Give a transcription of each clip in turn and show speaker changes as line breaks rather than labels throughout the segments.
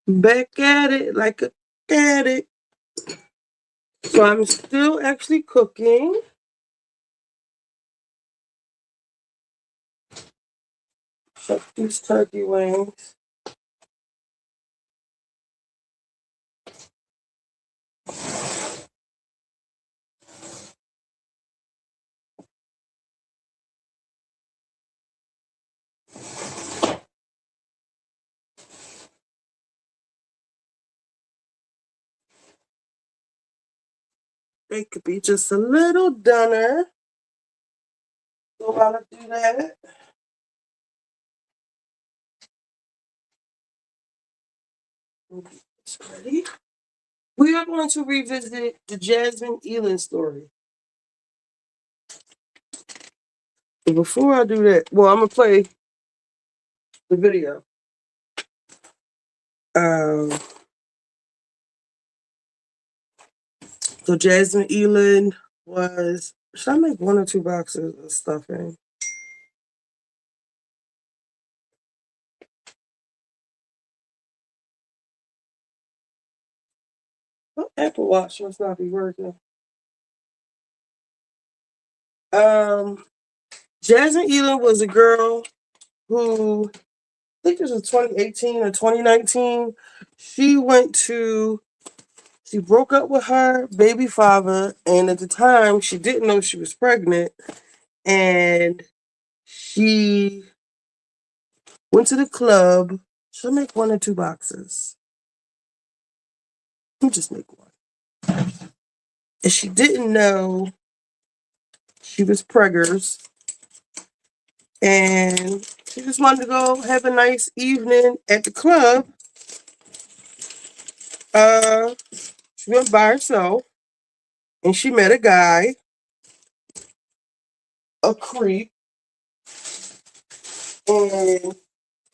Back at it like a at it. So I'm still actually cooking. Check these turkey wings. They could be just a little dunner. So while I do that, we'll get this ready. We are going to revisit the Jasmine Eiland story. But before I do that, well, I'm gonna play the video. Um, so Jasmine Eiland was. Should I make 1 or 2 boxes of stuffing? Oh, Apple Watch must not be working. Um, Jasmine Eiland was a girl who I think this was 2018 or 2019. She went to she broke up with her baby father, and at the time she didn't know she was pregnant, and she went to the club. She'll make 1 or 2 boxes. Let me just make one. And she didn't know she was preggers, and she just wanted to go have a nice evening at the club. Uh, she went by herself, and she met a guy, a creep, and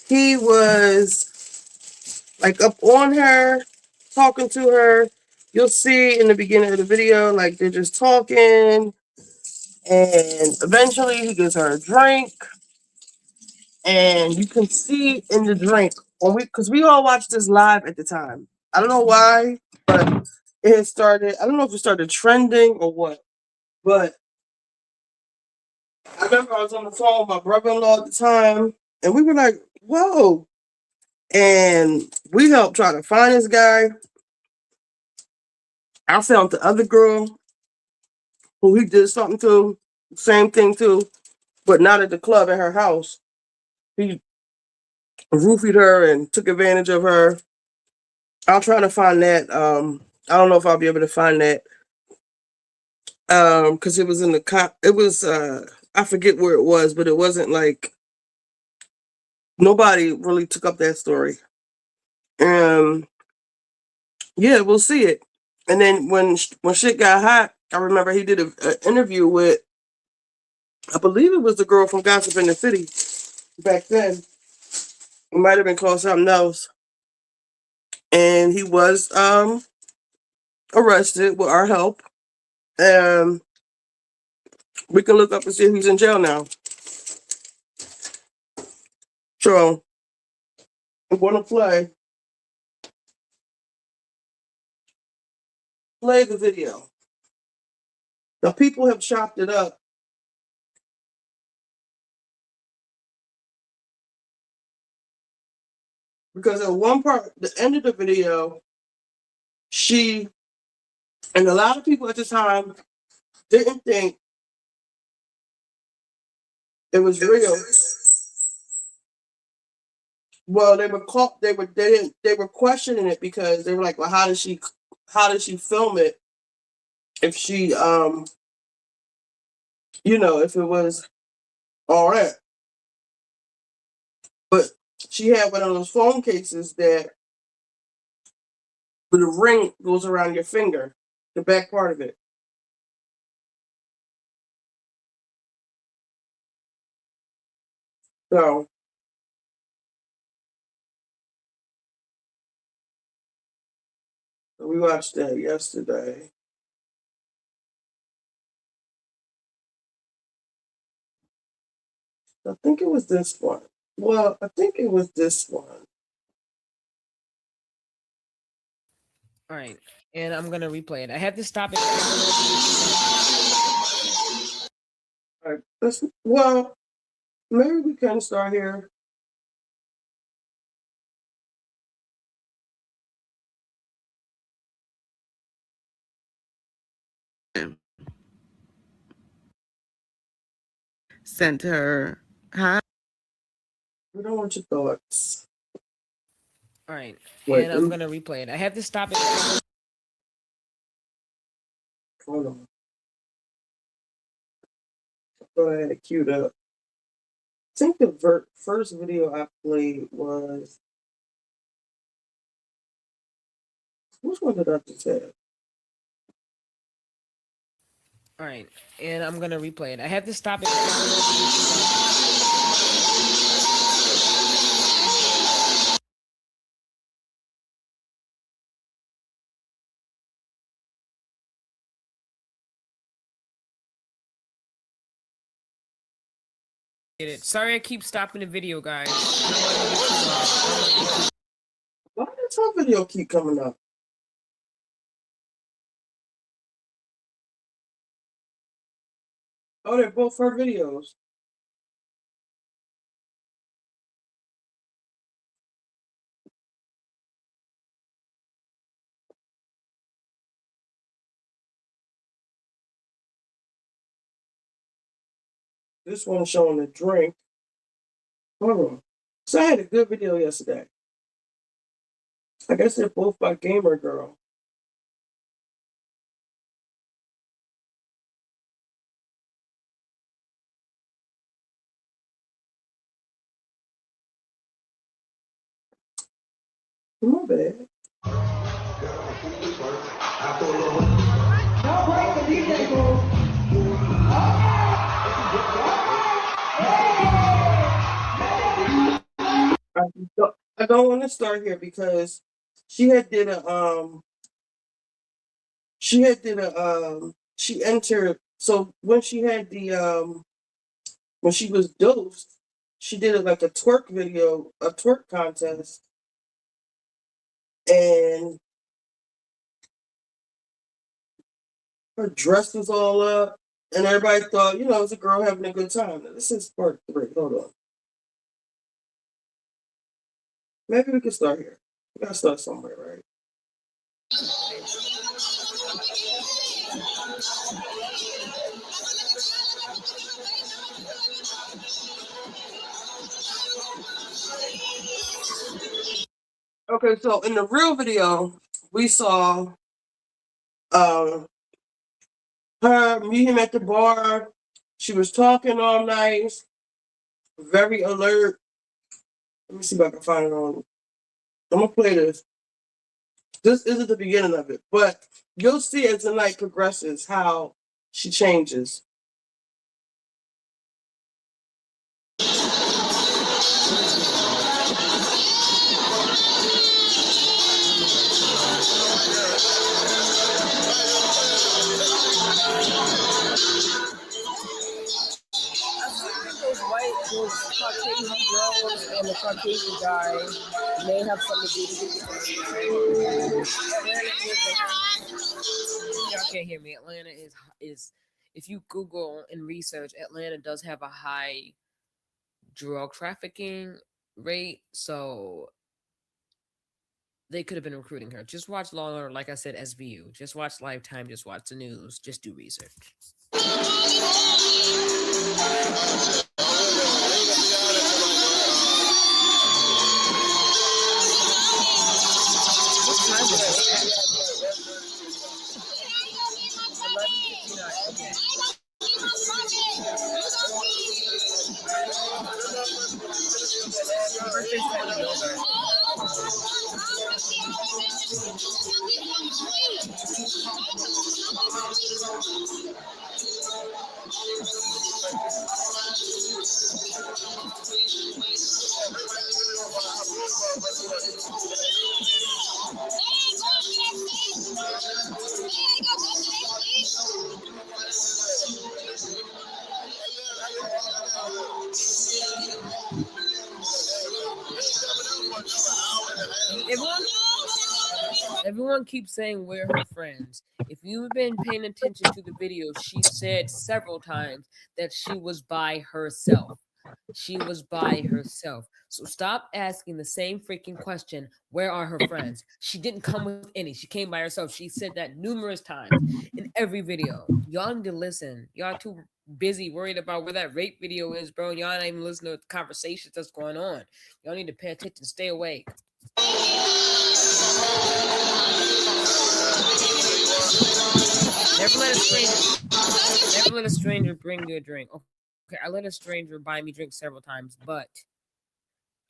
he was like up on her, talking to her. You'll see in the beginning of the video, like they're just talking, and eventually he gives her a drink, and you can see in the drink when because we all watched this live at the time. I don't know why, but it had started. I don't know if it started trending or what, but I remember I was on the phone with my brother-in-law at the time, and we were like, "Whoa!" And we helped try to find this guy. I found the other girl who he did something to, same thing too, but not at the club, at her house. He roofied her and took advantage of her. I'll try to find that. I don't know if I'll be able to find that. Because it was in the cop. It was I forget where it was, but it wasn't like nobody really took up that story. Um, yeah, we'll see it. And then when shit got hot, I remember he did an interview with, I believe it was the girl from Gossip in the City back then. It might have been called something else. And he was arrested with our help. Um, we can look up and see if he's in jail now. So I'm gonna play the video. Now people have chopped it up because at one part, the end of the video, she and a lot of people at the time didn't think it was real. Well, they were caught. They were questioning it because they were like, well, how did she film it if she if it was all right, but she had one of those phone cases that the ring goes around your finger, the back part of it. So we watched that yesterday. I think it was this one. Well, I think it was this one.
All right, and I'm gonna replay it. I had to stop it.
All right. Well, maybe we can start here.
Sent her, huh?
We don't want your thoughts.
All right,
Wait,
and I'm gonna replay it. I had to stop it.
hold on. I thought I had it queued up. I think the first video I played was, which one did I just have?
All right, and I'm gonna replay it. I had to stop it. Sorry, I keep stopping the video, guys.
Why does her video keep coming up? Oh, they're both her videos. This one's showing a drink. Hold on. So I had a good video yesterday. I guess they're both by Gamer Girl. My bad. I don't want to start here because she had did a she entered, so when she had the when she was dosed, she did it like a twerk video, a twerk contest, and her dress was all up, and everybody thought, it was a girl having a good time. Now, this is part 3. Hold on. Maybe we can start here. We gotta start somewhere, right? Okay, so in the real video, we saw um her meet him at the bar. She was talking all nice, very alert. Let me see if I can find it on. I'm gonna play this. This isn't the beginning of it, but you'll see as the night progresses how she changes.
Those Caucasian girls and the Caucasian guy may have something to do with it. Y'all can't hear me. Atlanta is if you Google and research, Atlanta does have a high drug trafficking rate, so they could have been recruiting her. Just watch Law and Order, like I said, SVU. Just watch Lifetime. Just watch the news. Just do research. everyone keeps saying we're her friends. If you've been paying attention to the video, she said several times that she was by herself. She was by herself. So stop asking the same freaking question. Where are her friends? She didn't come with any. She came by herself. She said that numerous times in every video. Y'all need to listen. Y'all too busy worried about where that rape video is, bro. Y'all not even listening to the conversations that's going on. Y'all need to pay attention. Stay awake. Never let a stranger bring you a drink. Okay, I let a stranger buy me drinks several times, but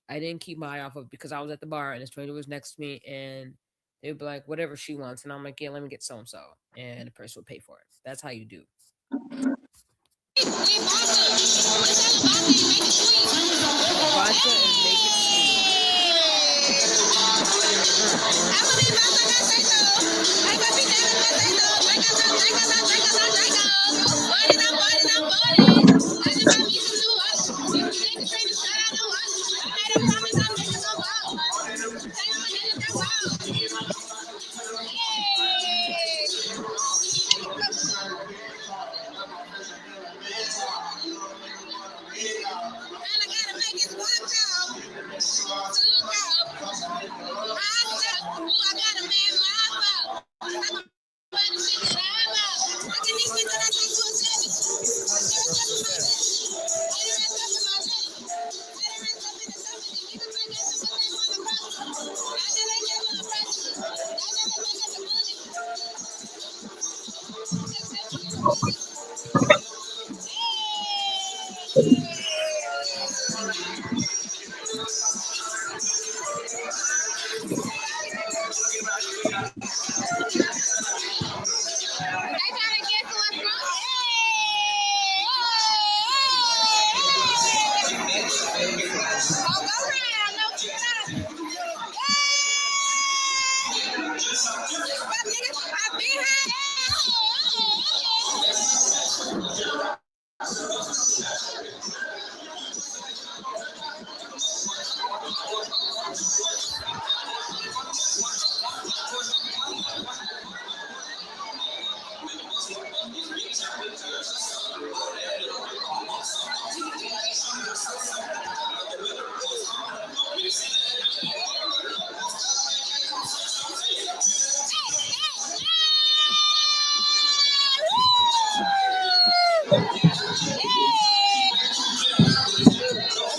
I didn't keep my eye off of it because I was at the bar and a stranger was next to me and they'd be like, whatever she wants. And I'm like, yeah, let me get so and so. And the person would pay for it. That's how you do. Vodka and make it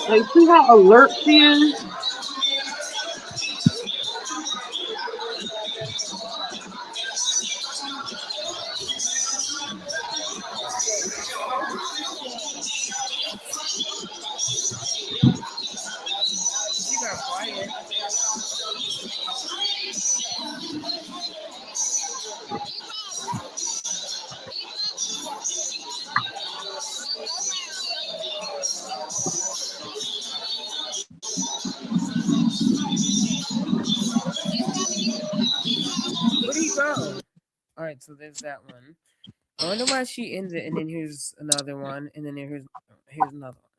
Like, see how alert she is?
She got quiet. Where do you go? All right, so there's that one. I wonder why she ends it, and then here's another one, and then here's another one.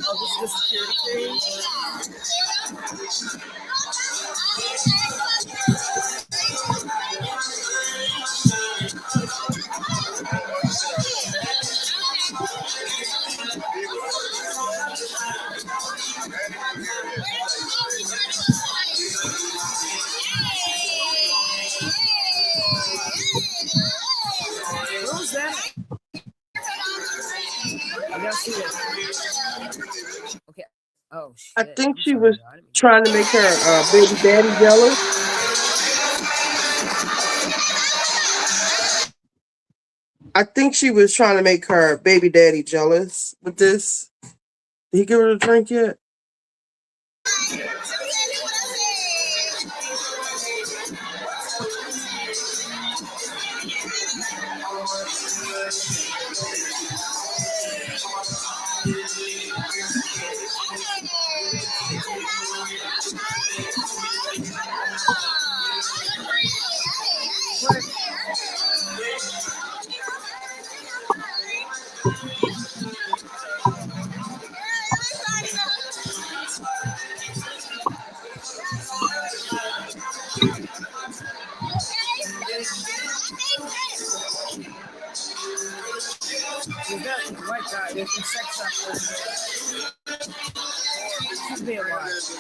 Oh, this is the security What was that? I gotta see this. Okay. Oh shit.
I think
I'm
she
sorry,
was
y'all. I didn't mean to-
trying to make her baby daddy jealous. I think she was trying to make her baby daddy jealous with this. Did he give her a drink yet?
Is that white guy? There's a sex shop over there. He's being watched.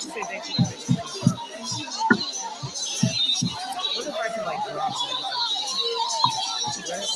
Say thanks for the video. What if I can like drop it? Right like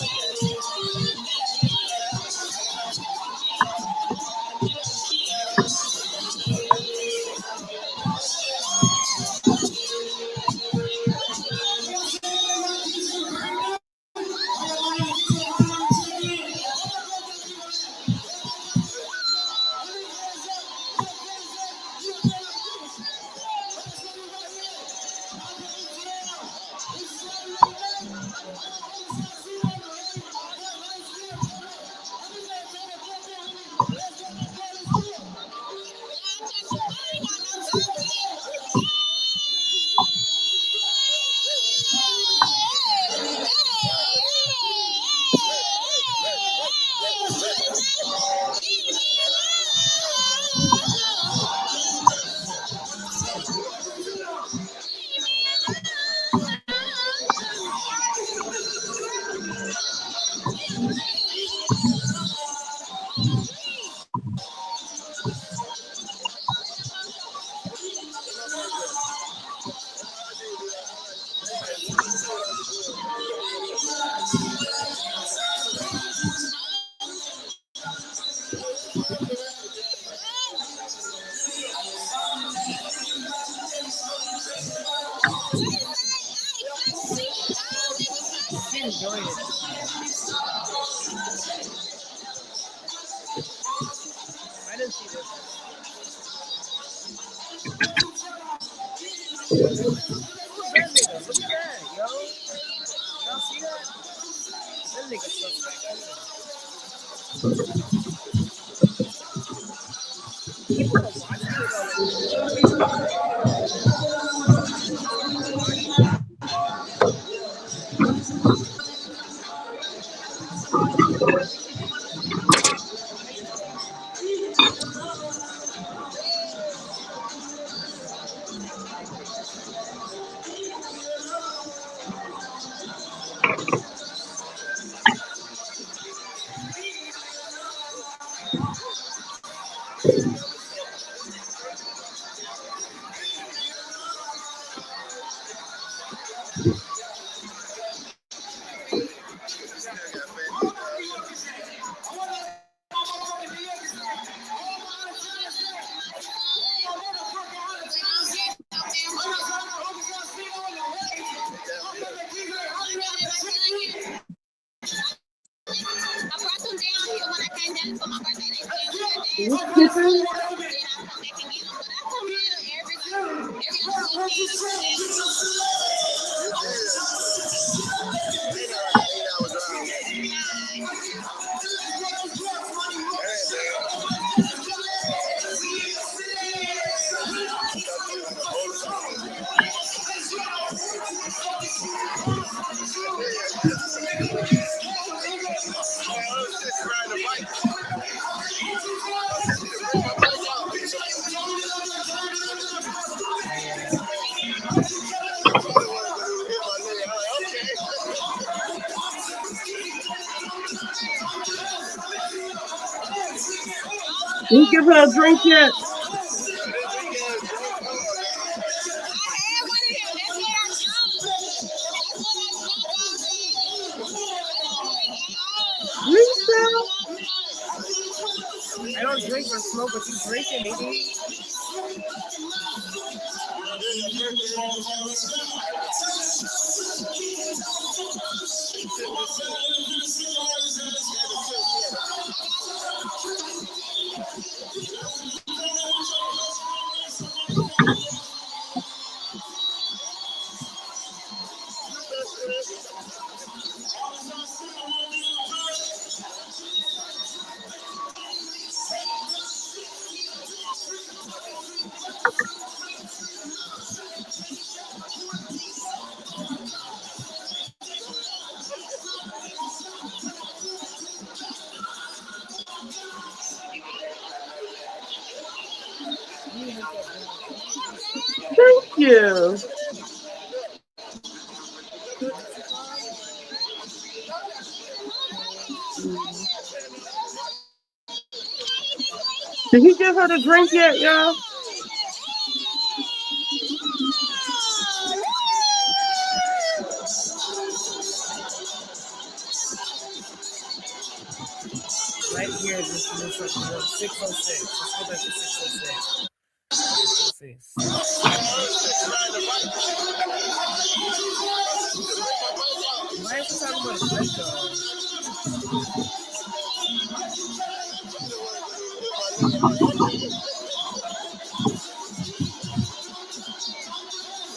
that. She enjoyed it. I didn't see this. That nigga, look at that, yo. Y'all see that? That nigga suspect. People are watching
You give her a drink yet?
drink or smoke, but you drinking, baby.
Thank you. Did he give her the drink yet, y'all?
Right here is this new 606. Let's go back to 606. Let's see. Why is he talking about a drink though?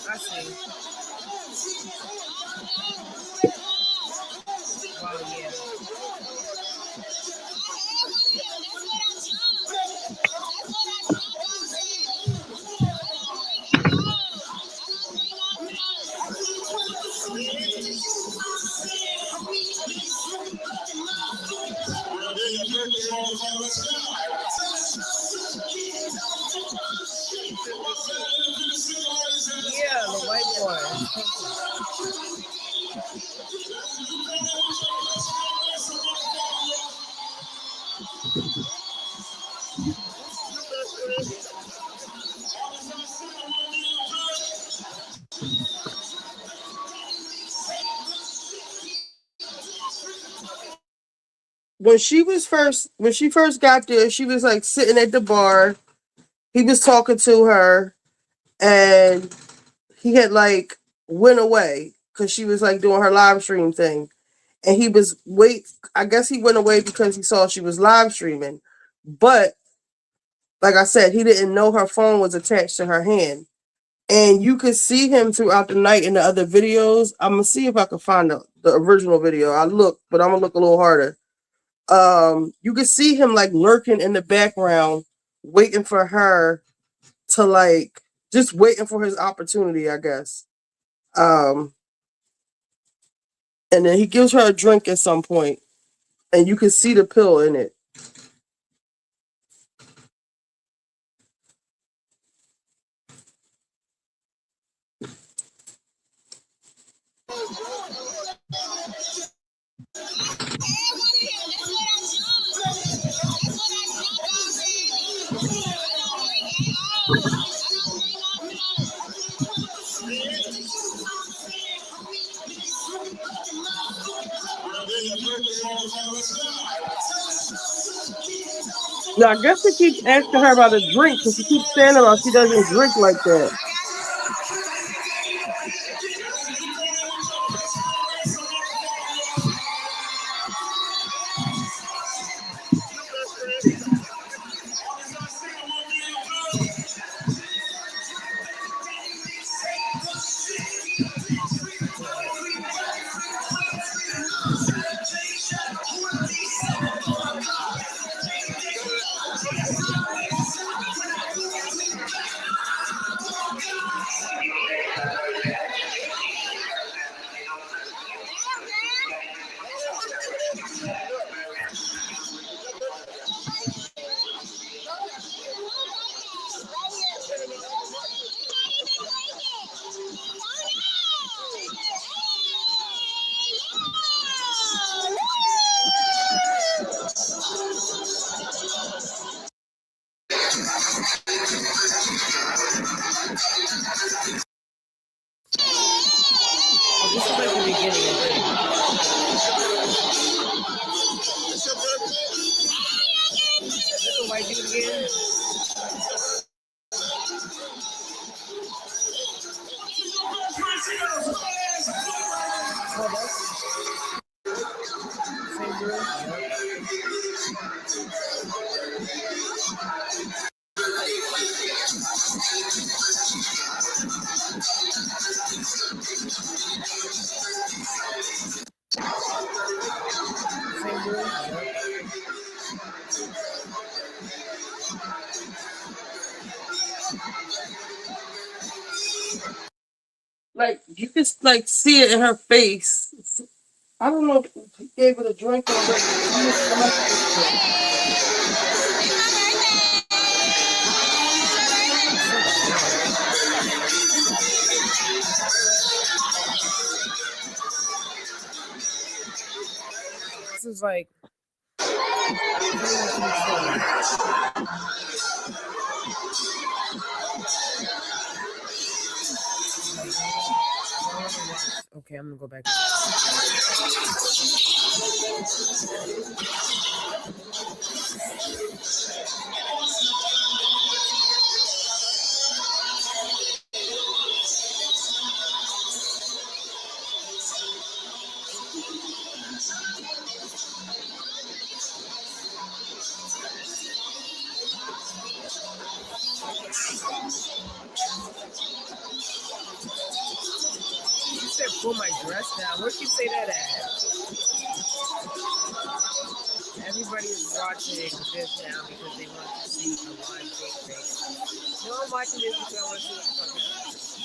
I see. Wow, yeah. Yeah, the white boy.
When she first got there, she was like sitting at the bar. He was talking to her, and he had like went away because she was like doing her live stream thing, and he was wait. I guess he went away because he saw she was live streaming, but like I said, he didn't know her phone was attached to her hand. And you could see him throughout the night in the other videos. I'm gonna see if I can find the original video. I look, but I'm gonna look a little harder. You could see him like lurking in the background, waiting for her to like just waiting for his opportunity, I guess. Um, and then he gives her a drink at some point, and you can see the pill in it. Now, I guess he keeps asking her about a drink because she keeps saying about she doesn't drink like that.
Same room? Yep.
Like you can like see it in her face. I don't know if he gave it a drink already. I'm not
This is like control. Okay, I'm gonna go back. She said pull my dress down. Where'd she say that at? Everybody is watching this now because they want to see a live date race. No, I'm watching this because I want to see what the fuck happens.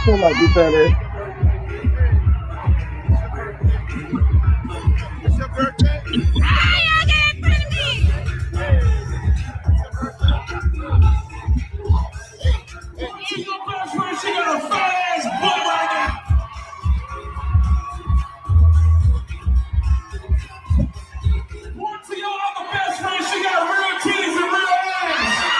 That might be better.
It's your birthday? She's your best friend. She got a fat ass butt right now. One to your other best friend. She got real titties and real ass.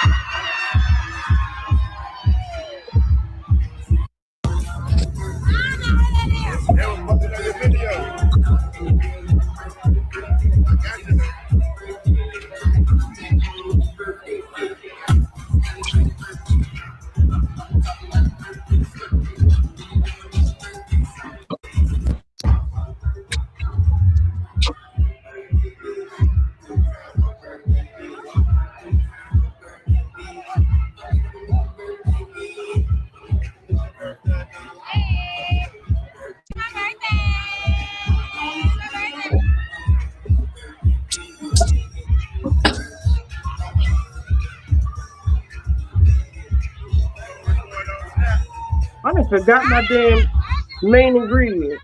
That was posted on your video. I got you though.
I done forgot my damn main ingredient.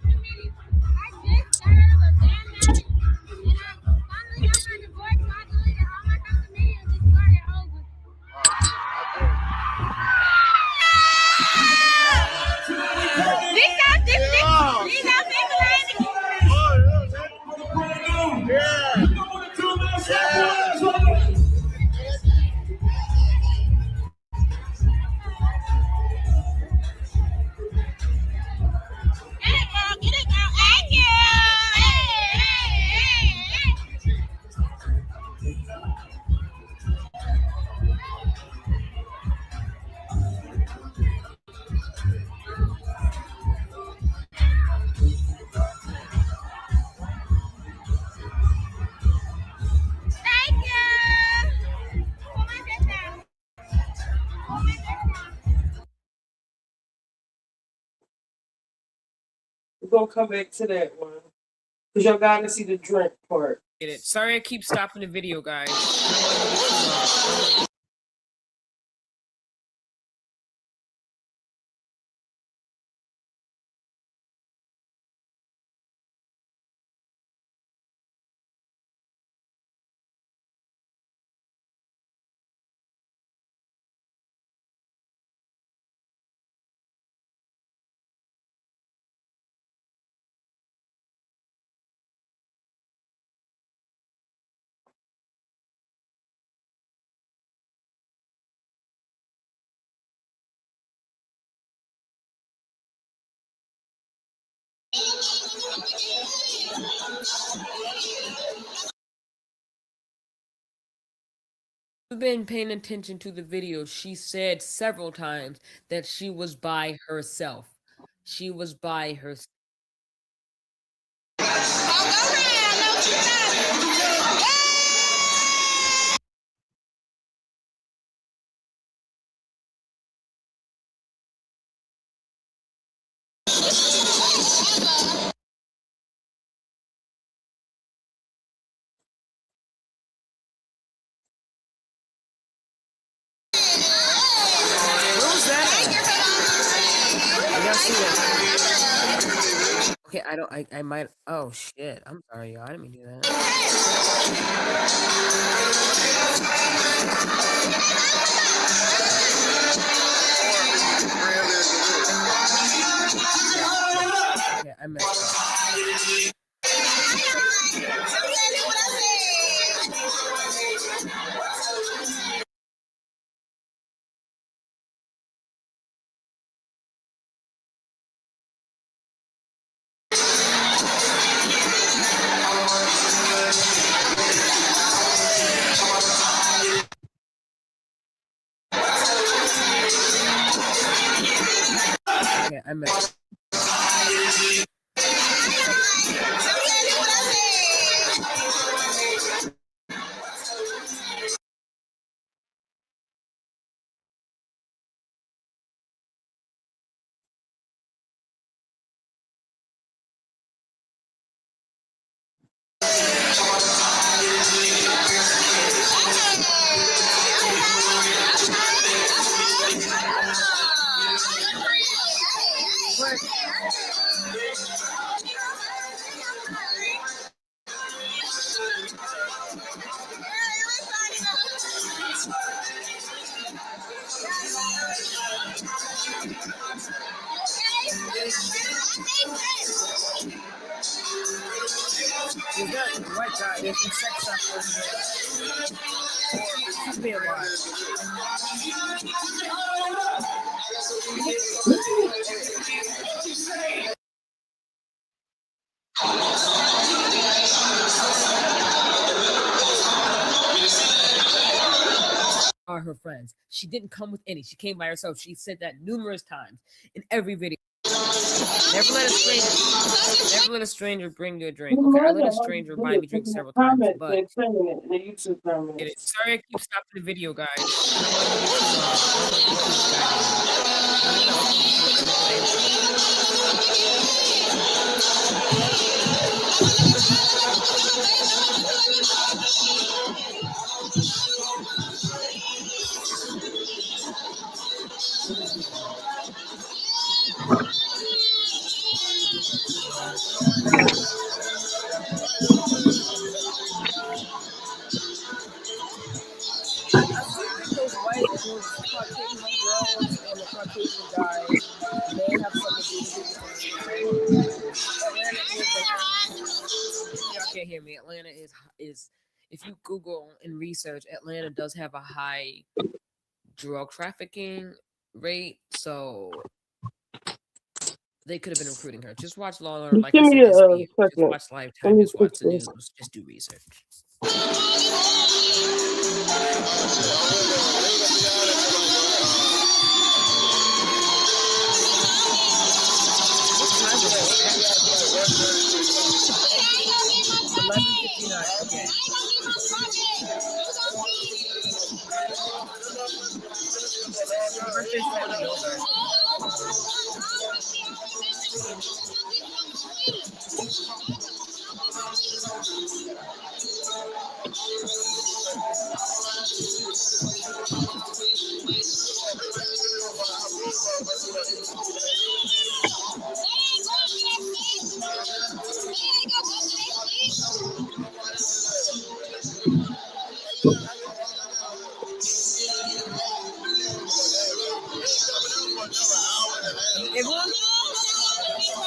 We're gonna come back to that one. Because y'all gotta see the drink part.
Get it. Sorry I keep stopping the video, guys. You've been paying attention to the video, she said several times that she was by herself. She was by herself. Where was that at? I gotta see that. Okay, I might. Oh shit! I'm sorry, y'all. I didn't mean to do that. Okay, I messed up. Okay, I messed up. Is that white guy? There's some sex stuff over there. Keep me alive. Are her friends. She didn't come with any. She came by herself. She said that numerous times in every video. Never let a stranger bring you a drink. Okay, I let a stranger buy me drinks several times, but sorry I keep stopping the video, guys. I don't want to get too those Caucasian girls and the Caucasian guys may have something to do with y'all can't hear me. Atlanta is if you Google and research, Atlanta does have a high drug trafficking rate, so they could have been recruiting her. Just watch Law and Order, like I said, just watch Lifetime, just watch the news, just do research. What time is it? 11:59. Okay. My birthday's slightly older.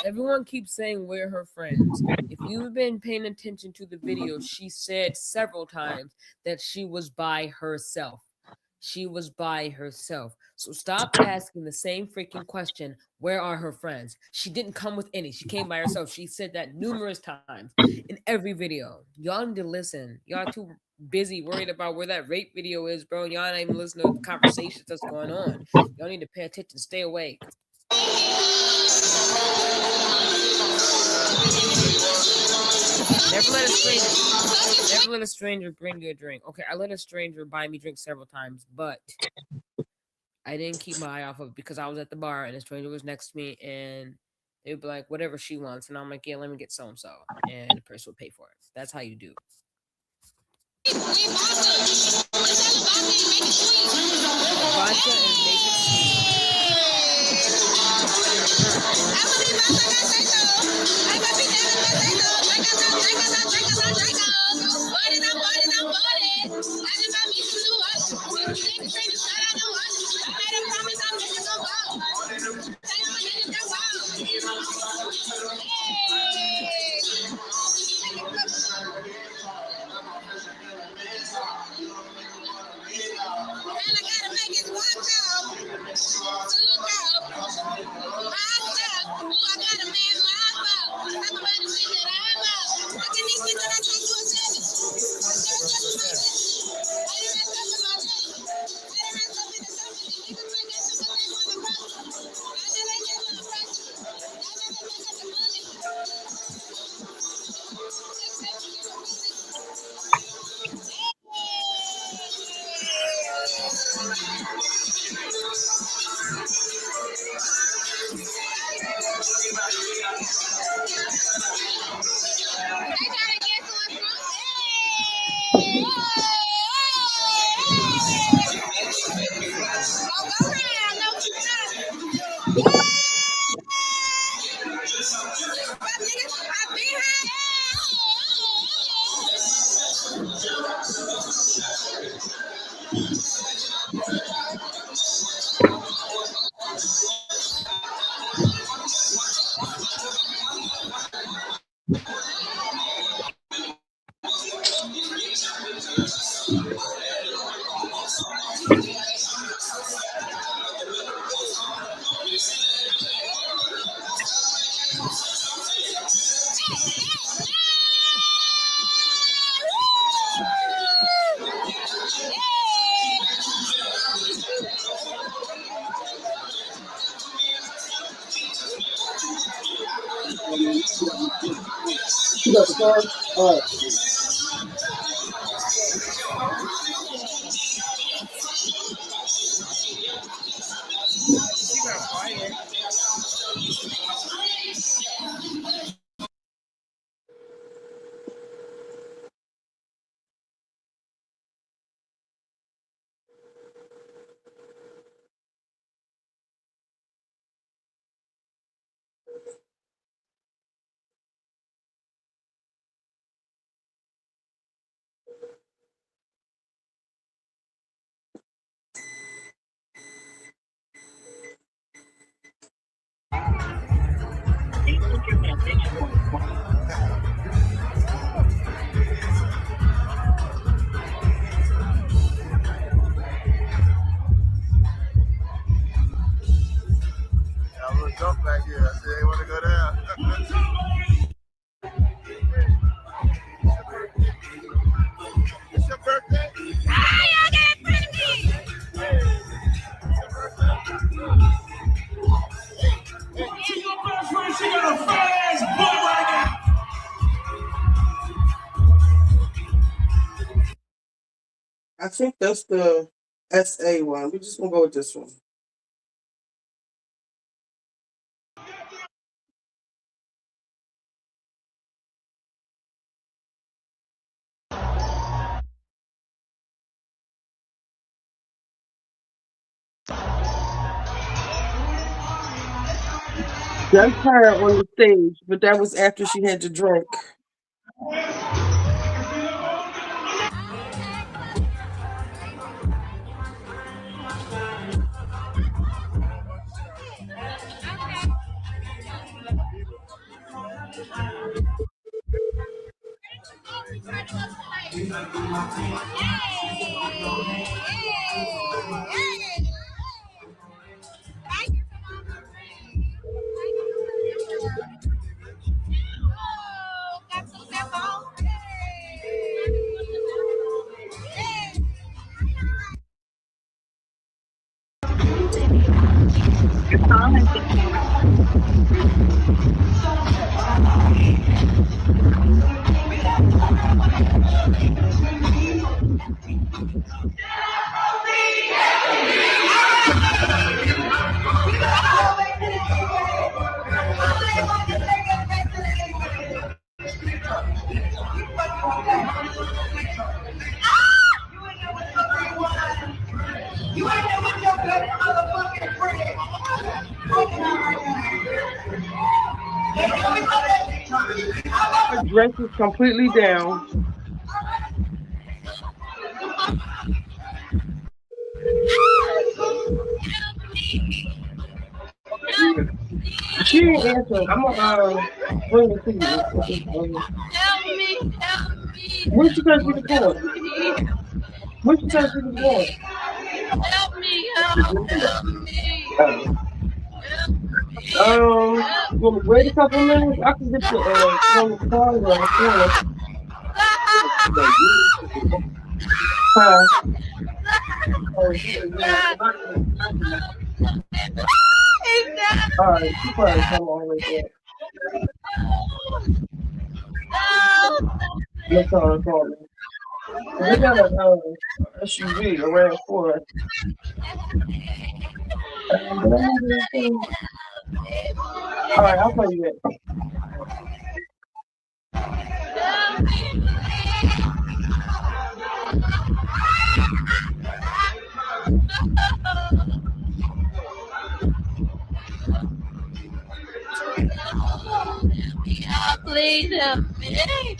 Everyone keeps saying we're her friends. If you've been paying attention to the video, she said several times that she was by herself. She was by herself. So stop asking the same freaking question. Where are her friends? She didn't come with any. She came by herself. She said that numerous times in every video. Y'all need to listen. Y'all too busy worried about where that rape video is, bro. Y'all not even listening to the conversations that's going on. Y'all need to pay attention. Stay awake. Never let a stranger bring you a drink. Okay, I let a stranger buy me drinks several times, but I didn't keep my eye off of it because I was at the bar and a stranger was next to me and they'd be like, whatever she wants. And I'm like, yeah, let me get so and so. And the person would pay for it. That's how you do. Vodka and make it
You got the car? All right.
I was drunk back here. I said, "Hey, want to go down?" It's your birthday.
Your best friend, she got a fat ass butt right now.
I think that's the SA one. We just gonna go with this one. Gunfire on the stage, but that was after she had to drink. Her dress is completely down. She ain't answering. I'm gonna bring it to you. What you said she was going? What you said she was going?
Help me.
You want to wait a couple minutes? I can get the phone call right here. Huh? All right, she probably come on right there. Let's call me. We got a SUV around for us. All right, I'll tell you that.
Please help me.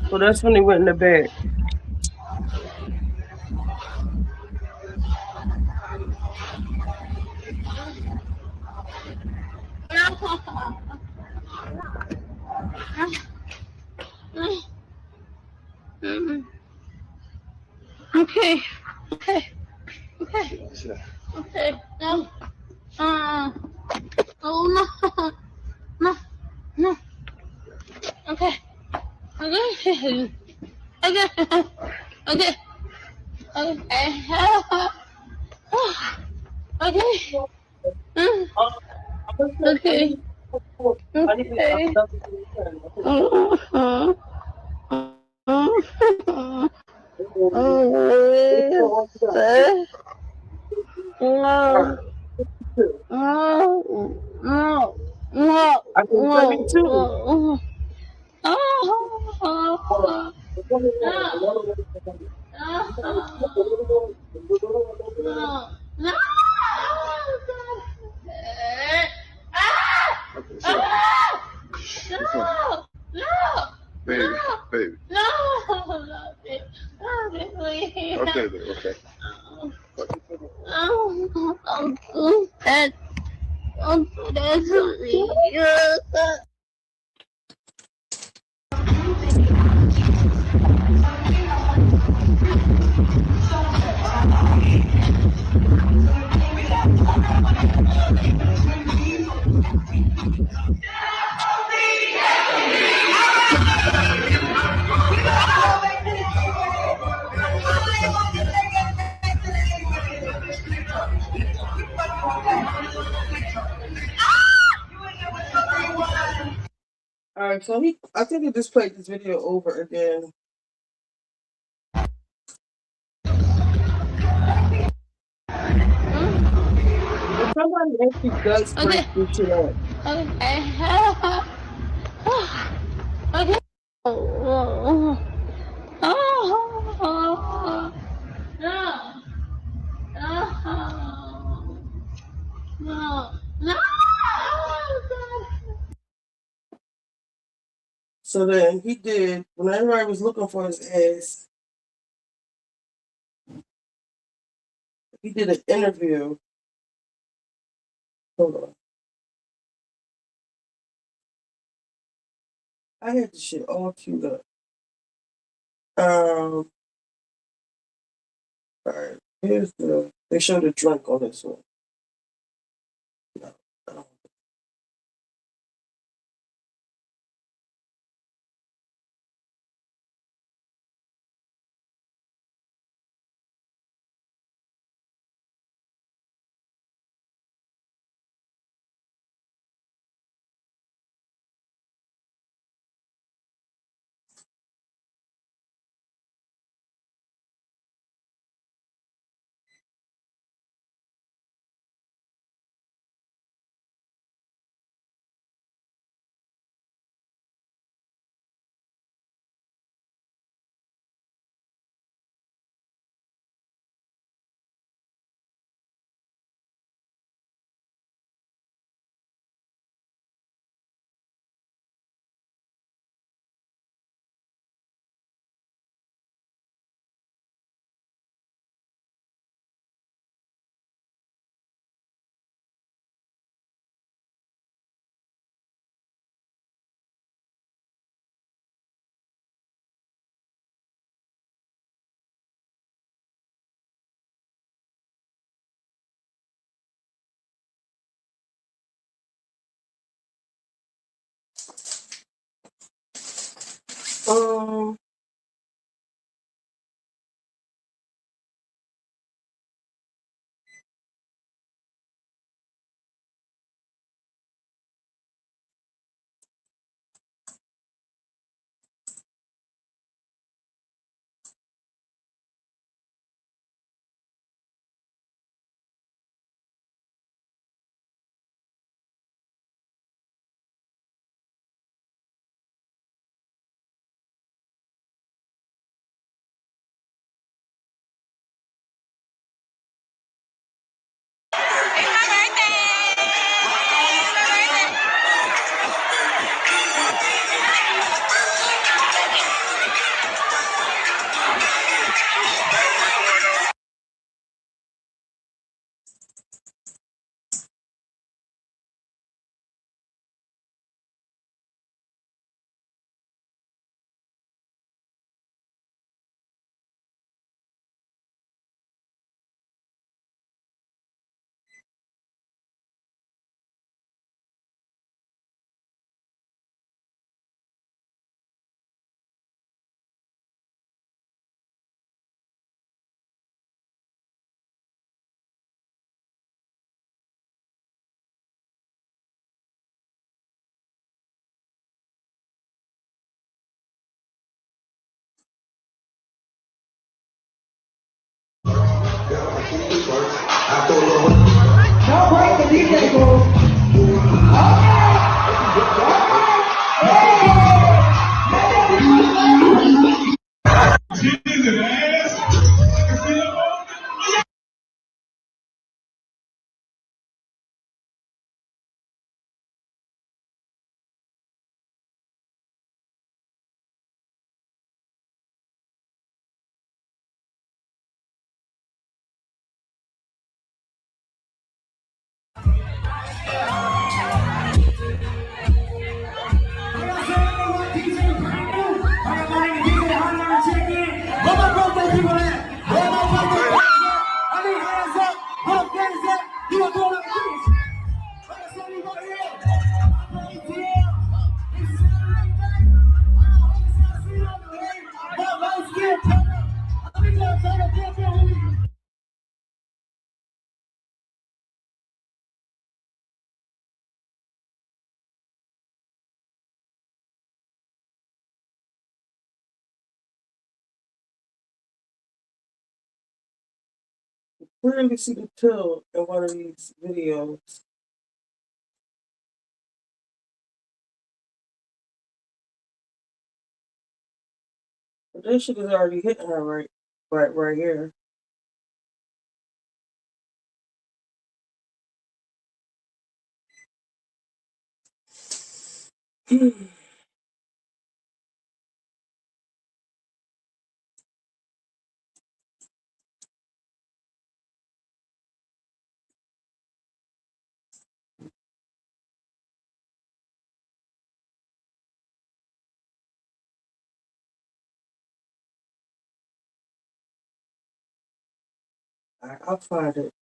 So that's when they went in the bed.
Okay. No. Oh no. No. Okay. Okay. Okay. Mm,
Okay.
okay. Okay. Uh-huh. No. No. No. No.
I can tell you too.
No. Oh. No. No. No. No.
What's up? What's up?
No.
Baby, baby.
No. Please.
Okay, baby, okay.
Oh, don't do that. Don't do that to me.
All right, so I think he just played this video over again. If somebody actually does break
Okay.
this shit up,
Okay. Okay. Oh. Oh. No. No. No. No.
so then he did, when everybody was looking for his ass, he did an interview. Hold on. I had the shit all queued up. All right, they showed a drink on this one. No, I don't.
Don't break the DJ rules. Jesus ass.
Clearly see the pill in one of these videos. But this shit is already hitting her right here. I'll find it.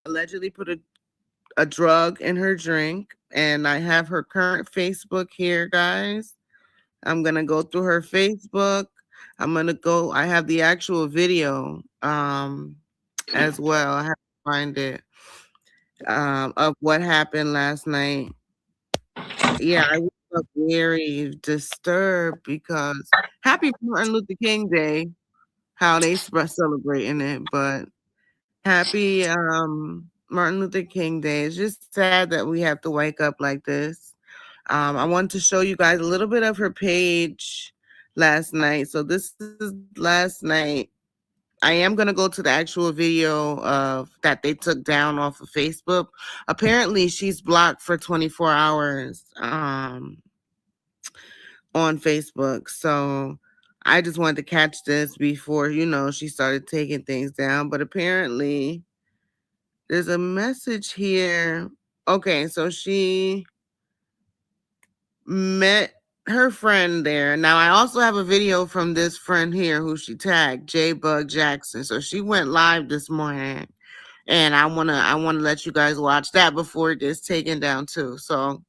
Allegedly put a drug in her drink, and I have her current Facebook here, guys. I'm gonna go through her Facebook. I have the actual video as well. I have to find it of what happened last night. Yeah, I woke up very disturbed because happy Martin Luther King Day, how they celebrating it, but happy Martin Luther King Day. It's just sad that we have to wake up like this. I wanted to show you guys a little bit of her page last night. So this is last night. I am going to go to the actual video of that they took down off of Facebook. Apparently she's blocked for 24 hours on Facebook. So I just wanted to catch this before, she started taking things down. But apparently there's a message here. Okay, so she met her friend there. Now I also have a video from this friend here who she tagged, J Bug Jackson. So she went live this morning, and I wanna let you guys watch that before it gets taken down too. So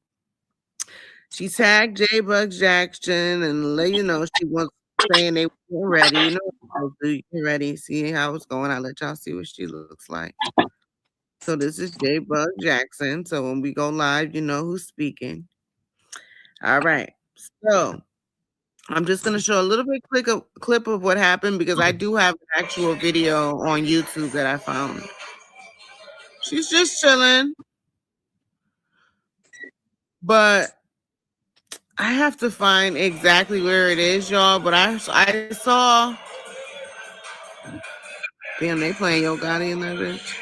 she tagged J Bug Jackson and let you know she was saying they were ready. You know, get ready, see how it's going. I'll let y'all see what she looks like. So this is J Bug Jackson. So when we go live, you know who's speaking. All right. So I'm just going to show a little bit clip of what happened because I do have an actual video on YouTube that I found. She's just chilling. But I have to find exactly where it is, y'all. But I saw. Damn, they playing Yo Gotti in that bitch.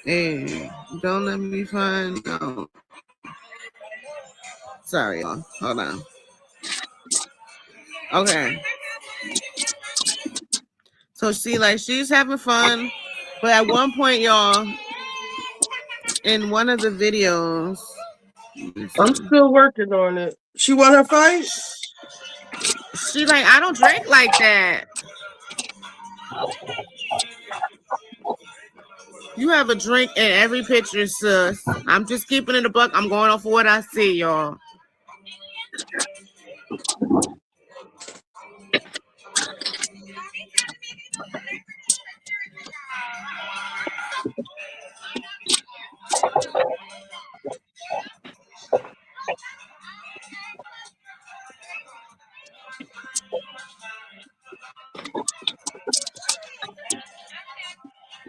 Hey, don't let me find. No. Sorry, y'all. Hold on. Okay. So see, like she's having fun, but at one point, y'all, in one of the videos,
I'm still working on it. She won her fight?
She like, I don't drink like that. You have a drink in every picture, sis. I'm just keeping it a buck. I'm going off of what I see, y'all.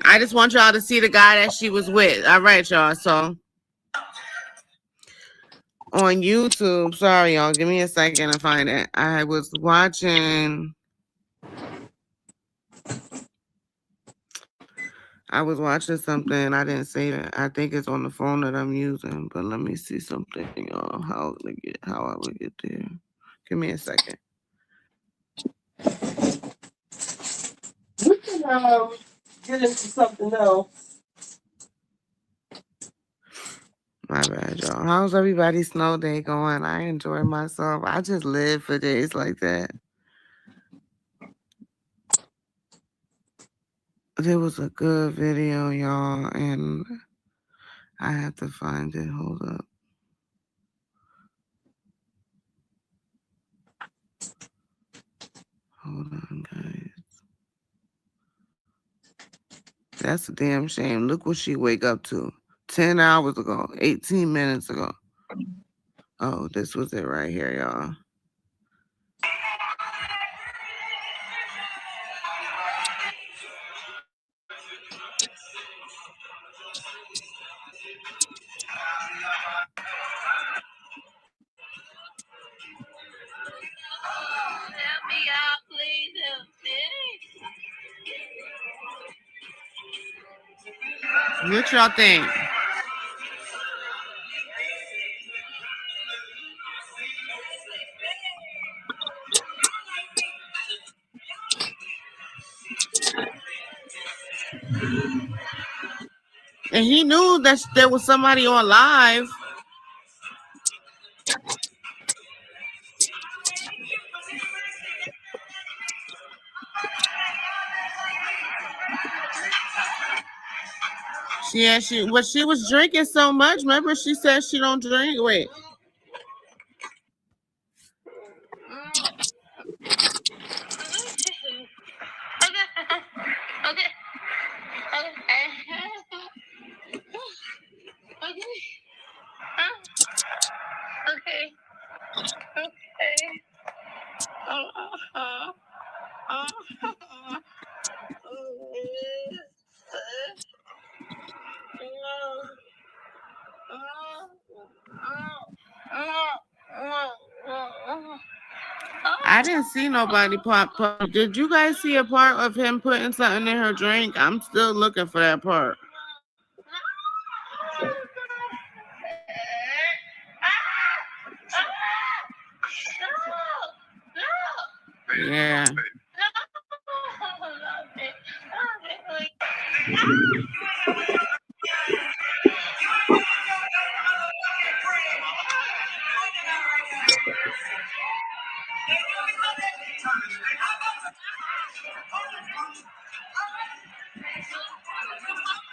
I just want y'all to see the guy that she was with. All right, y'all. So on YouTube, sorry, y'all. Give me a second to find it. I was watching something. I didn't save it. I think it's on the phone that I'm using. But let me see something, y'all. How I would get there. Give me a second.
We can get into something else.
My bad, y'all. How's everybody's snow day going? I enjoy myself. I just live for days like that. There was a good video, y'all, and I have to find it. Hold up. Hold on, guys. That's a damn shame. Look what she wake up to. 10 hours ago. 18 minutes ago. Oh, this was it right here, y'all.
Help me out, please help me.
What y'all think? And he knew that there was somebody on live. But she was drinking so much. Remember, she said she don't drink. Wait. I didn't see nobody pop. Did you guys see a part of him putting something in her drink? I'm still looking for that part. Yeah.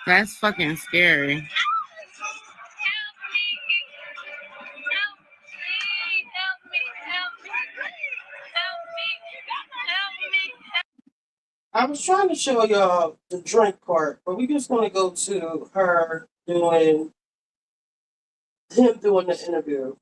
That's fucking scary.
I was trying to show y'all the drink part, but we just want to go to her doing him doing the interview.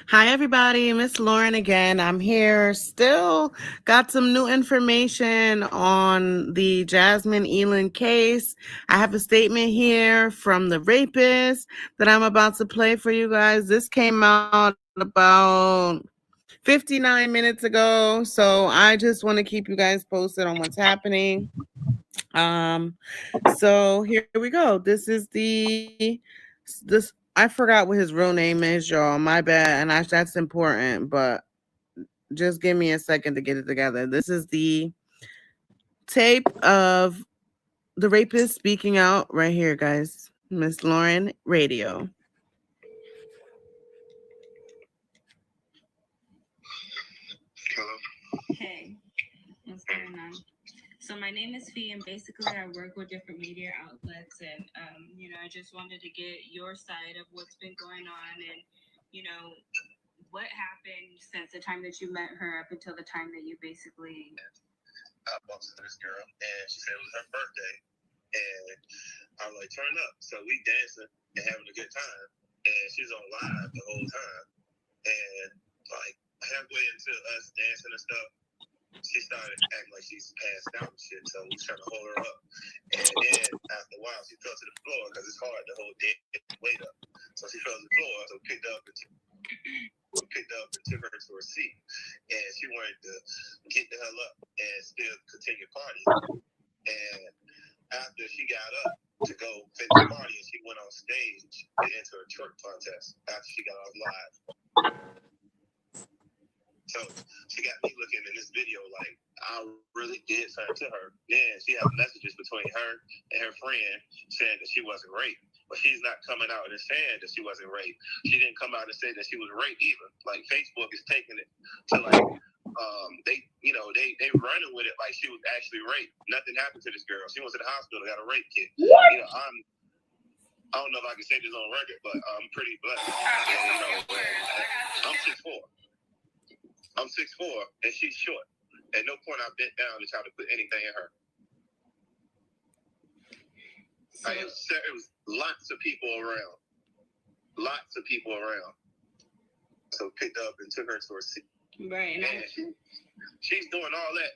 Hi, everybody. Miss Lauren again. I'm here. Still got some new information on the Jasmine Eiland case. I have a statement here from the rapist that I'm about to play for you guys. This came out about 59 minutes ago. So I just want to keep you guys posted on what's happening. So here we go. This I forgot what his real name is, y'all. My bad, and that's important, but just give me a second to get it together. This is the tape of the rapist speaking out right here, guys. Miss Lauren Radio.
Hello.
Hey, what's going on? So my name is Fee, and basically I work with different media outlets, and I just wanted to get your side of what's been going on, and what happened since the time that you met her up until the time that you basically.
I bumped into this girl, and she said it was her birthday, And I'm like, turn up. So we dancing and having a good time. And she's on live the whole time. And like halfway into us dancing and stuff, she started acting like she's passed out and shit. So we was trying to hold her up. And then after a while, she fell to the floor because it's hard to hold dead weight up. So she fell to the floor. So picked up and took her to her seat. And she wanted to get the hell up and still continue partying. And after she got up to go finish partying, she went on stage to enter a twerk contest after she got off live. So she got me looking in this video like I really did something to her. Then she had messages between her and her friend saying that she wasn't raped. But she's not coming out and saying that she wasn't raped. She didn't come out and say that she was raped either. Like Facebook is taking it to like they running with it like she was actually raped. Nothing happened to this girl. She went to the hospital, got a rape kit.
What?
You know, I don't know if I can say this on record, but I'm pretty blessed. I'm 6'4". I'm 6'4", and she's short. At no point I bent down to try to put anything in her. So, it was lots of people around. So picked up and took her to her seat.
Right.
And she's doing all that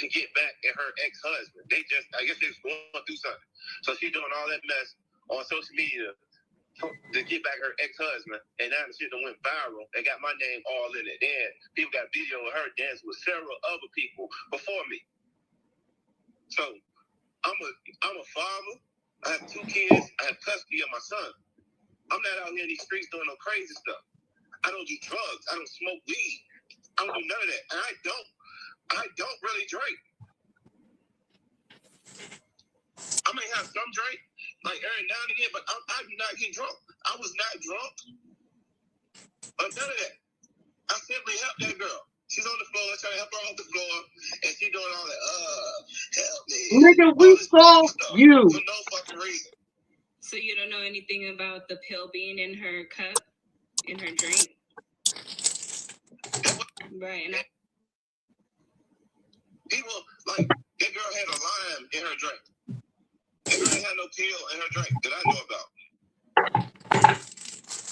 to get back at her ex-husband. I guess they was going through something. So she's doing all that mess on social media to get back her ex-husband, and now the shit done went viral and got my name all in it. Then people got video of her dancing with several other people before me. So I'm a father. I have 2 kids. I have custody of my son. I'm not out here in these streets doing no crazy stuff. I don't do drugs. I don't smoke weed. I don't do none of that. And I don't really drink. I may have some drink, like every now and again, but I do not get drunk. I was not drunk. But none of that. I simply helped that girl. She's on the floor. I try to help her off the floor, and she doing all that, help me.
Nigga, we saw you.
For no fucking reason.
So you don't know anything about the pill being in her cup, in her drink? Right. And
people, like, that girl had a lime in her drink. That girl didn't have no pill in her drink that I know about.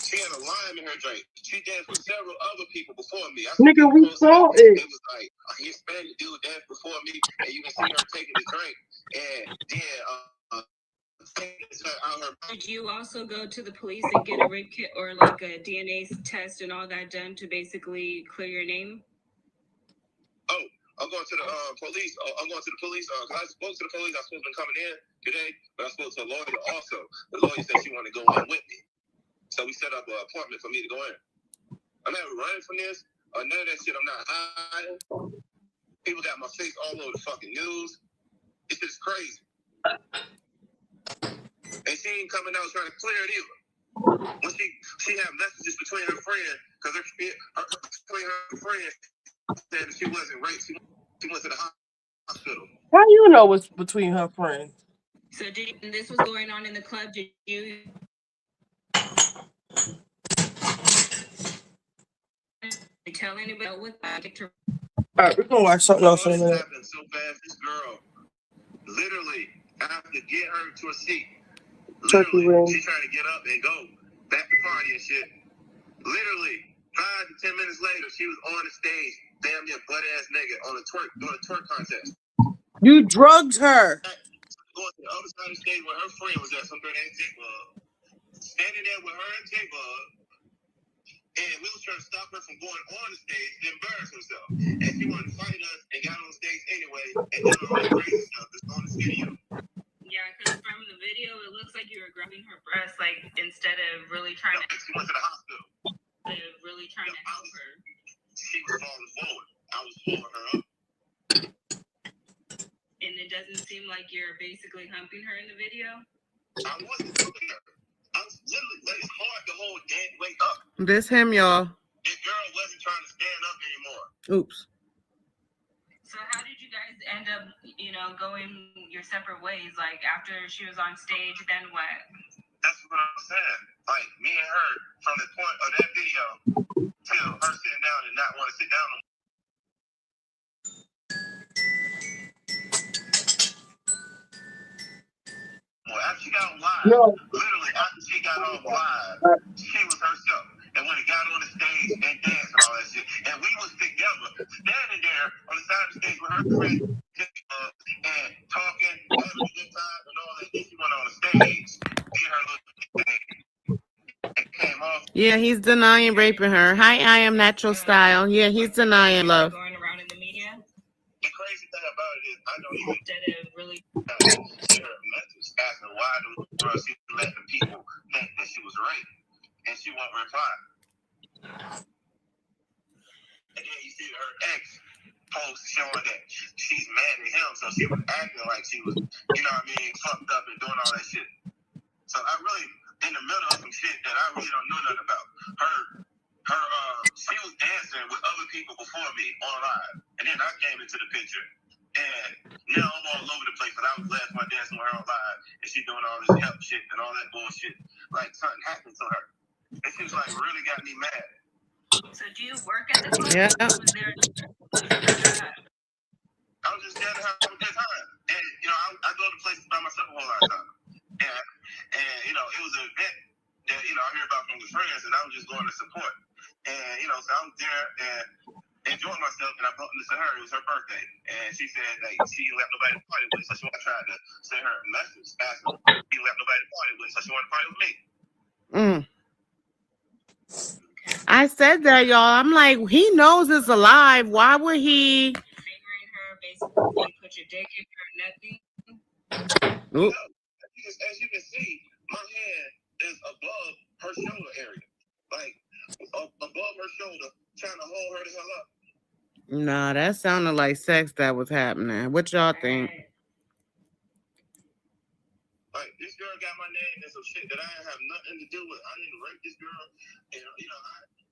She had a lime in her drink. She danced with several other people before me.
Nigga, we saw it.
It was like a Hispanic dude danced before me, and you can see her taking the drink. And then,
did you also go to the police and get a rape kit or like a DNA test and all that done to basically clear your name?
Oh, I'm going to the police. I'm going to the police. Cause I spoke to the police. I was supposed to be coming in today, but I spoke to a lawyer also. The lawyer said she wanted to go in with me. So we set up an appointment for me to go in. I'm not running from this or none of that shit. I'm not hiding. People got my face all over the fucking news. This shit's crazy. And she ain't coming out trying to clear it either. When she had messages between her friend, because her friend said that she wasn't raped. She went to the hospital.
How do you know what's between her friends?
So this was going on in the club, did you tell anybody what that?
Alright, we're gonna watch something else in a minute.
Happened so fast. This girl, literally, I have to get her to a seat. Literally, she's trying to get up and go back to party and shit. Literally, 5 to 10 minutes later, she was on the stage, damn near butt ass naked doing a twerk contest.
You drugged her.
Going to the other side of the stage where her friend was at, some girl named J-Bug. Standing there with her and J-Bug. And we was trying to stop her from going on the stage to embarrass herself. And she wanted to fight us and got on stage anyway and did all that crazy stuff that's on this video.
Yeah, because from the video, it looks like you were grabbing her breast, like, instead of really trying to...
She went to the hospital.
Really trying to help her.
She was falling forward. I was pulling her up.
And it doesn't seem like you're basically humping her in the video?
I wasn't humping her. I was literally, like, it's hard to hold that weight up.
This him, y'all.
This girl wasn't trying to stand up anymore.
Oops.
So how did you guys end up, going your separate ways? Like, after she was on stage, then what?
That's what I'm saying. Like, me and her, from the point of that video till her sitting down and not want to sit down. live.
No.
Literally, after she got off live, she was herself. And when it got on the stage and danced and all that shit, and we was together, standing there on the side of the stage with her friends and talking, having a good time and all that. Then she went on the stage, did her little thing, and came off.
Yeah, he's denying raping her. Hi, I am natural style. Yeah, he's denying love.
Going around in the media.
The crazy thing about it is, I don't even
Instead of really
send her a message asking why in the world she let the people think that she was raped, and she won't reply. And then you see her ex post showing that she's mad at him, so she was acting like she was, you know what I mean, fucked up and doing all that shit. So I really, in the middle of some shit that I really don't know nothing about. She was dancing with other people before me on live, and then I came into the picture, and now I'm all over the place. But I was last one dancing with her on live, and she doing all this help shit and all that bullshit, like something happened to her. And she was like really got me mad.
So do you work at the club?
Yeah.
I was just there to have a good time. And, you know, I go to places by myself a whole lot of time. And you know, it was an event that, you know, I hear about from the friends, and I was just going to support. And, you know, so I was there and enjoying myself, and I bumped into her. It was her birthday. And she said that she didn't let nobody party with, so I tried to send her a message asking if she didn't let nobody party with, so she wanted to party with me.
I said that, y'all. I'm like, he knows it's alive. Why would he?
Fingering her, basically put your dick in her nothing.
Oop.
As you can see, my hand is above her shoulder area. Like, above her shoulder, trying to hold her the hell up.
Nah, that sounded like sex that was happening. What y'all think?
Like, this girl got my name and some shit that I have nothing to do with. I didn't rape this girl. And, you know,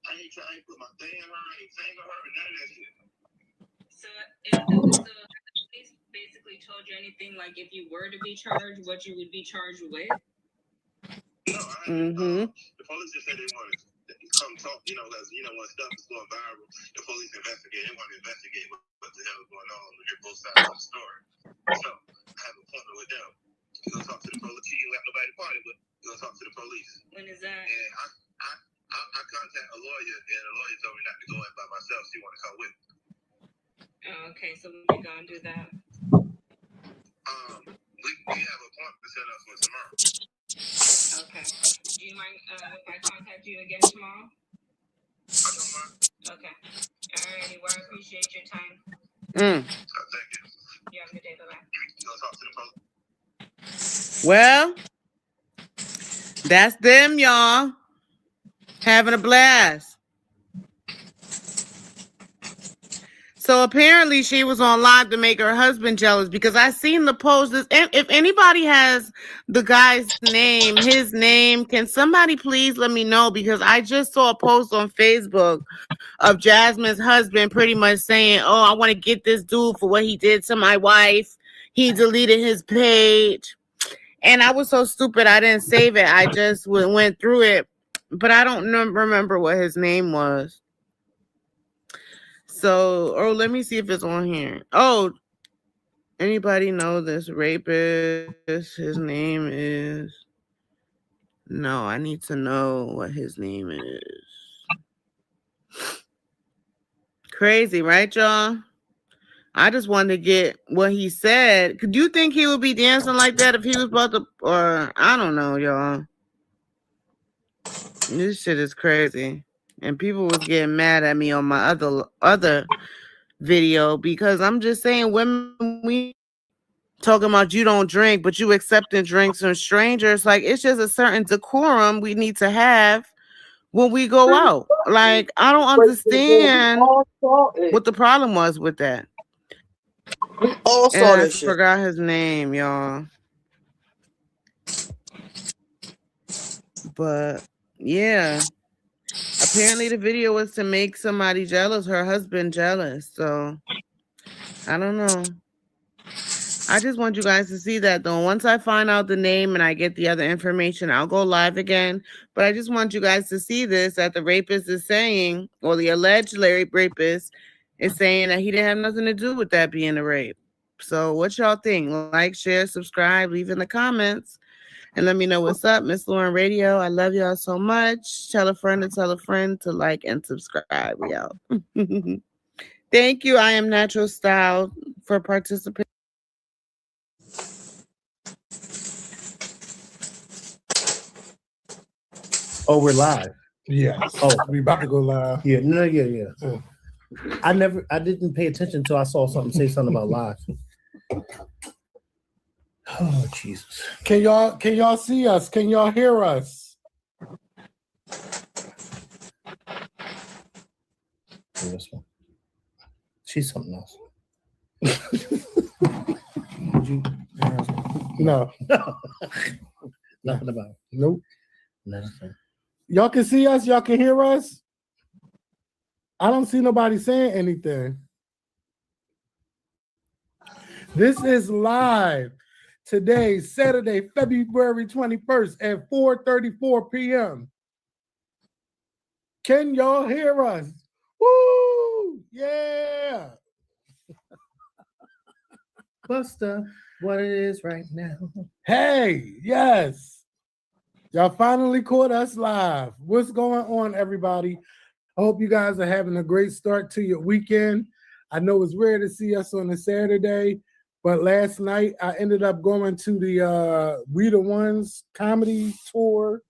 I ain't trying to put my thing in her, I ain't finger her, and none of that shit.
So the police basically told you anything, like if you were to be charged, what you would be charged with?
No, the police just said they wanted to come talk, you know, because, you know, when stuff is going viral, the police investigate. They want to investigate what the hell is going on and hear both sides of the story. So I have an appointment with them. You go talk to the police. You let nobody party with. You go talk to the police.
When is that?
And I contact a lawyer, and the lawyer told me not to go in by myself. She want to come with me.
Oh, okay, so when we go and do that?
We have an appointment set up for tomorrow.
Okay. Do you mind if I contact you again tomorrow?
I don't mind.
Okay. Alrighty, well, I appreciate your time.
Thank you.
You have a good day. Bye-bye.
You go talk to the police.
Well, that's them, y'all. Having a blast. So apparently she was on live to make her husband jealous, because I seen the post. If anybody has the guy's name, his name, can somebody please let me know? Because I just saw a post on Facebook of Jasmine's husband pretty much saying, oh, I want to get this dude for what he did to my wife. He deleted his page. And I was so stupid, I didn't save it. I just went through it. But I don't remember what his name was. So, let me see if it's on here. Oh, anybody know this rapist? His name is... No, I need to know what his name is. Crazy, right, y'all? I just wanted to get what he said. Could you think he would be dancing like that if he was about to... Or, I don't know, y'all. This shit is crazy. And people was getting mad at me on my other video, because I'm just saying, women, we talking about you don't drink, but you accepting drinks from strangers. Like, it's just a certain decorum we need to have when we go out. Like, I don't understand what the problem was with that.
We all saw
And I
this shit.
forgot his name, y'all. But yeah, apparently the video was to make somebody jealous, her husband jealous. So I don't know. I just want you guys to see that, though. Once I find out the name and I get the other information, I'll go live again. But I just want you guys to see this, that the rapist is saying, or the alleged rapist is saying, that he didn't have nothing to do with that being a rape. So what y'all think? Like, share, subscribe, leave in the comments. and let me know what's up. Miss Lauren Radio. I love y'all so much. Tell a friend to like and subscribe. We out. Thank you. I am Natural Style for participating.
Oh, we're live.
Yeah.
Oh,
We about to go live.
yeah. No, yeah. I didn't pay attention until I saw something say something about live. Oh, Jesus.
Can y'all see us? Can y'all hear us?
This one. She's something else.
No.
Nothing about it.
Nope.
Nothing.
Y'all can see us? Y'all can hear us? I don't see nobody saying anything. This is live today, Saturday, February 21st at 4:34 p.m. Can y'all hear us? Woo! Yeah.
Buster, what it is right now.
Hey, yes. Y'all finally caught us live. What's going on, everybody? I hope you guys are having a great start to your weekend. I know it's rare to see us on a Saturday, but last night I ended up going to the We the Ones comedy tour,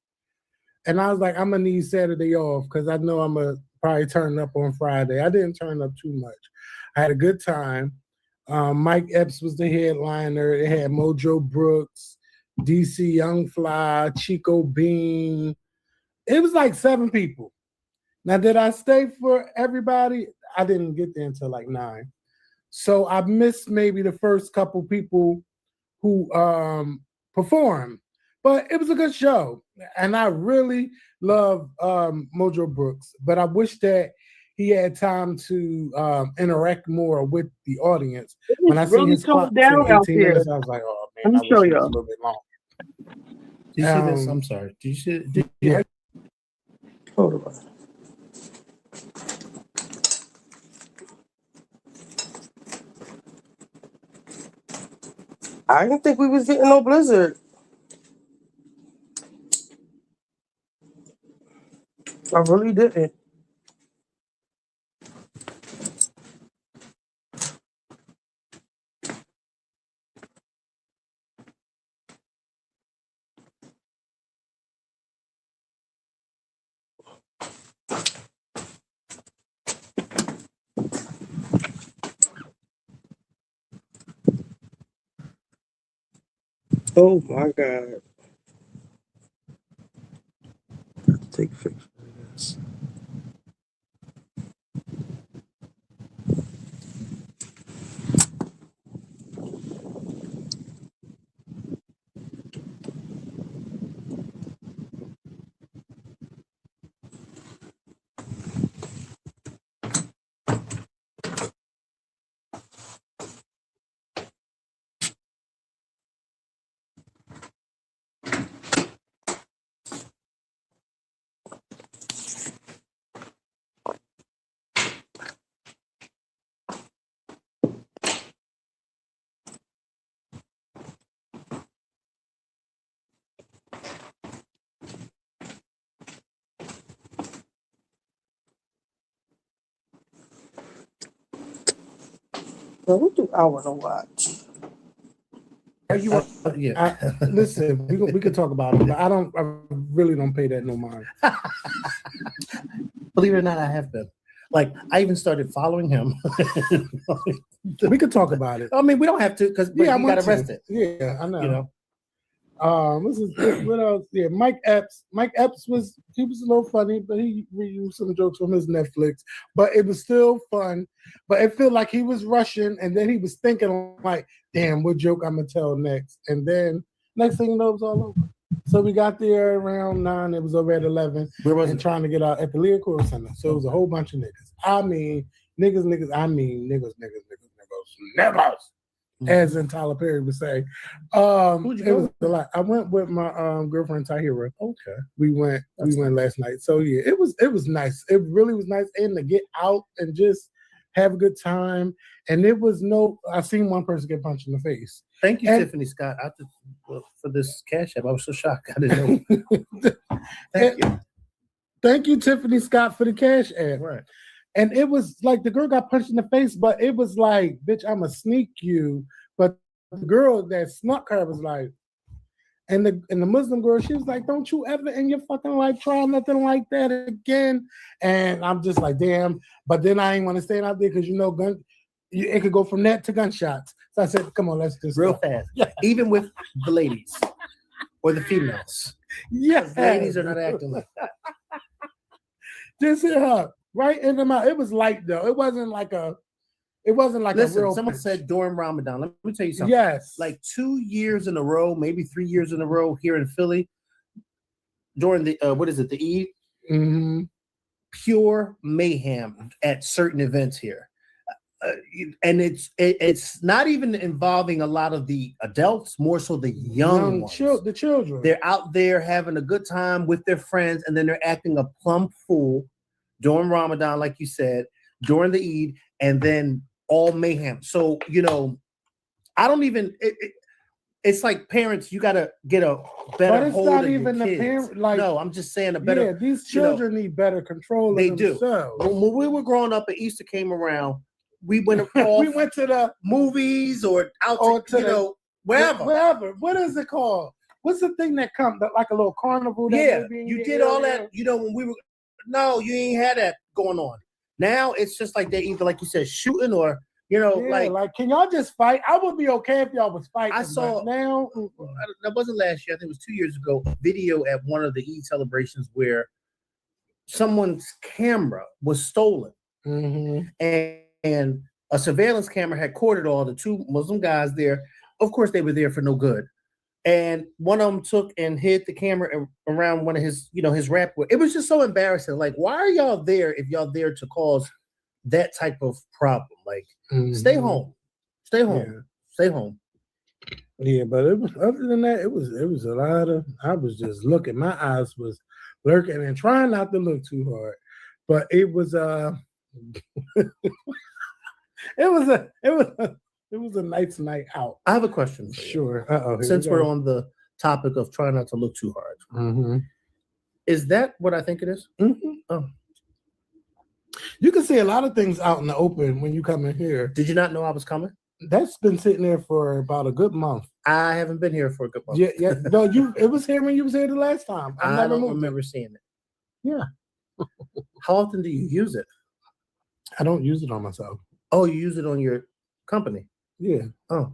and I was like, I'm gonna need Saturday off because I know I'm gonna probably turn up on Friday. I didn't turn up too much. I had a good time. Mike Epps was the headliner. It had Mojo Brooks, DC Young Fly, Chico Bean. It was like 7 people. Now, did I stay for everybody? I didn't get there until like 9. So I missed maybe the first couple people who performed. But it was a good show. And I really love Mojo Brooks. But I wish that he had time to interact more with the audience. When I
really
see his clock
toned down
say
out
18
there.
minutes, I was like, oh man,
Let me
I
show
wish it was
y'all.
a little bit long.
Did you see this? I'm sorry. Did you see it?
Yeah.
Hold on. I didn't think we was getting no blizzard. I really didn't. Oh my God. Take a picture of this. Well, what do I want to watch?
Yeah.
Listen, we could talk about it, but I really don't pay that no mind.
Believe it or not, I have been. Like, I even started following him.
We could talk about it.
I mean, we don't have to because he got arrested.
Yeah, I know.
You know.
What else? Yeah, Mike Epps. Mike Epps was a little funny, but he reused some jokes from his Netflix. But it was still fun. But it felt like he was rushing, and then he was thinking like, "Damn, what joke I'm gonna tell next?" And then next thing you know, it was all over. So we got there around 9. It was over at 11.
Where was
and
it?
trying to get out at the Lear Core Center. So it was a whole bunch of niggas. I mean, niggas. I mean, niggas. As in Tyler Perry would say. It was a lot. I went with my girlfriend Tahira.
Okay.
We went last night. So yeah, it was nice. It really was nice. And to get out and just have a good time. And it was I seen one person get punched in the face.
Thank you,
And-
Tiffany Scott, for this cash app. I was so shocked. I didn't know. Thank you.
Thank you, Tiffany Scott, for the cash app.
Right.
And it was like the girl got punched in the face, but it was like, bitch, I'ma sneak you. But the girl that snuck her was like, and the Muslim girl, she was like, don't you ever in your fucking life try nothing like that again. And I'm just like, damn. But then I ain't want to stand out there because it could go from that to gunshots. So I said, come on, let's just
Real
go.
fast. Yeah. Even with the ladies or the females.
Yes.
The ladies are not acting like
Just hit her right in the mouth. It was light though. It wasn't like a
Listen,
real
someone
punch.
said during Ramadan. Let me tell you something.
Yes.
Like 2 years in a row, maybe 3 years in a row here in Philly, during the the Eid,
Mm-hmm.
pure mayhem at certain events here. And it's not even involving a lot of the adults, more so the young ones.
The children.
They're out there having a good time with their friends, and then they're acting a plumb fool during Ramadan, like you said, during the Eid, and then all mayhem. So, I don't even. It's like parents, you got to get a better
But it's
hold
not
of
even
your
the
kids.
parent. Like,
No, I'm just saying a better.
yeah, these children need better control of
They do.
themselves.
When we were growing up and Easter came around, we went off.
We went to the
movies or out wherever.
Wherever. What is it called? What's the thing that comes like a little carnival? That
Yeah,
maybe in
you
your
did all
area?
that. When we were, no, you ain't had that going on. Now it's just like they're either, like you said, shooting or
like can y'all just fight? I would be okay if y'all was fighting.
I saw
now.
That wasn't last year. I think it was 2 years ago. A video at one of the Eid celebrations where someone's camera was stolen, and a surveillance camera had caught it all. The two Muslim guys there, of course, they were there for no good. And one of them took and hid the camera around one of his, his rap. It was just so embarrassing. Like, why are y'all there if y'all there to cause that type of problem? Like, stay home, stay home, stay home.
Yeah, but it was, other than that, it was a lot of. I was just looking. My eyes was lurking and trying not to look too hard, but it was it was a nice night out.
I have a question for you.
Sure.
Since we're on the topic of trying not to look too hard, is that what I think it is? Oh,
you can see a lot of things out in the open when you come in here.
Did you not know I was coming?
That's been sitting there for about a good month.
I haven't been here for a good month.
Yeah. No, it was here when you was here the last time.
I don't remember seeing it.
Yeah.
How often do you use it?
I don't use it on myself.
Oh, you use it on your company?
Yeah.
Oh.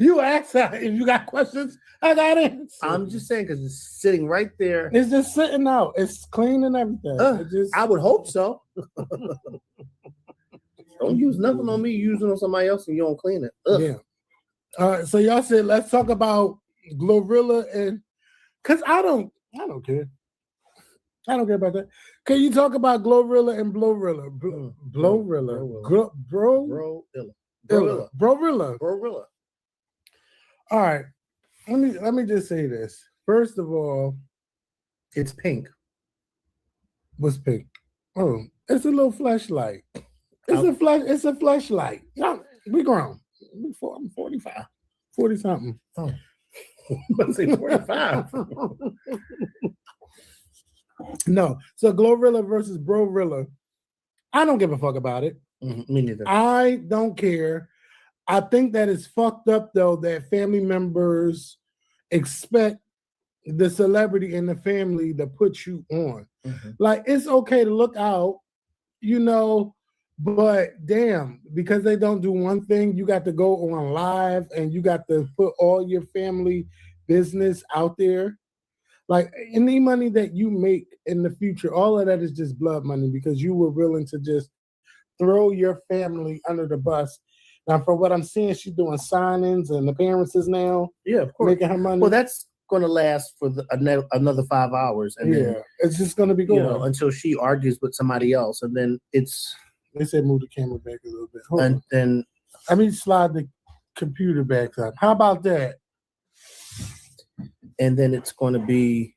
You asked if you got questions, I got answers.
I'm just saying because it's sitting right there.
It's just sitting out. It's clean and everything.
I would hope so. Don't use nothing on me. Use it on somebody else and you don't clean it. Ugh.
Yeah. All right. So y'all said let's talk about Glorilla and because I don't care. I don't care about that. Can you talk about Glorilla and Blowrilla? Brorilla. All right. Let me just say this. First of all,
it's pink.
What's pink? Oh, it's a little flashlight. It's a flashlight. We grown. I'm 45. 40 something.
Oh. Let's say 45.
No. So Glorilla versus Brorilla. I don't give a fuck about it.
Me neither.
I don't care. I think that it's fucked up though that family members expect the celebrity in the family to put you on. Like it's okay to look out, but damn, because they don't do one thing, you got to go on live and you got to put all your family business out there. Like any money that you make in the future, all of that is just blood money because you were willing to just throw your family under the bus. Now, from what I'm seeing, she's doing signings and appearances now.
Yeah, of course.
Making her money.
Well, that's going to last for another 5 hours. And then,
it's just going to be going
until she argues with somebody else. And then it's...
They said move the camera back a little bit.
And then...
I mean, slide the computer back up. How about that?
And then it's going to be...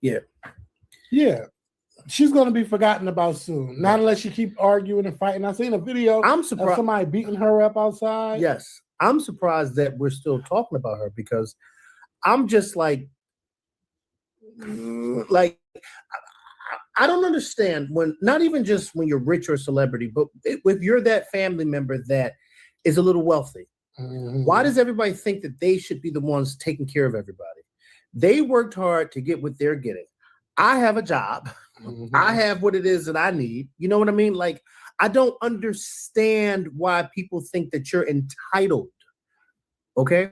Yeah.
Yeah. she's gonna be forgotten about soon. Not unless she keep arguing and fighting. I seen a video
I'm
of
surprised.
somebody beating her up outside.
Yes, I'm surprised that we're still talking about her because I'm just like I don't understand when, not even just when you're rich or a celebrity, but if you're that family member that is a little wealthy, why does everybody think that they should be the ones taking care of everybody? They worked hard to get what they're getting. I have a job. I have what it is that I need. You know what I mean? Like, I don't understand why people think that you're entitled. Okay?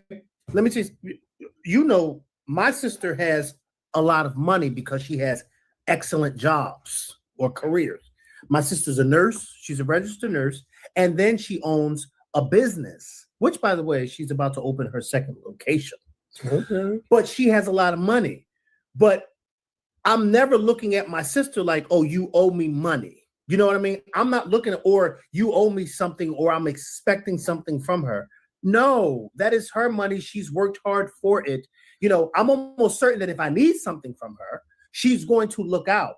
Let me tell you, you know, my sister has a lot of money because she has excellent jobs or careers. My sister's a nurse. She's a registered nurse. And then she owns a business, which, by the way, she's about to open her second location. Okay. But she has a lot of money. But I'm never looking at my sister like, oh, you owe me money. You know what I mean? I'm not looking at, or you owe me something, or I'm expecting something from her. No, that is her money. She's worked hard for it. You know, I'm almost certain that if I need something from her, she's going to look out.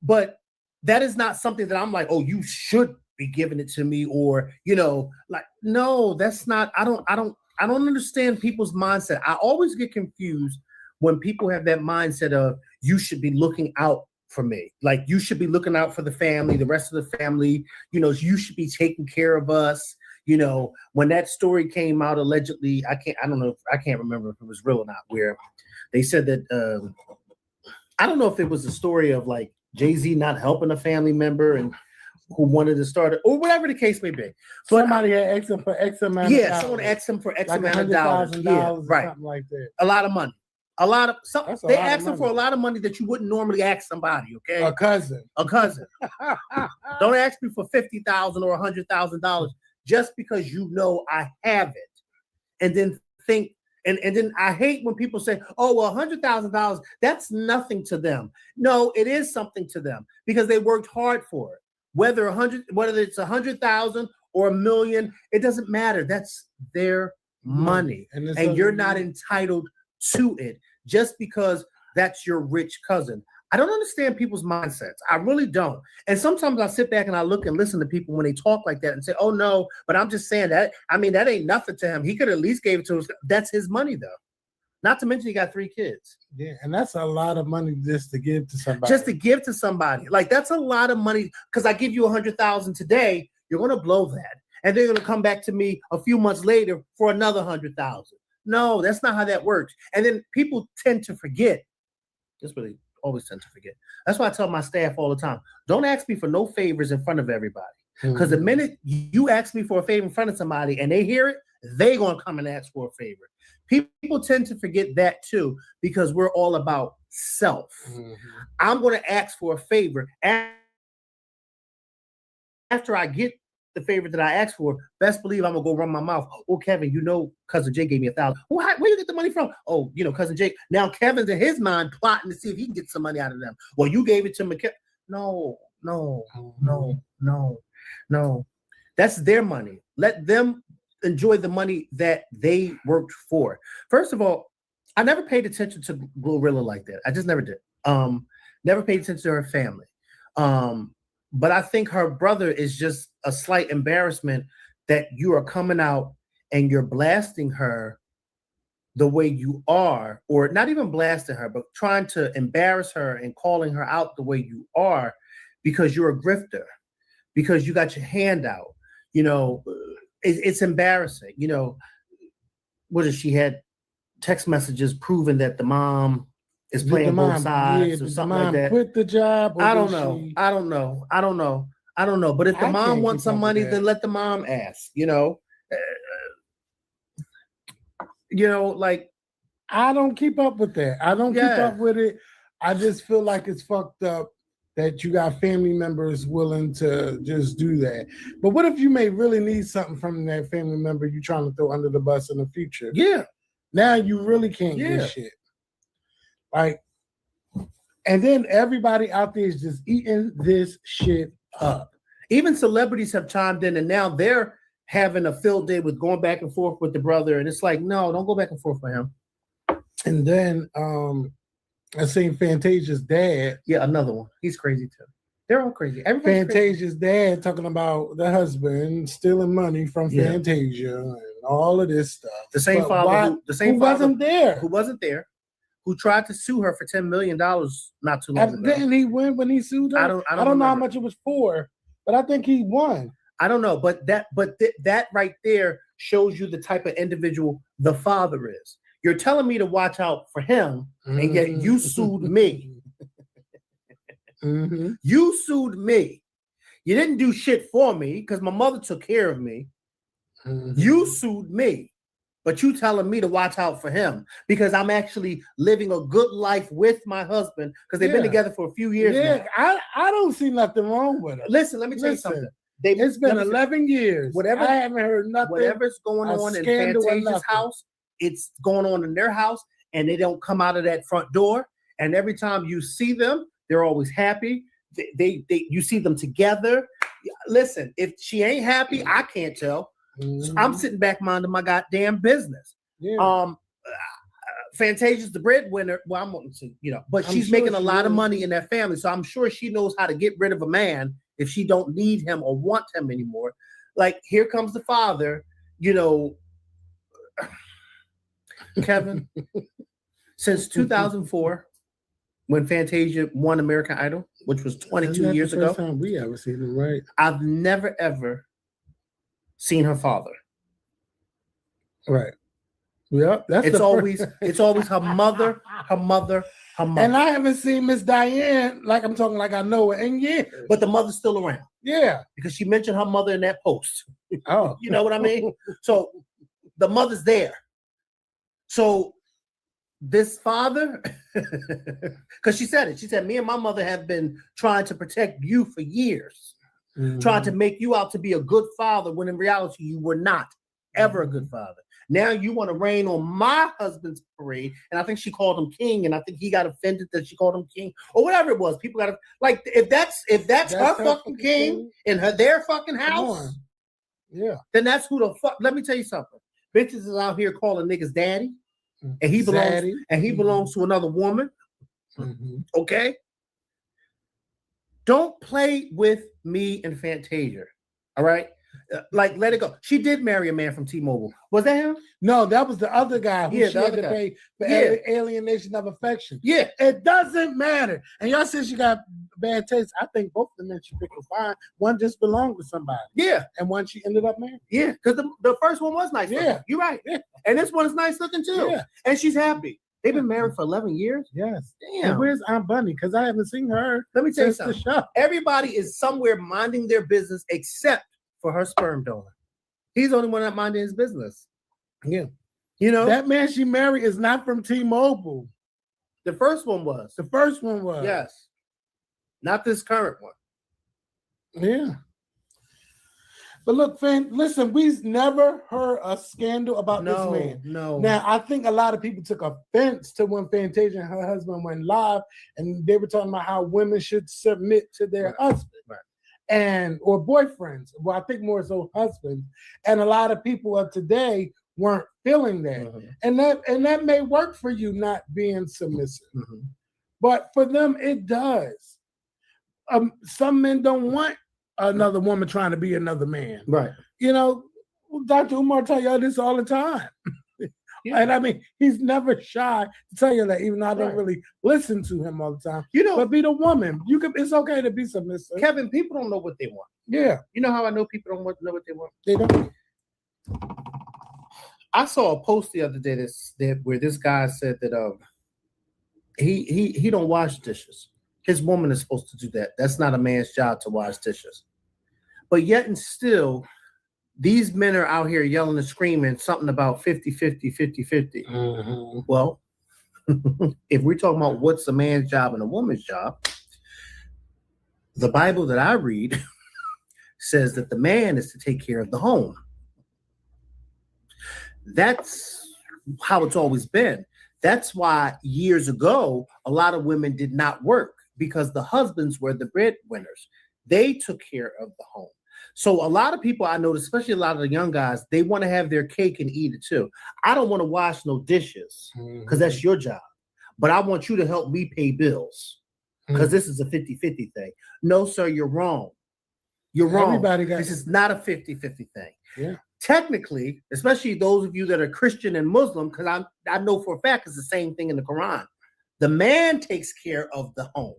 But that is not something that I'm like, oh, you should be giving it to me, or, you know, like, no, that's not, I don't understand people's mindset. I always get confused when people have that mindset of you should be looking out for me. Like, you should be looking out for the family, the rest of the family, you know, you should be taking care of us. You know, when that story came out, allegedly, I can't remember if it was real or not, where they said that, I don't know if it was a story of like Jay-Z not helping a family member and who wanted to start it, or whatever the case may be. But
somebody had asked him for X amount.
Yeah, someone asked him for X
like
amount of dollars. Yeah, right.
Something like that.
A lot of money. They asked him for a lot of money that you wouldn't normally ask somebody. Okay,
a cousin.
Don't ask me for $50,000 or $100,000 just because you know I have it, and then think. And then I hate when people say, "Oh, well, $100,000, that's nothing to them." No, it is something to them because they worked hard for it. Whether it's 100,000 or $1 million, it doesn't matter. That's their money, and you're not entitled to it just because that's your rich cousin. I don't understand people's mindsets. I really don't. And sometimes I sit back and I look and listen to people when they talk like that and say, oh, no, but I'm just saying that. I mean, that ain't nothing to him. He could at least gave it to us. That's his money, though. Not to mention he got 3 kids.
Yeah, and that's a lot of money just to give to somebody.
Just to give to somebody. Like, that's a lot of money because I give you $100,000 today. You're going to blow that. And they're going to come back to me a few months later for another $100,000. No, that's not how that works. And then people tend to forget. That's what they always tend to forget. That's why I tell my staff all the time, don't ask me for no favors in front of everybody. Because the minute you ask me for a favor in front of somebody and they hear it, they're going to come and ask for a favor. People tend to forget that too, because we're all about self. I'm going to ask for a favor. After I get the favor that I asked for, best believe I'm gonna go run my mouth. Oh, Kevin, you know, cousin Jake gave me $1,000. Where you get the money from? Oh, you know, cousin Jake. Now Kevin's in his mind plotting to see if he can get some money out of them. Well, you gave it to McKevin. No. That's their money. Let them enjoy the money that they worked for. First of all, I never paid attention to Glorilla like that. I just never did. Never paid attention to her family. But I think her brother is just a slight embarrassment that you are coming out and you're blasting her the way you are, or not even blasting her, but trying to embarrass her and calling her out the way you are because you're a grifter, because you got your hand out. You know, it's embarrassing. You know, she had text messages proving that the mom is playing both sides or something like that.
Quit the job.
I don't know. But if the mom wants some money, then let the mom ask. You know, like,
I don't keep up with that. I don't keep up with it. I just feel like it's fucked up that you got family members willing to just do that. But what if you may really need something from that family member you're trying to throw under the bus in the future?
Yeah.
Now you really can't get shit. Like, and then everybody out there is just eating this shit up.
Even celebrities have chimed in, and now they're having a field day with going back and forth with the brother. And it's like, no, don't go back and forth with him.
And then I seen Fantasia's dad.
Yeah, another one. He's crazy too. They're all crazy. Everybody's crazy.
Fantasia's dad talking about the husband stealing money from Fantasia and all of this stuff.
The same father who
wasn't there.
Who wasn't there. Who tried to sue her for $10 million not too long ago.
Didn't he win when he sued her?
I don't
know how much it was for, but I think he won.
I don't know, but that right there shows you the type of individual the father is. You're telling me to watch out for him, and yet you sued me.
Mm-hmm.
You sued me. You didn't do shit for me because my mother took care of me.
Mm-hmm.
You sued me, but you telling me to watch out for him because I'm actually living a good life with my husband because they've been together for a few years now.
I don't see nothing wrong with it.
Listen, let me tell you something.
It's been 11 years.
Whatever,
I haven't heard nothing.
Whatever's going on in Fantasia's house, it's going on in their house, and they don't come out of that front door. And every time you see them, they're always happy. You see them together. Listen, if she ain't happy, I can't tell.
Mm-hmm.
So I'm sitting back minding my goddamn business.
Yeah.
Fantasia's the breadwinner. Well, I'm wanting to, but she's making a lot of money in that family. So I'm sure she knows how to get rid of a man if she don't need him or want him anymore. Like, here comes the father, Kevin, since 2004, when Fantasia won American Idol, which was 22 years ago.
That's the first time we ever seen it, right?
I've never, ever seen her father.
Right. Yep.
It's always her mother.
And I haven't seen Miss Diane, like I'm talking like I know her in years.
But the mother's still around.
Yeah.
Because she mentioned her mother in that post.
Oh.
You know what I mean? So the mother's there. So this father, because she said it. She said, me and my mother have been trying to protect you for years. Trying to make you out to be a good father when in reality you were not ever a good father. Now you want to rain on my husband's parade, and I think she called him king, and I think he got offended that she called him king or whatever it was. People got to like if that's her fucking king in their fucking house, then that's who the fuck. Let me tell you something. Bitches is out here calling niggas daddy, and he belongs to another woman.
Mm-hmm.
Okay. Don't play with me and Fantasia. All right. Like, let it go. She did marry a man from T-Mobile. Was that him?
No, that was the other guy who she had to pay for alienation of affection.
Yeah.
It doesn't matter. And y'all said she got bad taste. I think both of the men she picked were fine. One just belonged to somebody.
Yeah.
And one she ended up marrying.
Yeah. Because the first one was nice.
Yeah.
You're right. Yeah. And this one is nice looking too.
Yeah.
And she's happy. They've been married for 11 years.
Yes.
Damn.
And where's Aunt Bunny? Because I haven't seen her.
Let me tell you
since
something. Everybody is somewhere minding their business except for her sperm donor. He's the only one that minded his business.
Yeah.
That
man she married is not from T-Mobile.
The first one was.
The first one was.
Yes. Not this current one.
Yeah. But look, listen, we've never heard a scandal about this man.
No.
Now, I think a lot of people took offense to when Fantasia and her husband went live, and they were talking about how women should submit to their husband.
Right.
Or boyfriends. Well, I think more so husbands. And a lot of people of today weren't feeling that. Mm-hmm. And that may work for you not being submissive.
Mm-hmm.
But for them, it does. Some men don't want another woman trying to be another man.
Right.
Dr. Umar tell y'all this all the time. Yeah. And I mean, he's never shy to tell you that, even though I don't really listen to him all the time. But be the woman. It's okay to be submissive.
Kevin, people don't know what they want.
Yeah.
You know how I know people don't know what they want?
They don't.
I saw a post the other day where this guy said that he don't wash dishes. His woman is supposed to do that. That's not a man's job to wash dishes. But yet and still, these men are out here yelling and screaming something about 50-50, 50-50.
Mm-hmm.
Well, if we're talking about what's a man's job and a woman's job, the Bible that I read says that the man is to take care of the home. That's how it's always been. That's why years ago, a lot of women did not work because the husbands were the breadwinners. They took care of the home. So a lot of people I know, especially a lot of the young guys, they want to have their cake and eat it too. I don't want to wash no dishes because that's your job. but I want you to help me pay bills because this is a 50-50 thing. No, sir, you're wrong. You're wrong.
Everybody got
this is not a 50-50 thing.
Yeah.
Technically, especially those of you that are Christian and Muslim, because I know for a fact it's the same thing in the Quran. The man takes care of the home.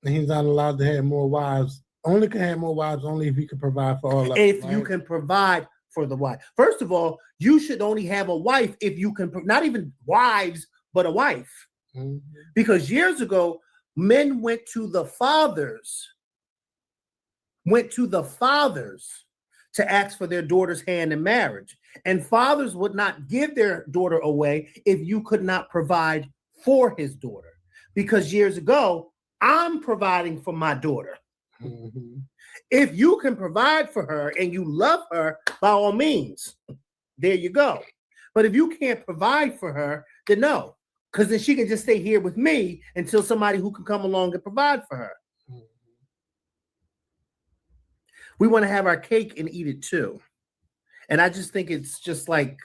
And he's not allowed to have more wives. Only can have more wives only if he can provide for all of them.
If you can provide for the wife. First of all, you should only have a wife if you can, not even wives, but a wife.
Mm-hmm.
Because years ago, men went to the fathers to ask for their daughter's hand in marriage. And fathers would not give their daughter away if you could not provide for his daughter. Because years ago, I'm providing for my daughter.
Mm-hmm.
If you can provide for her and you love her, by all means, there you go. But if you can't provide for her, then no, because then she can just stay here with me until somebody who can come along and provide for her.
Mm-hmm.
We want to have our cake and eat it too. And I just think it's just like,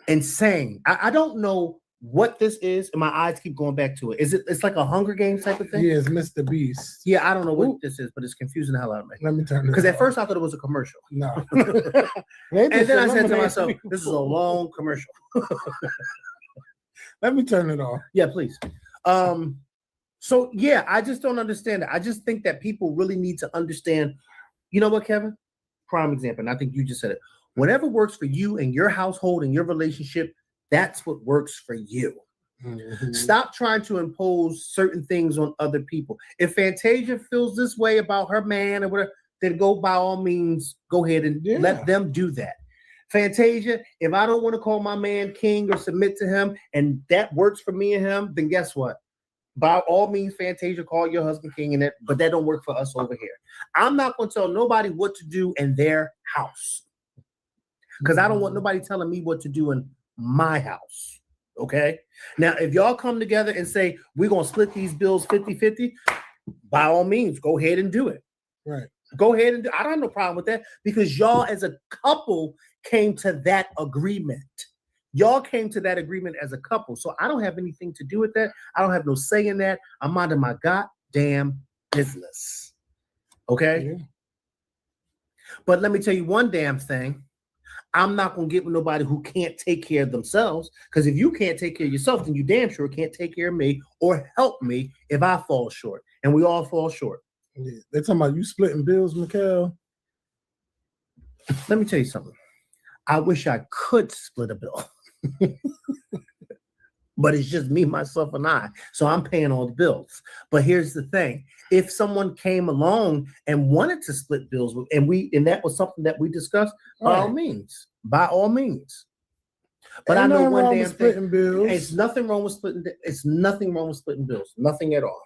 insane. I don't know what this is, and my eyes keep going back to it. It's like a Hunger Games type of thing?
Yeah, it's Mr. Beast.
Yeah, I don't know what this is, but it's confusing the hell out of me.
Let me turn it
Because at
off.
first I thought it was a commercial.
No.
And then I said to myself, this is a long commercial.
Let me turn it off.
Yeah, please. So yeah, I just don't understand it. I just think that people really need to understand. You know what, Kevin? Prime example, and I think you just said it. Whatever works for you and your household and your relationship, that's what works for you.
Mm-hmm.
Stop trying to impose certain things on other people. If Fantasia feels this way about her man or whatever, then by all means, go ahead and let them do that. Fantasia, if I don't want to call my man king or submit to him, and that works for me and him, then guess what? By all means, Fantasia, call your husband king and that, but that don't work for us over here. I'm not going to tell nobody what to do in their house because I don't want nobody telling me what to do in my house. Okay. Now, if y'all come together and say, we're going to split these bills 50-50, by all means, go ahead and do it.
Right.
Go ahead and do. I don't have no problem with that because y'all as a couple came to that agreement. Y'all came to that agreement as a couple. So I don't have anything to do with that. I don't have no say in that. I'm minding my goddamn business. Okay.
Yeah.
But let me tell you one damn thing. I'm not going to get with nobody who can't take care of themselves. Because if you can't take care of yourself, then you damn sure can't take care of me or help me if I fall short. And we all fall short.
Yeah. They're talking about you splitting bills, Mikhail.
Let me tell you something. I wish I could split a bill. But it's just me, myself, and I. So I'm paying all the bills. But here's the thing. If someone came along and wanted to split bills, and that was something that we discussed, by all means. By all means. But I know one damn thing.
Bills.
It's nothing wrong with splitting. It's nothing wrong with splitting bills. Nothing at all.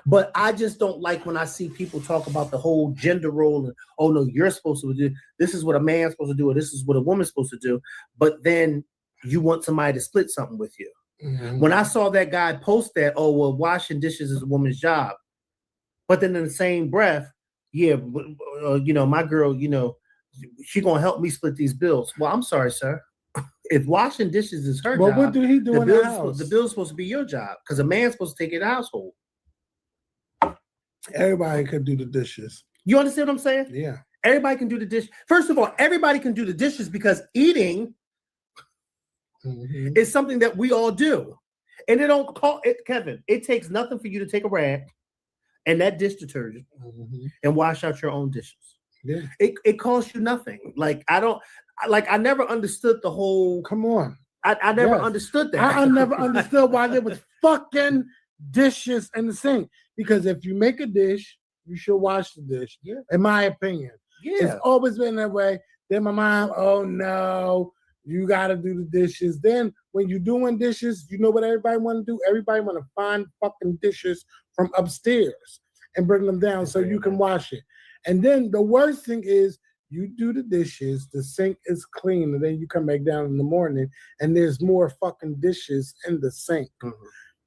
But I just don't like when I see people talk about the whole gender role and, oh no, you're supposed to do this is what a man's supposed to do, or this is what a woman's supposed to do. But then you want somebody to split something with you. Mm-hmm. When I saw that guy post that, oh well, washing dishes is a woman's job. But then in the same breath, my girl, she gonna help me split these bills. Well, I'm sorry, sir. If washing dishes is her job,
what do he do in the house?
The bill's supposed to be your job because a man's supposed to take care of the household.
Everybody could do the dishes.
You understand what I'm saying?
Yeah.
Everybody can do the dish. First of all, everybody can do the dishes because eating is something that we all do. And they don't call it, Kevin, it takes nothing for you to take a rag and that dish detergent and wash out your own dishes.
Yeah.
It costs you nothing. I never understood the whole.
Come on.
I never understood that.
I never understood why there was fucking dishes in the sink. Because if you make a dish, you should wash the dish. Yeah. In my opinion. Yeah. It's always been that way. Then my mom, oh no, you gotta do the dishes. Then when you're doing dishes, you know what everybody want to do? Everybody want to find fucking dishes from upstairs and bring them down so you can wash it. And then the worst thing is you do the dishes, the sink is clean, and then you come back down in the morning and there's more fucking dishes in the sink. Mm-hmm.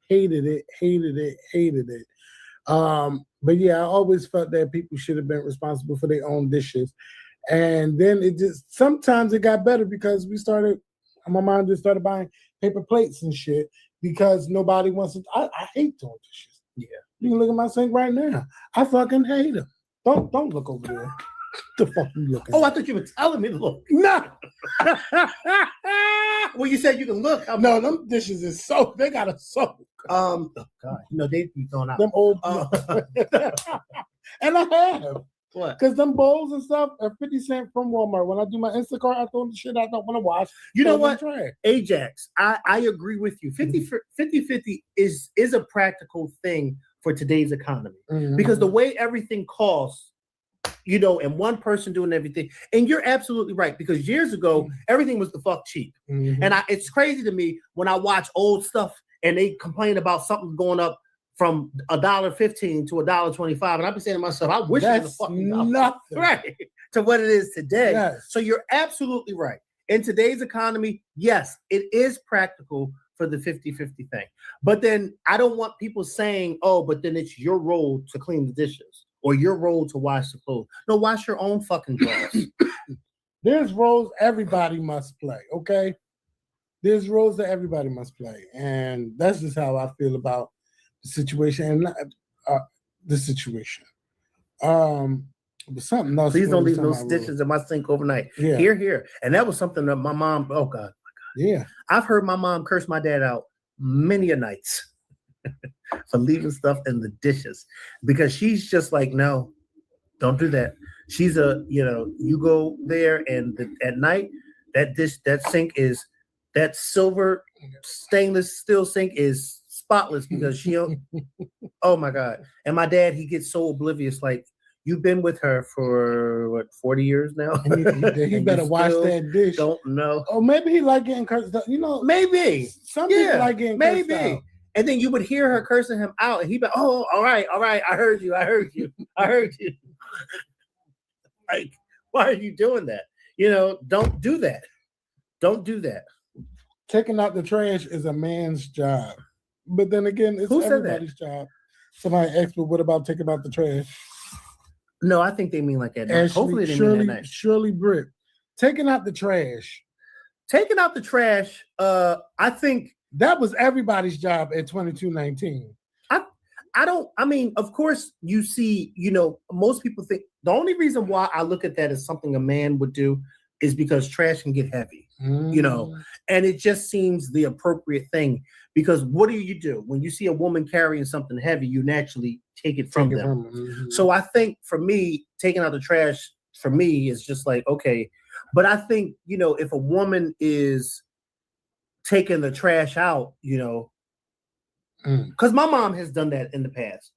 Hated it. But yeah, I always felt that people should have been responsible for their own dishes. And then sometimes it got better because my mom just started buying paper plates and shit. because nobody wants to. I hate doing dishes.
Yeah.
You can look at my sink right now. I fucking hate them. Don't look over there. The fuck you looking?
Oh, I thought you were telling me to look.
No.
Well, you said you can look.
No, them dishes is soap. They got a soap.
Oh God, they be thrown out.
Them old. And I have.
What?
Because them bowls and stuff are 50 cents from Walmart. When I do my Instacart, I throw the shit I don't want to wash.
You know
throw it in
what?
the trash.
Ajax, I agree with you. 50-50 is a practical thing for today's economy because the way everything costs, and one person doing everything, and you're absolutely right because years ago everything was the fuck cheap, and it's crazy to me when I watch old stuff and they complain about something going up from $1.15 to $1.25, and I've been saying to myself, I wish it was fucking
nothing
right to what it is today.
Yes.
So you're absolutely right. In today's economy, yes, it is practical for the 50-50 thing. But then I don't want people saying, oh, but then it's your role to clean the dishes or your role to wash the clothes. No, wash your own fucking drawers.
There's roles everybody must play, okay? There's roles that everybody must play. And that's just how I feel about the situation and the situation. But something else.
Please don't leave no dishes in my sink overnight.
Yeah.
Here. And that was something that my mom, oh God.
Yeah.
I've heard my mom curse my dad out many a nights for leaving stuff in the dishes because she's just like, no, don't do that. She's you go there and at night, that sink is, that silver stainless steel sink is spotless because she don't, oh my God. And my dad, he gets so oblivious, like, you've been with her for what, 40 years now?
He better wash that dish.
Don't know.
Oh, maybe he like getting cursed out.
Maybe.
Some people like getting cursed out.
And then you would hear her cursing him out, and he'd be, oh, all right. I heard you. Like, why are you doing that? Don't do that. Don't do that.
Taking out the trash is a man's job. But then again, it's everybody's job. Somebody asked me, what about taking out the trash?
No, I think they mean like that. Hopefully they mean that nice.
Shirley Britt. Taking out the trash.
Taking out the trash, I think
that was everybody's job at 2219.
Of course you see, most people think the only reason why I look at that as something a man would do is because trash can get heavy, and it just seems the appropriate thing because what do? When you see a woman carrying something heavy, you naturally take it from them. So I think for me, taking out the trash for me is just like, okay, but I think, if a woman is taking the trash out, because my mom has done that in the past.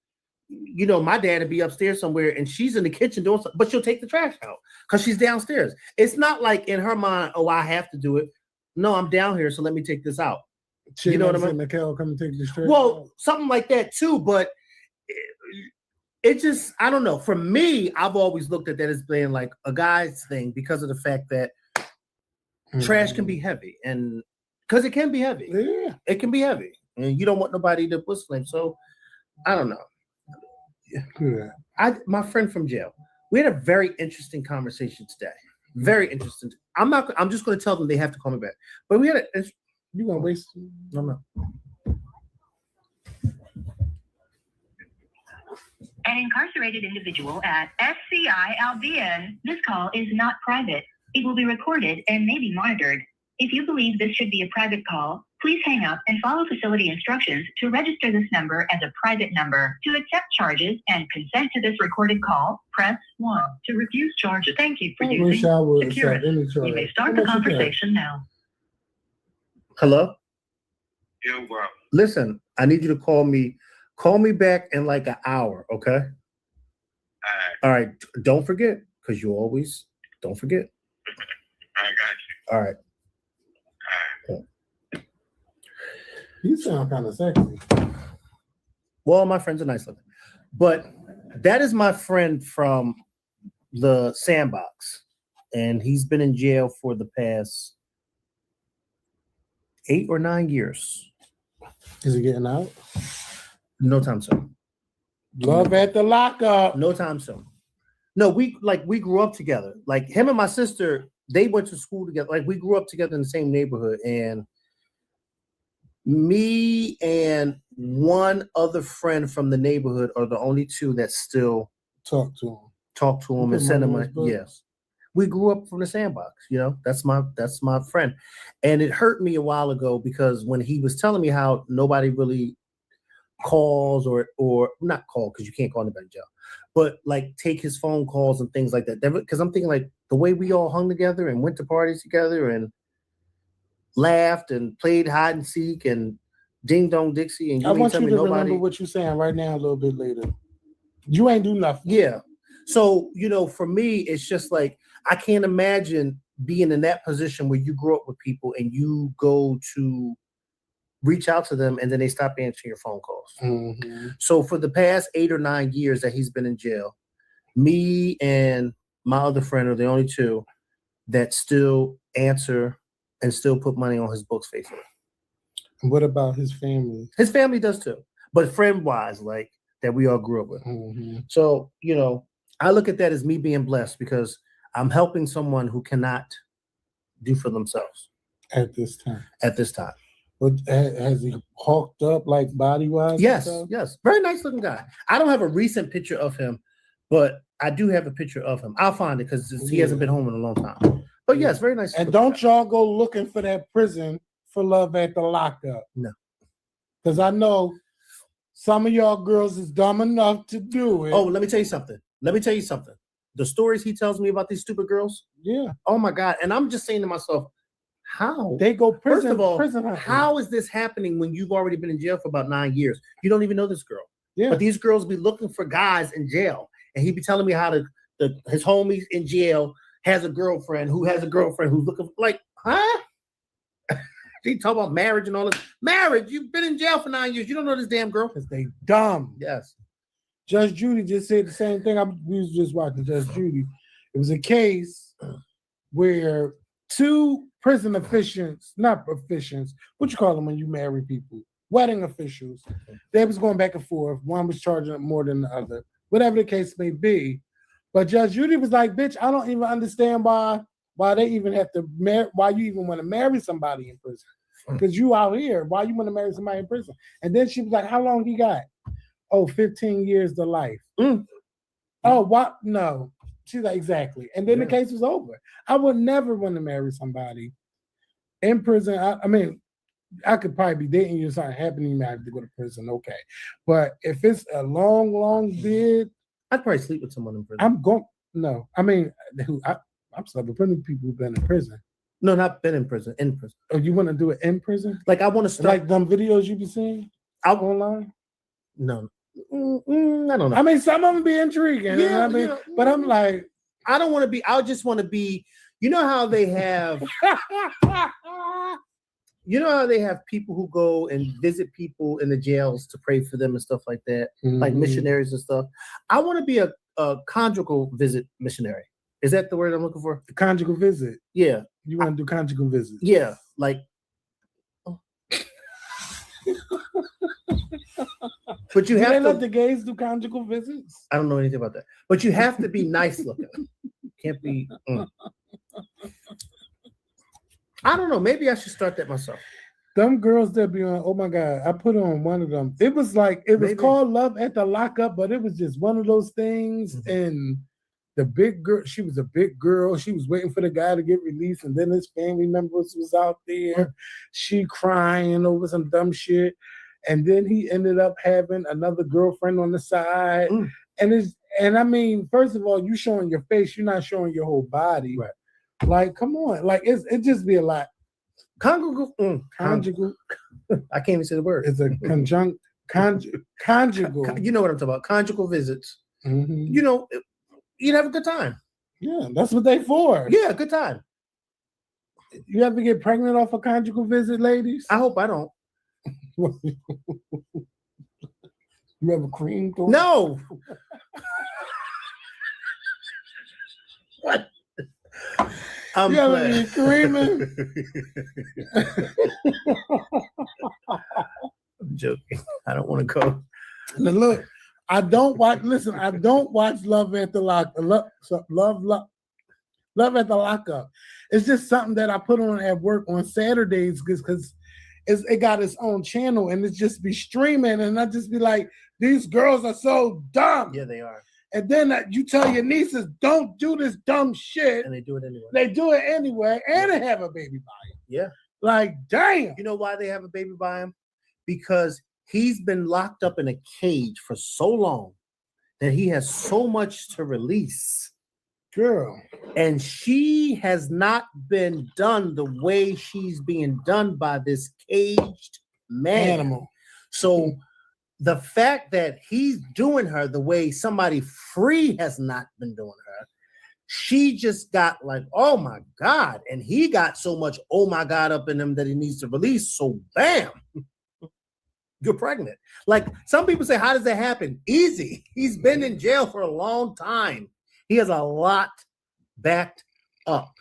My dad would be upstairs somewhere and she's in the kitchen doing something, but she'll take the trash out because she's downstairs. It's not like in her mind, oh, I have to do it. No, I'm down here, so let me take this out. You know what I mean?
Mikhail, come and take this trash
out. Something like that too, but it just, I don't know. For me, I've always looked at that as being like a guy's thing because of the fact that trash can be heavy, and because it can be heavy.
Yeah.
It can be heavy. And you don't want nobody to whistle him. So I don't know.
Yeah.
My friend from jail, we had a very interesting conversation today. Very interesting. I'm just going to tell them they have to call me back. But we had
you going to waste?
No.
An incarcerated individual at SCI Albion. This call is not private. It will be recorded and may be monitored. If you believe this should be a private call, please hang up and follow facility instructions to register this number as a private number. To accept charges and consent to this recorded call, press 1. To refuse charges, thank you for using Securus. You may start the conversation now.
Hello?
Yo, bro.
Listen, I need you to call me. Call me back in like an hour, okay? All right. Don't forget, because you always don't forget.
I got you.
All right.
You sound kind of sexy.
Well, my friends are nice looking. But that is my friend from the Sandbox. And he's been in jail for the past 8 or 9 years.
Is he getting out?
No time soon.
Love at the lockup.
No time soon. No, we grew up together. Like him and my sister, they went to school together. Like we grew up together in the same neighborhood. And Me and one other friend from the neighborhood are the only two that still
Talk to him.
and
put
send him
money in
a
his book?
yes. We grew up from the sandbox, that's my friend. And it hurt me a while ago because when he was telling me how nobody really calls or not call, because you can't call anybody jail, but like take his phone calls and things like that. Because I'm thinking like the way we all hung together and went to parties together and laughed and played hide and seek and ding dong Dixie, and
I want
tell
you
me
to
nobody.
remember what you're saying right now a little bit later. You ain't do nothing.
Yeah. So, for me, it's just like I can't imagine being in that position where you grow up with people and you go to reach out to them and then they stop answering your phone calls.
Mm-hmm.
So for the past 8 or 9 years that he's been in jail, me and my other friend are the only two that still answer and still put money on his books faithfully.
What about his family?
His family does too, but friend-wise, like that we all grew up with.
Mm-hmm.
So, I look at that as me being blessed because I'm helping someone who cannot do for themselves
At this time. But has he hulked up like body-wise?
Yes. Very nice looking guy. I don't have a recent picture of him, but I do have a picture of him. I'll find it because he hasn't been home in a long time. But yes, very nice.
And don't y'all go looking for that prison for love at the lockup.
No.
Because I know some of y'all girls is dumb enough to do it.
Oh, let me tell you something. The stories he tells me about these stupid girls.
Yeah.
Oh my God. And I'm just saying to myself, how?
They go prison.
First of all,
prison
how is this happening when you've already been in jail for about 9 years? You don't even know this girl.
Yeah.
But these girls be looking for guys in jail. And he be telling me how his homies in jail has a girlfriend who has a girlfriend who's looking for, like, huh? He talk about marriage and all this. Marriage? You've been in jail for 9 years. You don't know this damn girl.
Because they dumb.
Yes.
Judge Judy just said the same thing. We was just watching Judge Judy. It was a case where two prison officials, not officials, what you call them when you marry people? Wedding officials. They was going back and forth. One was charging more than the other. Whatever the case may be. But Judge Judy was like, bitch, I don't even understand why they even have to why you even want to marry somebody in prison. Because you out here, why you want to marry somebody in prison? And then she was like, how long he got? Oh, 15 years to life. Oh, what? No. She's like, exactly. And then the case was over. I would never want to marry somebody in prison. I mean, I could probably be dating you, something happening, I have to go to prison, okay. But if it's a long, long bid,
I'd probably sleep with someone in prison.
I mean, I'm sleeping with plenty of people who've been in prison.
No, not been in prison, in prison.
Oh, you want to do it in prison?
Like, I want to start.
Like them videos you be seeing out online?
No. I don't know.
I mean, some of them be intriguing.
Yeah,
but I'm like,
I don't want to be. I just want to be. You know how they have. You know how they have people who go and visit people in the jails to pray for them and stuff like that, like missionaries and stuff. I want to be a conjugal visit missionary. Is that the word I'm looking for?
The conjugal visit.
Yeah.
You want to do conjugal visits?
Yeah, like. But you have to
let the gays do conjugal visits.
I don't know anything about that. But you have to be nice looking. Can't be. I don't know. Maybe I should start that myself.
Them girls that be on. Oh my God! I put on one of them. It was called Love at the Lockup, but it was just one of those things. Mm-hmm. And the big girl, she was a big girl. She was waiting for the guy to get released, and then his family members was out there. She crying over some dumb shit. And then he ended up having another girlfriend on the side. And I mean, first of all, you showing your face, you're not showing your whole body.
Right.
Like, come on. Like, it just be a lot.
Conjugal.
Conjugal.
I can't even say the word.
It's a conjugal.
You know what I'm talking about. Conjugal visits.
Mm-hmm.
You know, you'd have a good time.
Yeah, that's what they for.
Yeah, good time.
You ever get pregnant off a conjugal visit, ladies?
I hope I don't.
You ever creamed?
No. What? I'm
you ever been creaming?
I'm joking. I don't want to go.
Now look, I don't watch Love at the Love at the Lockup. It's just something that I put on at work on Saturdays because it got its own channel and it just be streaming, and I just be like, these girls are so dumb.
Yeah, they are.
And then you tell your nieces, don't do this dumb shit.
And they do it anyway.
They do it anyway, and they have a baby by it.
Yeah.
Like, damn.
You know why they have a baby by him? Because he's been locked up in a cage for so long that he has so much to release.
Girl.
And she has not been done the way she's being done by this caged man.
Animal.
So the fact that he's doing her the way somebody free has not been doing her, she just got like, oh my God. And he got so much, oh my God, up in him that he needs to release. So bam, you're pregnant. Like some people say, how does that happen? Easy. He's been in jail for a long time. He has a lot backed up.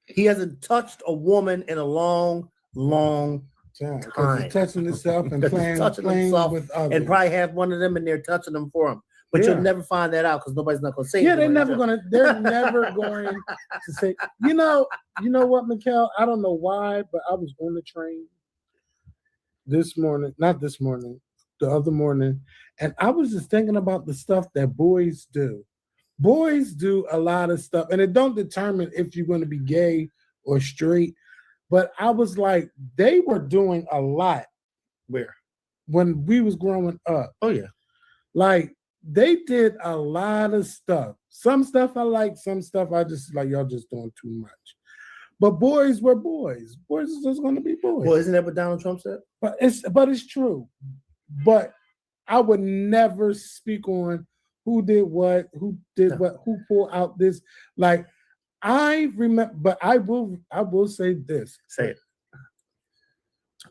He hasn't touched a woman in a long time.
He's touching himself and playing with others.
And probably have one of them in there touching them for him. But you'll never find that out because nobody's not going to say.
Yeah, they're never going to say. You know what, Mikkel? I don't know why, but I was on the train the other morning, and I was just thinking about the stuff that boys do. Boys do a lot of stuff, and it don't determine if you're going to be gay or straight. But I was like, they were doing a lot.
Where?
When we was growing up.
Oh yeah.
Like they did a lot of stuff. Some stuff I like, some stuff I just like, y'all just doing too much. But boys were boys. Boys is just gonna be boys.
Well, isn't that what Donald Trump said?
But it's true. But I would never speak on who did what, who pulled out this. Like I remember, but I will say this.
Say it.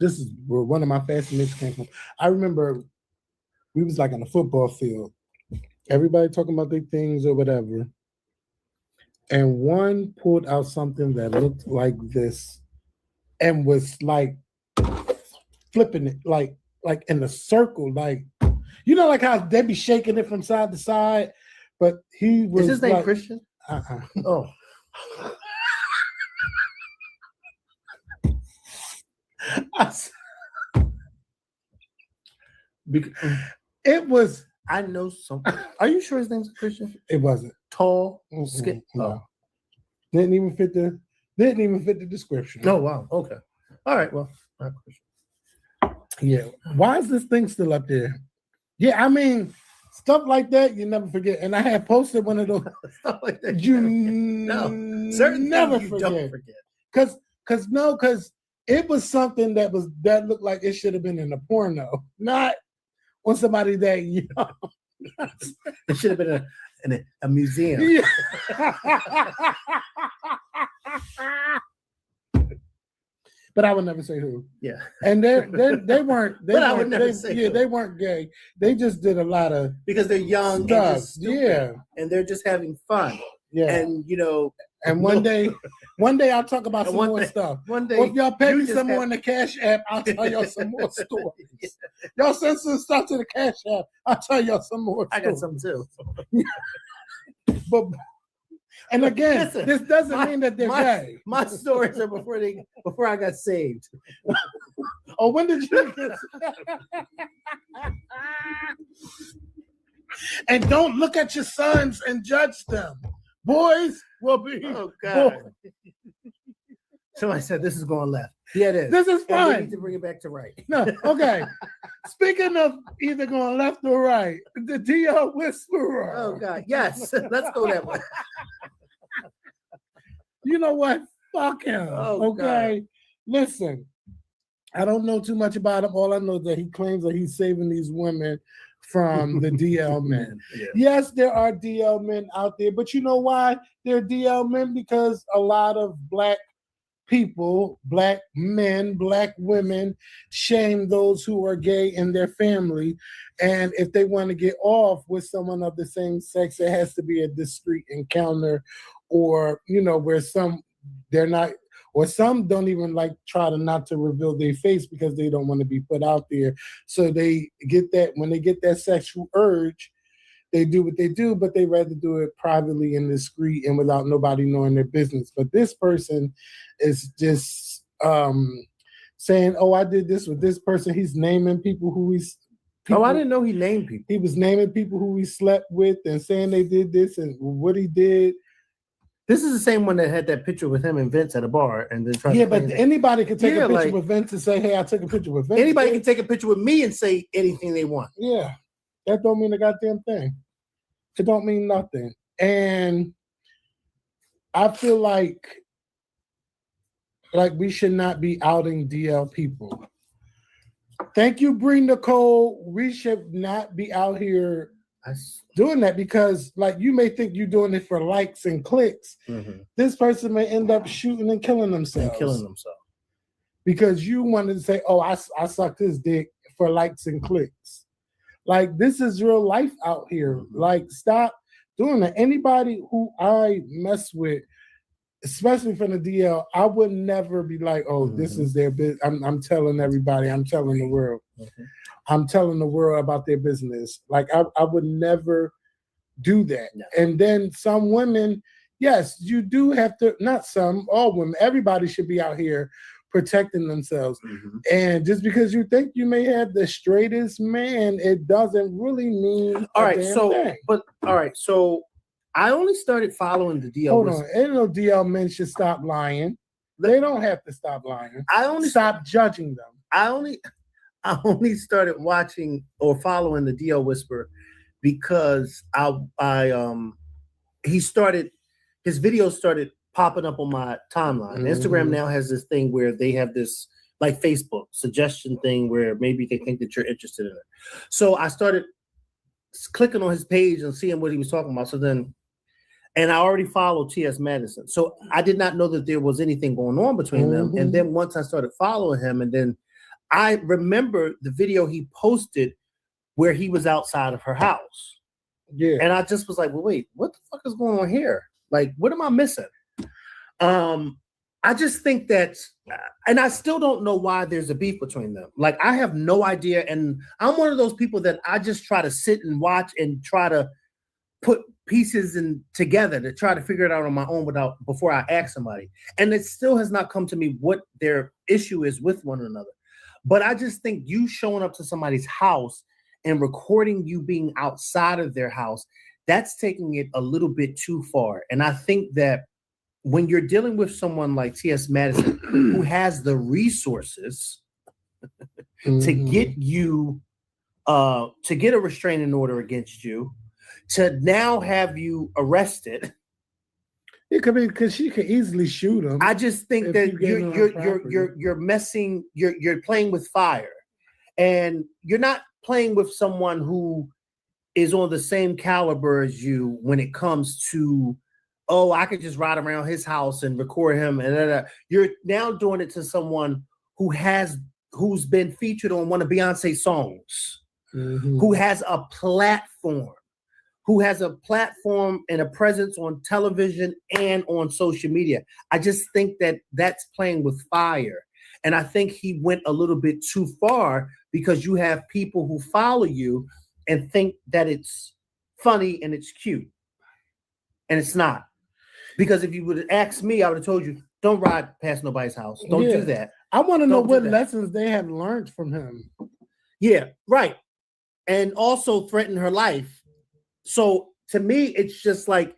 This is where one of my fascinations came from. I remember we was like on a football field. Everybody talking about their things or whatever. And one pulled out something that looked like this and was like flipping it, like in a circle, like, you know, like how they be shaking it from side to side, but he was.
Is his name
like,
Christian? Oh.
It was.
I know something. Are you sure his name's Christian?
It wasn't
tall, skin.
No. Didn't even fit the description.
Oh wow. Okay. All right. Well.
Yeah. Why is this thing still up there? Yeah, I mean, stuff like that you never forget. And I had posted one of those
stuff like that.
You
certain
never
you
forget.
Don't forget.
Because it was something that looked like it should have been in a porno, not on somebody that
It should have been in a museum.
Yeah. But I would never say who.
Yeah.
And they weren't.
I would never say who.
They weren't gay. They just did a lot of
because they're young.
stuff.
And stupid, and they're just having fun.
Yeah.
And
And one day I'll talk about some more stuff.
One day,
or if y'all pay me some more in the Cash App, I'll tell y'all some more stories. Yeah. Y'all send some stuff to the Cash App, I'll tell y'all some more stories.
I got some too.
But and again,
listen,
this doesn't mean that they're gay.
My stories are before I got saved.
Oh, when did you get And don't look at your sons and judge them. Boys will be.
Oh God. Somebody said this is going left. Yeah, it is.
This is fine.
We need to bring it back to right.
No, okay. Speaking of either going left or right, the DL Whisperer.
Oh God, yes. Let's go that way.
You know what? Fuck him.
Oh,
okay. God. Listen, I don't know too much about him. All I know is that he claims that he's saving these women from the DL men. Yeah. Yes, there are DL men out there, but you know why they're DL men? Because a lot of black people, black men, black women shame those who are gay in their family. And if they want to get off with someone of the same sex, it has to be a discreet encounter, or, where some they're not, or some don't even try to not to reveal their face because they don't want to be put out there. So they get that, when they get that sexual urge, they do what they do, but they rather do it privately and discreet and without nobody knowing their business. But this person is just saying, "Oh, I did this with this person." He's naming people who he's.
Oh, I didn't know he named people.
He was naming people who he slept with and saying they did this and what he did.
This is the same one that had that picture with him and Vince at a bar, and then tried to
but anybody can take a picture
like,
with Vince and say, "Hey, I took a picture with Vince."
Anybody can take a picture with me and say anything they want.
Yeah, that don't mean a goddamn thing. It don't mean nothing. And I feel like we should not be outing DL people. Thank you, Bree Nicole. We should not be out here doing that because, like, you may think you're doing it for likes and clicks.
Mm-hmm.
This person may end up shooting and killing themselves. Because you wanted to say, "Oh, I sucked his dick for likes and clicks." Like, this is real life out here.
Mm-hmm.
Like, stop doing that. Anybody who I mess with, especially from the DL, I would never be like, "Oh, this is their business." I'm telling everybody. I'm telling the world.
Mm-hmm.
I'm telling the world about their business. Like, I would never do that.
No.
And then some women, yes, you do have to, not some, all women, everybody should be out here protecting themselves.
Mm-hmm.
And just because you think you may have the straightest man, it doesn't really mean
all right. So I only started following the DL.
Hold on, ain't no DL men should stop lying. They don't have to stop lying. I only stop judging them.
I only started watching or following the DL Whisper because his videos started popping up on my timeline. Mm-hmm. Instagram now has this thing where they have this, like Facebook suggestion thing where maybe they think that you're interested in it. So I started clicking on his page and seeing what he was talking about. And I already followed T.S. Madison. So I did not know that there was anything going on between them. And then once I started following him, and then I remember the video he posted where he was outside of her house.
Yeah.
And I just was like, well, wait, what the fuck is going on here? Like, what am I missing? I just think that, and I still don't know why there's a beef between them. Like, I have no idea. And I'm one of those people that I just try to sit and watch and try to put pieces together to try to figure it out on my own before I ask somebody. And it still has not come to me what their issue is with one another. But I just think you showing up to somebody's house and recording you being outside of their house, that's taking it a little bit too far. And I think that when you're dealing with someone like T.S. Madison, who has the resources to get you, to get a restraining order against you, to now have you arrested.
It could be because she could easily shoot him.
I just think that you're playing with fire, and you're not playing with someone who is on the same caliber as you when it comes to, oh, I could just ride around his house and record him, and you're now doing it to someone who's been featured on one of Beyonce's songs, who has a platform. And a presence on television and on social media. I just think that that's playing with fire. And I think he went a little bit too far because you have people who follow you and think that it's funny and it's cute. And it's not. Because if you would have asked me, I would have told you, don't ride past nobody's house. Don't do that.
I want to know what lessons they have learned from him.
Yeah, right. And also threaten her life. So to me, it's just like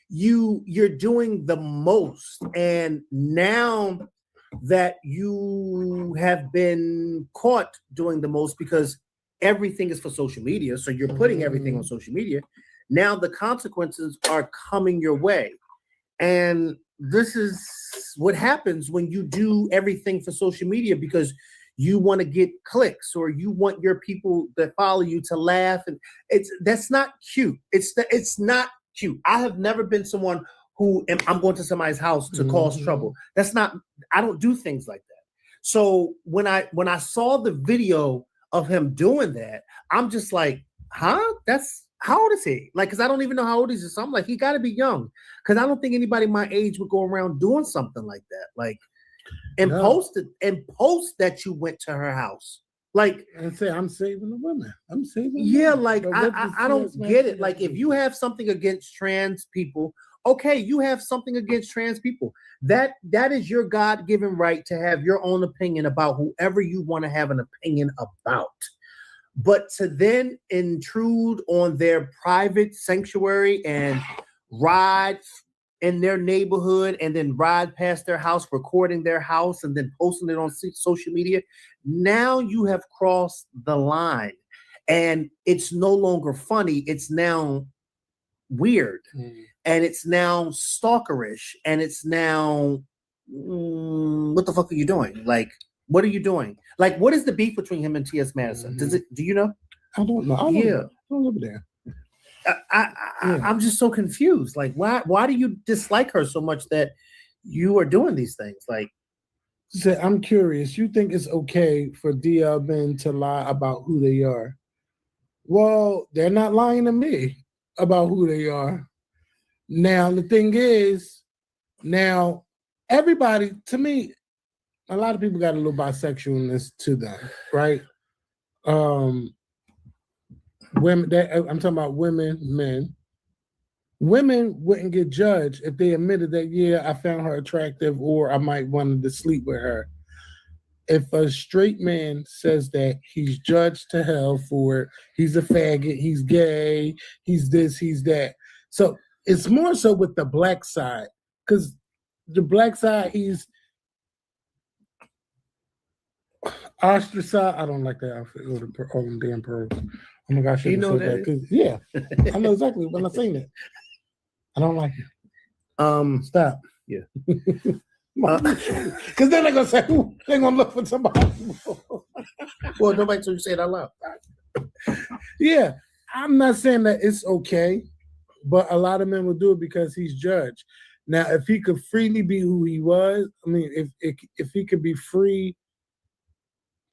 you're doing the most. And now that you have been caught doing the most because everything is for social media, so you're putting everything on social media, now the consequences are coming your way. And this is what happens when you do everything for social media because you want to get clicks or you want your people that follow you to laugh, and that's not cute. It's not cute. I have never been someone who I'm going to somebody's house to cause trouble. That's not. I don't do things like that. So when I saw the video of him doing that, I'm just like, huh? How old is he? Like, because I don't even know how old he is. So I'm like, he got to be young, because I don't think anybody my age would go around doing something like that. Like. And post that you went to her house, like,
and say, I'm saving the women. I'm saving.
Yeah, like I don't get it. Like, if you have something against trans people okay, you have something against trans people. That is your God-given right to have your own opinion about whoever you want to have an opinion about. But to then intrude on their private sanctuary and ride in their neighborhood and then ride past their house, recording their house and then posting it on social media, now you have crossed the line. And it's no longer funny. It's now weird. And it's now stalkerish. And it's now, what the fuck are you doing? Like, what are you doing? Like, what is the beef between him and T.S. Madison? Do you know?
I don't know. I don't live there.
I'm just so confused. Like, why do you dislike her so much that you are doing these things? Like,
so I'm curious. You think it's okay for DL men to lie about who they are? Well, they're not lying to me about who they are. Now, the thing is, now everybody, to me, a lot of people got a little bisexualness to them, right? Women, I'm talking about women, men. Women wouldn't get judged if they admitted that, yeah, I found her attractive or I might wanted to sleep with her. If a straight man says that, he's judged to hell for it. He's a faggot, he's gay, he's this, he's that. So it's more so with the black side, because the black side, he's ostracized. I don't like that outfit. All them damn pearls. Oh my gosh,
you know that?
Yeah, I know exactly when I seen it. I don't like it. Stop.
Yeah.
Because then they're gonna say, they're gonna look for somebody.
Well, nobody told you to say it out loud.
Yeah, I'm not saying that it's okay, but a lot of men will do it because he's judged. Now, if he could freely be who he was, I mean, if he could be free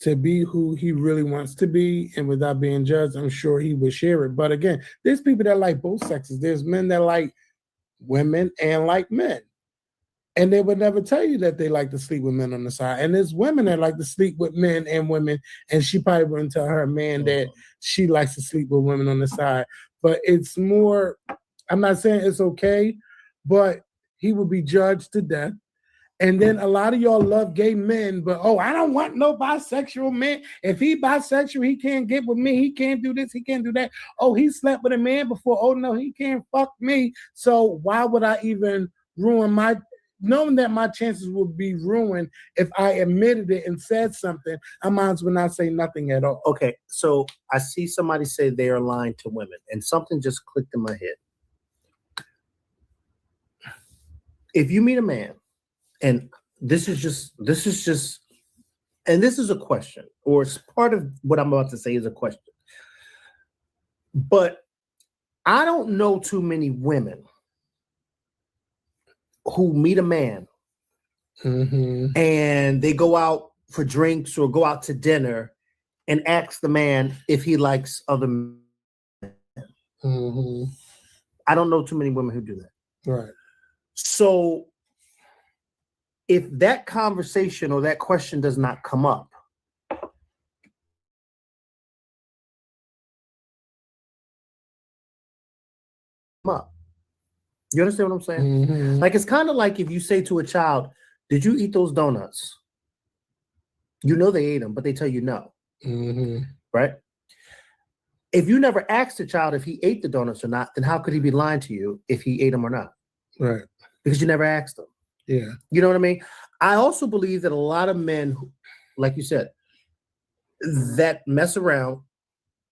to be who he really wants to be and without being judged, I'm sure he would share it. But again, there's people that like both sexes. There's men that like women and like men. And they would never tell you that they like to sleep with men on the side. And there's women that like to sleep with men and women, and she probably wouldn't tell her man that she likes to sleep with women on the side. But it's more, I'm not saying it's okay, but he will be judged to death. And then a lot of y'all love gay men, but I don't want no bisexual man. If he bisexual, he can't get with me. He can't do this, he can't do that. Oh, he slept with a man before. Oh no, he can't fuck me. So why would I even ruin knowing that my chances would be ruined if I admitted it and said something? I might as well not say nothing at all.
Okay, so I see somebody say they are lying to women, and something just clicked in my head. If you meet a man, and this is a question, or it's part of what I'm about to say is a question. But I don't know too many women who meet a man and they go out for drinks or go out to dinner and ask the man if he likes other men. I don't know too many women who do that.
Right.
So if that conversation or that question does not come up, you understand what I'm saying? Like, it's kind of like if you say to a child, did you eat those donuts? You know they ate them, but they tell you no. Right? If you never asked the child if he ate the donuts or not, then how could he be lying to you if he ate them or not?
Right.
Because you never asked him.
Yeah.
You know what I mean? I also believe that a lot of men, like you said, that mess around,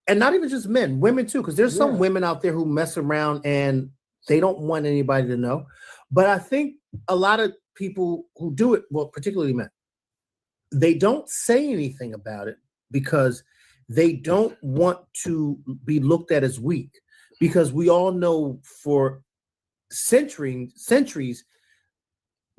and not even just men, women too, because there's some women out there who mess around and they don't want anybody to know. But I think a lot of people who do it, well, particularly men, they don't say anything about it because they don't want to be looked at as weak. Because we all know for centuries,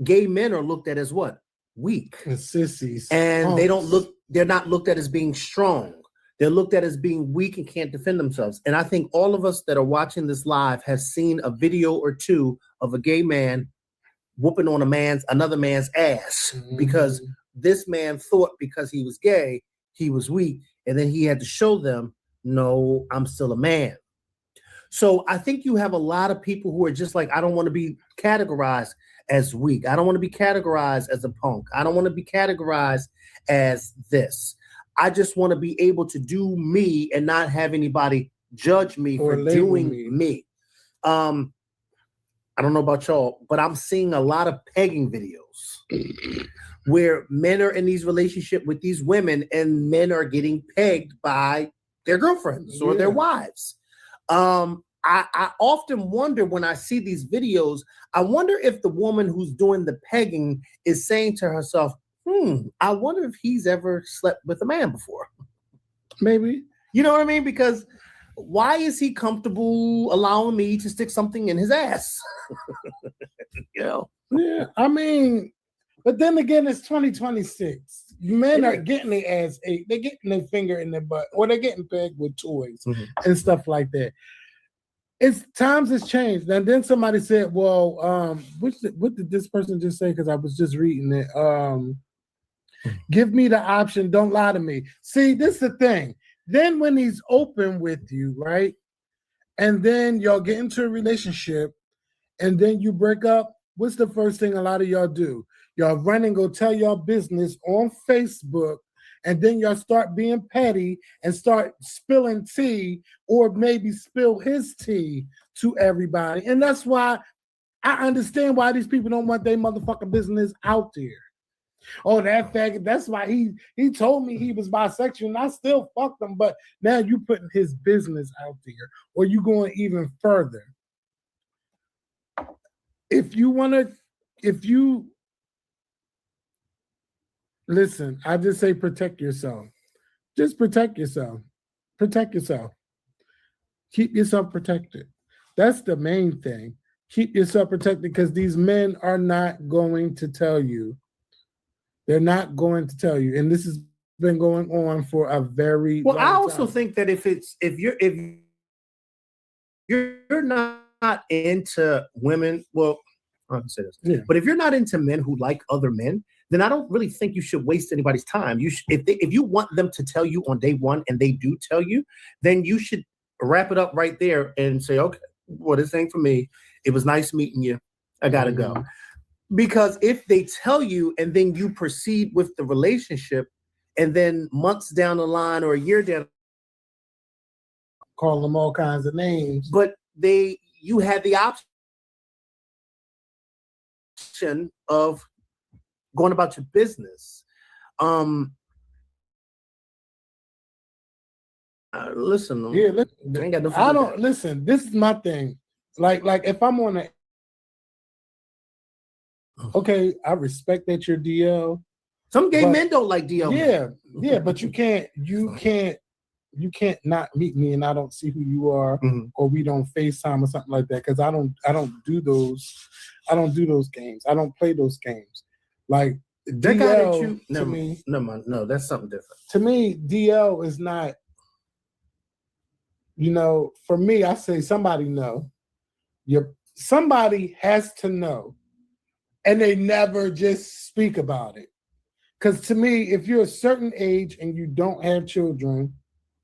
gay men are looked at as what? Weak.
And sissies.
And they're not looked at as being strong. They're looked at as being weak and can't defend themselves. And I think all of us that are watching this live have seen a video or two of a gay man whooping on another man's ass because this man thought because he was gay, he was weak. And then he had to show them, no, I'm still a man. So I think you have a lot of people who are just like, I don't want to be categorized as weak. I don't want to be categorized as a punk. I don't want to be categorized as this. I just want to be able to do me and not have anybody judge me
Or
for
label
doing me. I don't know about y'all, but I'm seeing a lot of pegging videos where men are in these relationships with these women and men are getting pegged by their girlfriends or their wives. I often wonder when I see these videos, I wonder if the woman who's doing the pegging is saying to herself, I wonder if he's ever slept with a man before.
Maybe.
You know what I mean? Because why is he comfortable allowing me to stick something in his ass? You know?
Yeah, I mean, but then again, it's 2026. Men are getting their ass ate. They're getting their finger in their butt, or they're getting pegged with toys and stuff like that. It's times has changed. And then somebody said, well, what did this person just say? Because I was just reading it. Give me the option. Don't lie to me. See, this is the thing. Then when he's open with you, right? And then y'all get into a relationship and then you break up, what's the first thing a lot of y'all do? Y'all run and go tell y'all business on Facebook, and then y'all start being petty and start spilling tea, or maybe spill his tea to everybody. And that's why I understand why these people don't want their motherfucking business out there. Oh, that faggot, that's why he told me he was bisexual and I still fucked him, but now you putting his business out there, or you going even further. Listen, I just say protect yourself. Just protect yourself. Protect yourself. Keep yourself protected. That's the main thing. Keep yourself protected, because these men are not going to tell you. They're not going to tell you. And this has been going on for a very long time.
I also think that if you're not into women, well, I don't say this.
Yeah.
But if you're not into men who like other men, then I don't really think you should waste anybody's time. If you want them to tell you on day one and they do tell you, then you should wrap it up right there and say, okay, well, this ain't for me. It was nice meeting you. I gotta go. Because if they tell you and then you proceed with the relationship, and then months down the line or a year down,
call them all kinds of names,
but you had the option of going about your business. Listen,
yeah,
I ain't got no.
I don't listen. This is my thing. Like if I'm on okay, I respect that you're DL.
Some gay men don't like DL.
Yeah, but you can't not meet me and I don't see who you are, or we don't FaceTime or something like that, because I don't do those. I don't do those games. I don't play those games. Like
that
DL,
guy that you
to me,
no, that's something different.
To me, DL is not. For me, I say somebody know. Somebody has to know, and they never just speak about it. Because to me, if you're a certain age and you don't have children,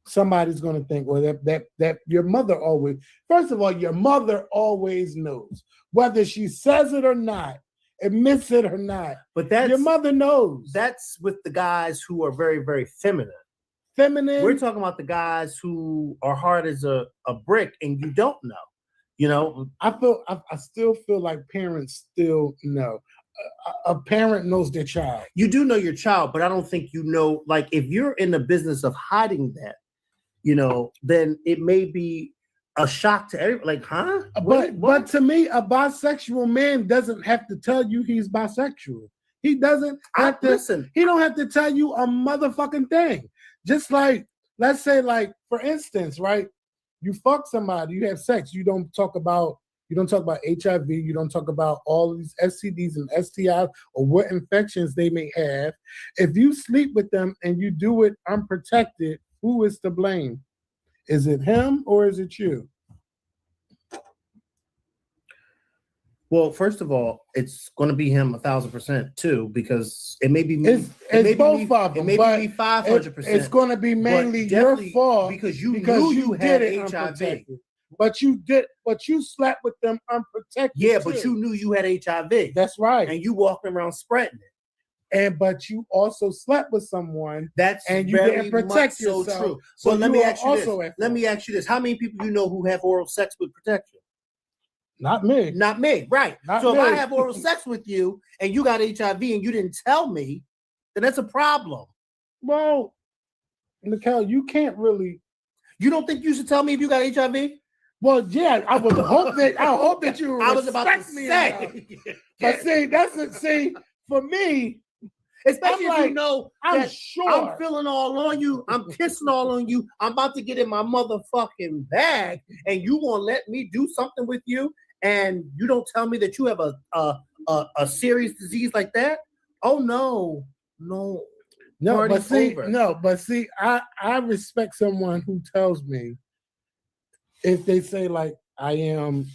somebody's going to think, well, that your mother always. First of all, your mother always knows, whether she says it or not, admits it or not.
But your
mother knows.
That's with the guys who are very, very feminine. We're talking about the guys who are hard as a brick and you don't know.
I still feel like parents still know. A parent knows their child.
You do know your child, but I don't think you know. Like, if you're in the business of hiding that, then it may be a shock to everyone. Like, huh?
But to me, a bisexual man doesn't have to tell you he's bisexual. He doesn't have to.
Listen.
He don't have to tell you a motherfucking thing. Just like, let's say, like, for instance, right? You fuck somebody, you have sex, you don't talk about HIV, you don't talk about all of these STDs and STIs or what infections they may have. If you sleep with them and you do it unprotected, who is to blame? Is it him or is it you?
Well, first of all, it's going to be him 1,000% too, because it may be me.
It's both of them.
It may be 500%.
It's going to be mainly your fault
because you knew you had HIV.
But you slept with them unprotected.
Yeah, but
too.
you knew you had HIV.
That's right.
And you walking around spreading it.
But you also slept with someone.
And you didn't protect yourself. So true. So let me ask you this. Let me ask you this. How many people you know who have oral sex with protection?
Not me.
Not me, right.
Not
so
me.
if I have oral sex with you and you got HIV and you didn't tell me, then that's a problem.
Well, Nicole, you can't really.
You don't think you should tell me if you got HIV?
Well, yeah, I would hope that you.
I was about to say.
But see, for me,
especially if you know
I'm sure
I'm feeling all on you, I'm kissing all on you, I'm about to get in my motherfucking bag, and you won't let me do something with you, and you don't tell me that you have a serious disease like that. Oh no.
But see, I respect someone who tells me if they say like I am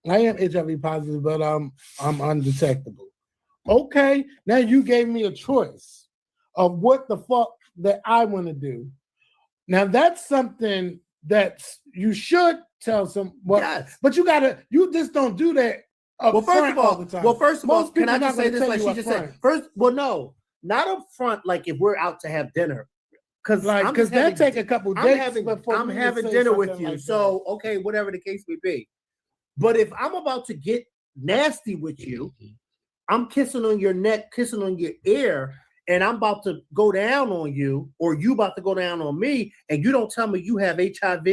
HIV positive, but I'm undetectable. Okay, now you gave me a choice of what the fuck that I want to do. Now that's something that you should tell someone.
Yes.
But you just don't do that.
First of all, can I just say this like she just said? No, not up front. Like if we're out to have dinner, because
that take a couple days.
I'm having dinner with you, so okay, whatever the case may be. But if I'm about to get nasty with you, I'm kissing on your neck, kissing on your ear, and I'm about to go down on you, or you about to go down on me, and you don't tell me you have HIV.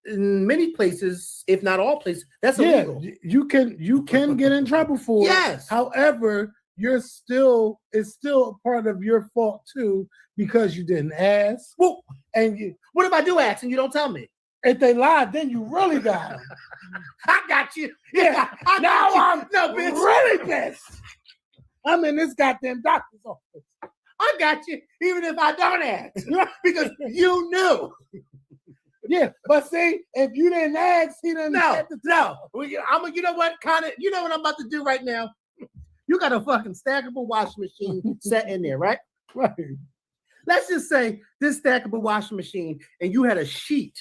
In many places, if not all places, that's illegal.
You can get in trouble for it.
Yes.
However, it's still a part of your fault too, because you didn't ask.
Well, what if I do ask and you don't tell me?
If they lied, then you really got them.
I got you.
Yeah.
I'm
really pissed. I'm in this goddamn doctor's office.
I got you, even if I don't ask, because you knew.
Yeah, but see, if you didn't ask, he didn't.
No. You know what I'm about to do right now? You got a fucking stackable washing machine set in there, right?
Right.
Let's just say this stackable washing machine, and you had a sheet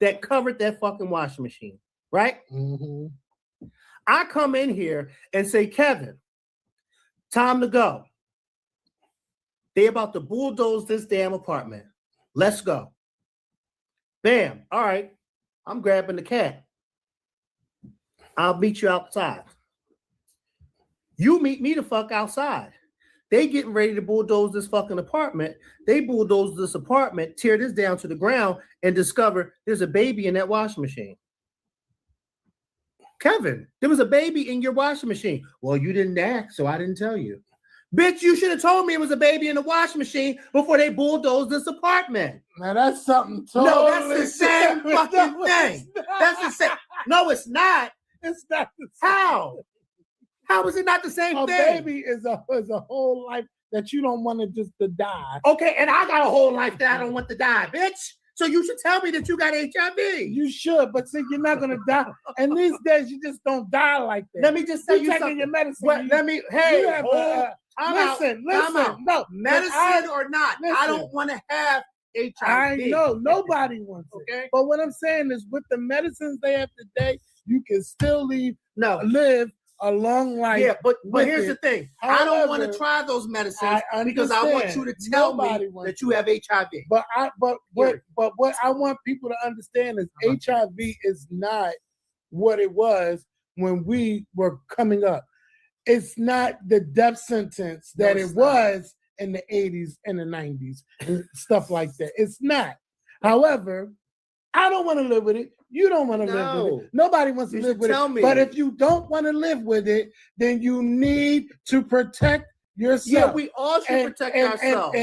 that covered that fucking washing machine, right?
Mm-hmm.
I come in here and say, Kevin, time to go. They about to bulldoze this damn apartment. Let's go. Bam. All right. I'm grabbing the cat. I'll meet you outside. You meet me the fuck outside. They getting ready to bulldoze this fucking apartment. They bulldoze this apartment, tear this down to the ground, and discover there's a baby in that washing machine. Kevin, there was a baby in your washing machine. Well, you didn't ask, so I didn't tell you. Bitch, you should have told me it was a baby in the washing machine before they bulldozed this apartment.
Now that's something totally.
No, that's the same fucking thing. That's the same. No, it's not.
It's not.
How? How is it not the same thing?
A baby is a whole life that you don't want to die.
Okay, and I got a whole life that I don't want to die, bitch. So you should tell me that you got HIV.
You should, but see, you're not gonna die. And these days, you just don't die like that.
Let me just tell you something.
Your medicine.
Listen. No, medicine or not, I don't want to have HIV.
I know nobody wants it. Okay, but what I'm saying is, with the medicines they have today, you can still live a long life.
Yeah, but here's the thing. However, I don't want to try those medicines because I want you to tell me that you have HIV.
But what I want people to understand is HIV is not what it was when we were coming up. It's not the death sentence that it was in the 80s and the 90s and stuff like that. It's not. However, I don't want to live with it. You don't want to live with it. Nobody wants to live with it. But if you don't want to live with it, then you need to protect yourself.
Yeah, we all should protect ourselves.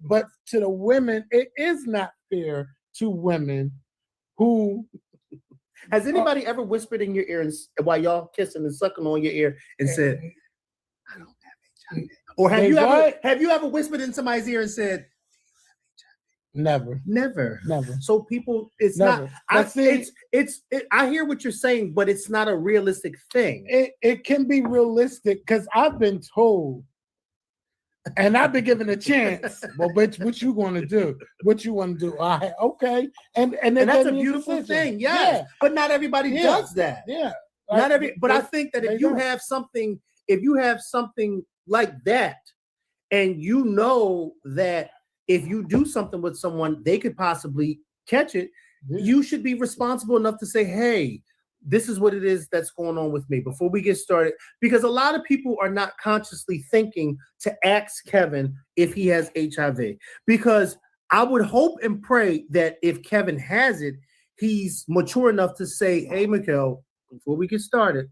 But to the women, it is not fair to women who.
Has anybody ever whispered in your ear while y'all kissing and sucking on your ear and said, "I don't have HIV"? Or have you ever whispered in somebody's ear and said,
Never.
So people, it's never. Not. I hear what you're saying, but it's not a realistic thing.
It can be realistic because I've been told and I've been given a chance. Well, what you going to do? What you want to do? Okay, and
that's a beautiful thing. Yes. But not everybody does that.
Yeah,
not every. But I think that if you have something like that, and you know that if you do something with someone, they could possibly catch it. Yeah. You should be responsible enough to say, "Hey, this is what it is that's going on with me," before we get started. Because a lot of people are not consciously thinking to ask Kevin if he has HIV. Because I would hope and pray that if Kevin has it, he's mature enough to say, "Hey, Mikkel, before we get started,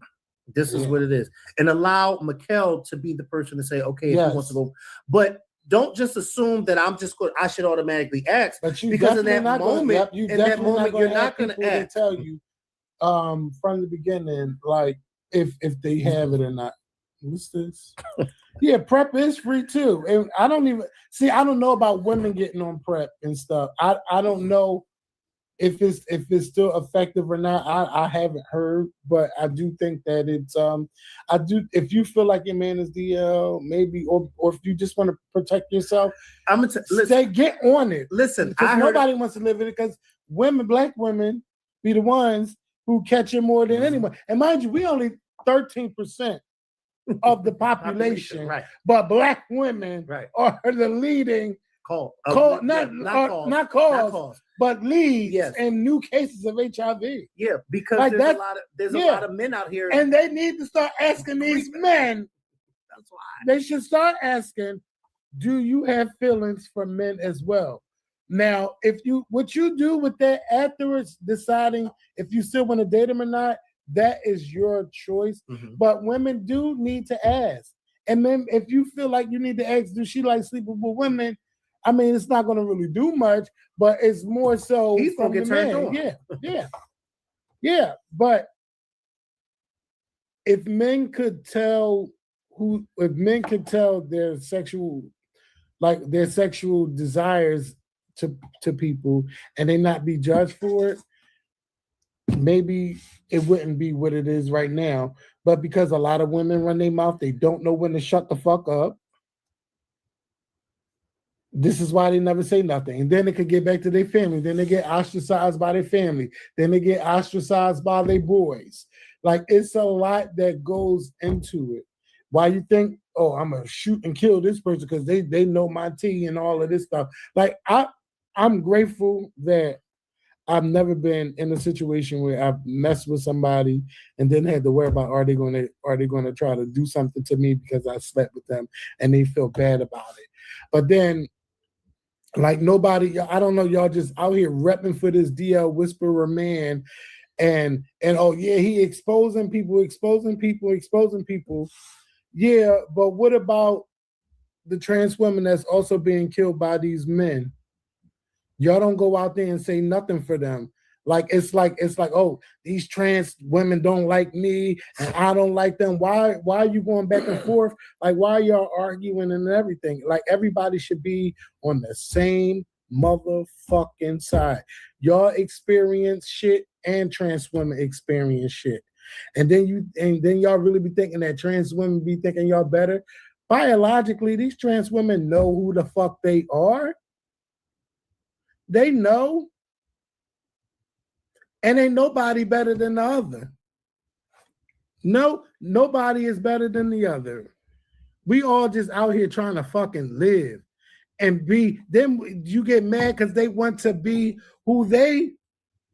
this is what it is," and allow Mikkel to be the person to say, "Okay, if he wants to go," but don't just assume that I should automatically ask.
But you
because in that
not
moment,
you're not going to ask. Tell you from the beginning, like if they have it or not. What's this? Yeah, PrEP is free too, and I don't know about women getting on PrEP and stuff. I don't know if it's still effective or not. I haven't heard, but I do think that it's I do. If you feel like your man is DL, maybe, or if you just want to protect yourself, I'm gonna get on it.
Listen,
because nobody wants to live in it. Because black women, be the ones who catch it more than anyone. And mind you, we only 13% of the population,
right?
But black women are the leading not cause, but leads in new cases of HIV.
Yeah, because like there's a lot of men out here,
and they need to start asking these men. That's why they should start asking, do you have feelings for men as well? Now, what you do with that afterwards, deciding if you still want to date them or not, that is your choice. Mm-hmm. But women do need to ask. And then if you feel like you need to ask, do she like sleeping with women? I mean, it's not going to really do much, but it's more so
he's going to get turned on.
Yeah. But if men could tell their sexual desires to people and they not be judged for it, maybe it wouldn't be what it is right now. But because a lot of women run their mouth, they don't know when to shut the fuck up. This is why they never say nothing. And then they could get back to their family. Then they get ostracized by their family. Then they get ostracized by their boys. Like, it's a lot that goes into it. Why you think, oh, I'm going to shoot and kill this person because they know my tea and all of this stuff. Like, I'm grateful that I've never been in a situation where I've messed with somebody and then had to worry about are they going to try to do something to me because I slept with them and they feel bad about it. But then, like, nobody, I don't know, y'all just out here repping for this DL Whisperer man, and oh yeah, he exposing people. Yeah, but what about the trans women that's also being killed by these men? Y'all don't go out there and say nothing for them. It's like, oh, these trans women don't like me and I don't like them. Why are you going back and forth? Like, why are y'all arguing and everything? Like, everybody should be on the same motherfucking side. Y'all experience shit and trans women experience shit. And then y'all really be thinking that trans women be thinking y'all better. Biologically, these trans women know who the fuck they are. They know. And ain't nobody better than the other. No, nobody is better than the other. We all just out here trying to fucking live and be. Then you get mad because they want to be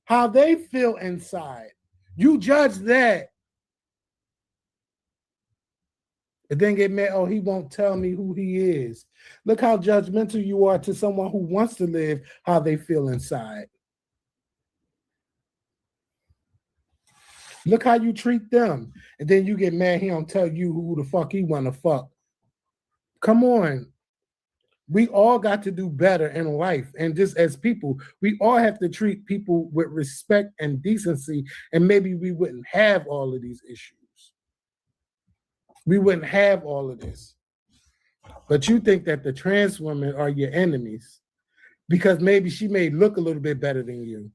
how they feel inside. You judge that. And then get mad, oh, he won't tell me who he is. Look how judgmental you are to someone who wants to live how they feel inside. Look how you treat them. And then you get mad, he don't tell you who the fuck he want to fuck. Come on. We all got to do better in life. And just as people, we all have to treat people with respect and decency. And maybe we wouldn't have all of these issues. We wouldn't have all of this. But you think that the trans women are your enemies because maybe she may look a little bit better than you.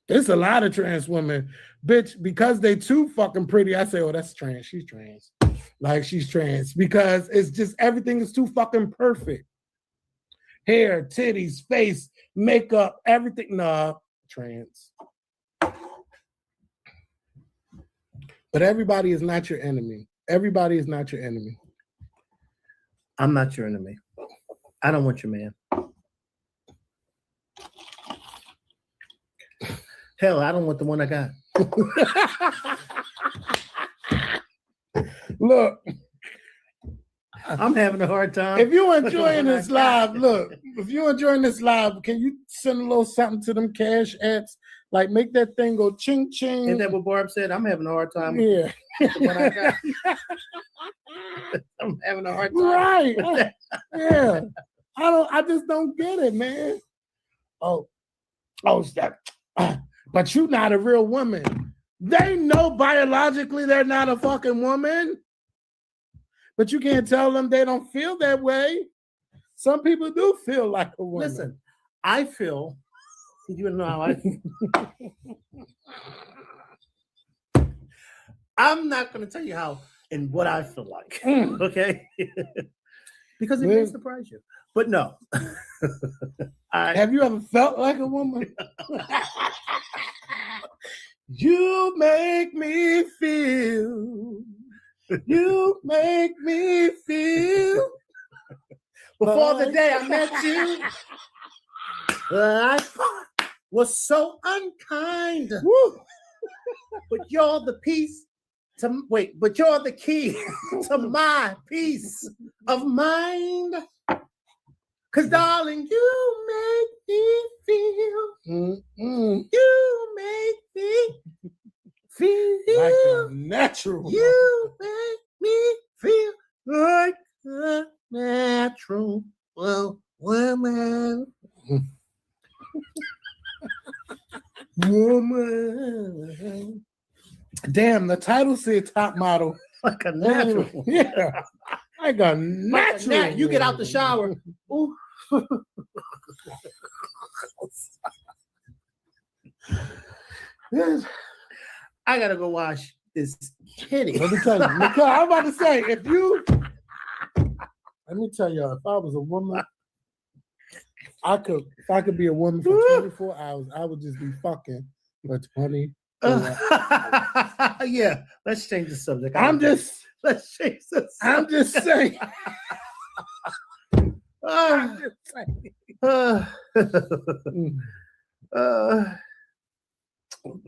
It's a lot of trans women, bitch, because they too fucking pretty. I say, oh, that's trans. She's trans. Like she's trans because it's just everything is too fucking perfect. Hair, titties, face, makeup, everything. Nah, trans. But everybody is not your enemy. Everybody is not your enemy.
I'm not your enemy. I don't want your man. Hell, I don't want the one I got.
Look,
I'm having a hard time.
if you're enjoying this live, look, if you're enjoying this live, can you send a little something to them cash apps? Like make that thing go ching ching.
Isn't that what Barb said? I'm having a hard time.
Yeah.
With the one I got. I'm having a hard time.
Right.
with that.
Yeah. I just don't get it, man. Oh, stop. But you're not a real woman. They know biologically they're not a fucking woman. But you can't tell them they don't feel that way. Some people do feel like a woman.
Listen, I feel, you know how I I'm not going to tell you how and what I feel like, okay? Because it may surprise you. But no.
Have you ever felt like a woman? You make me feel. You make me feel.
Before the day I met you, I was so unkind.
Woo.
But you're the piece to but you're the key to my peace of mind. Cause darling, you make me feel. You make me feel
like a natural.
You make me feel like a natural woman.
Woman. Damn, the title said top model.
Like a natural.
Yeah. Like a natural.
You get out the shower. Ooh. I gotta go wash this kitty.
Let me tell you, Nicole, I'm about to say, let me tell y'all, if I was a woman, if I could be a woman for 24 hours, I would just be fucking for 20.
Yeah, let's change the subject.
Let's change the subject. I'm just saying.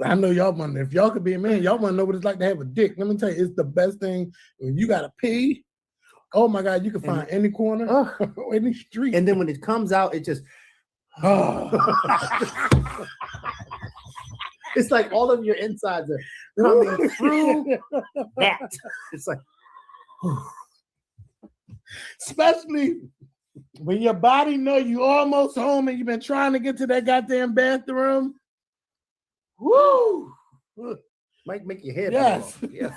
I know y'all wonder if y'all could be a man, y'all want to know what it's like to have a dick. Let me tell you, it's the best thing when you gotta pee. Oh my God, you can find any corner, any street.
And then when it comes out, it just it's like all of your insides are coming through that. It's like
especially when your body know you almost home and you've been trying to get to that goddamn bathroom. Woo!
Might make your head.
Yes.
Yes.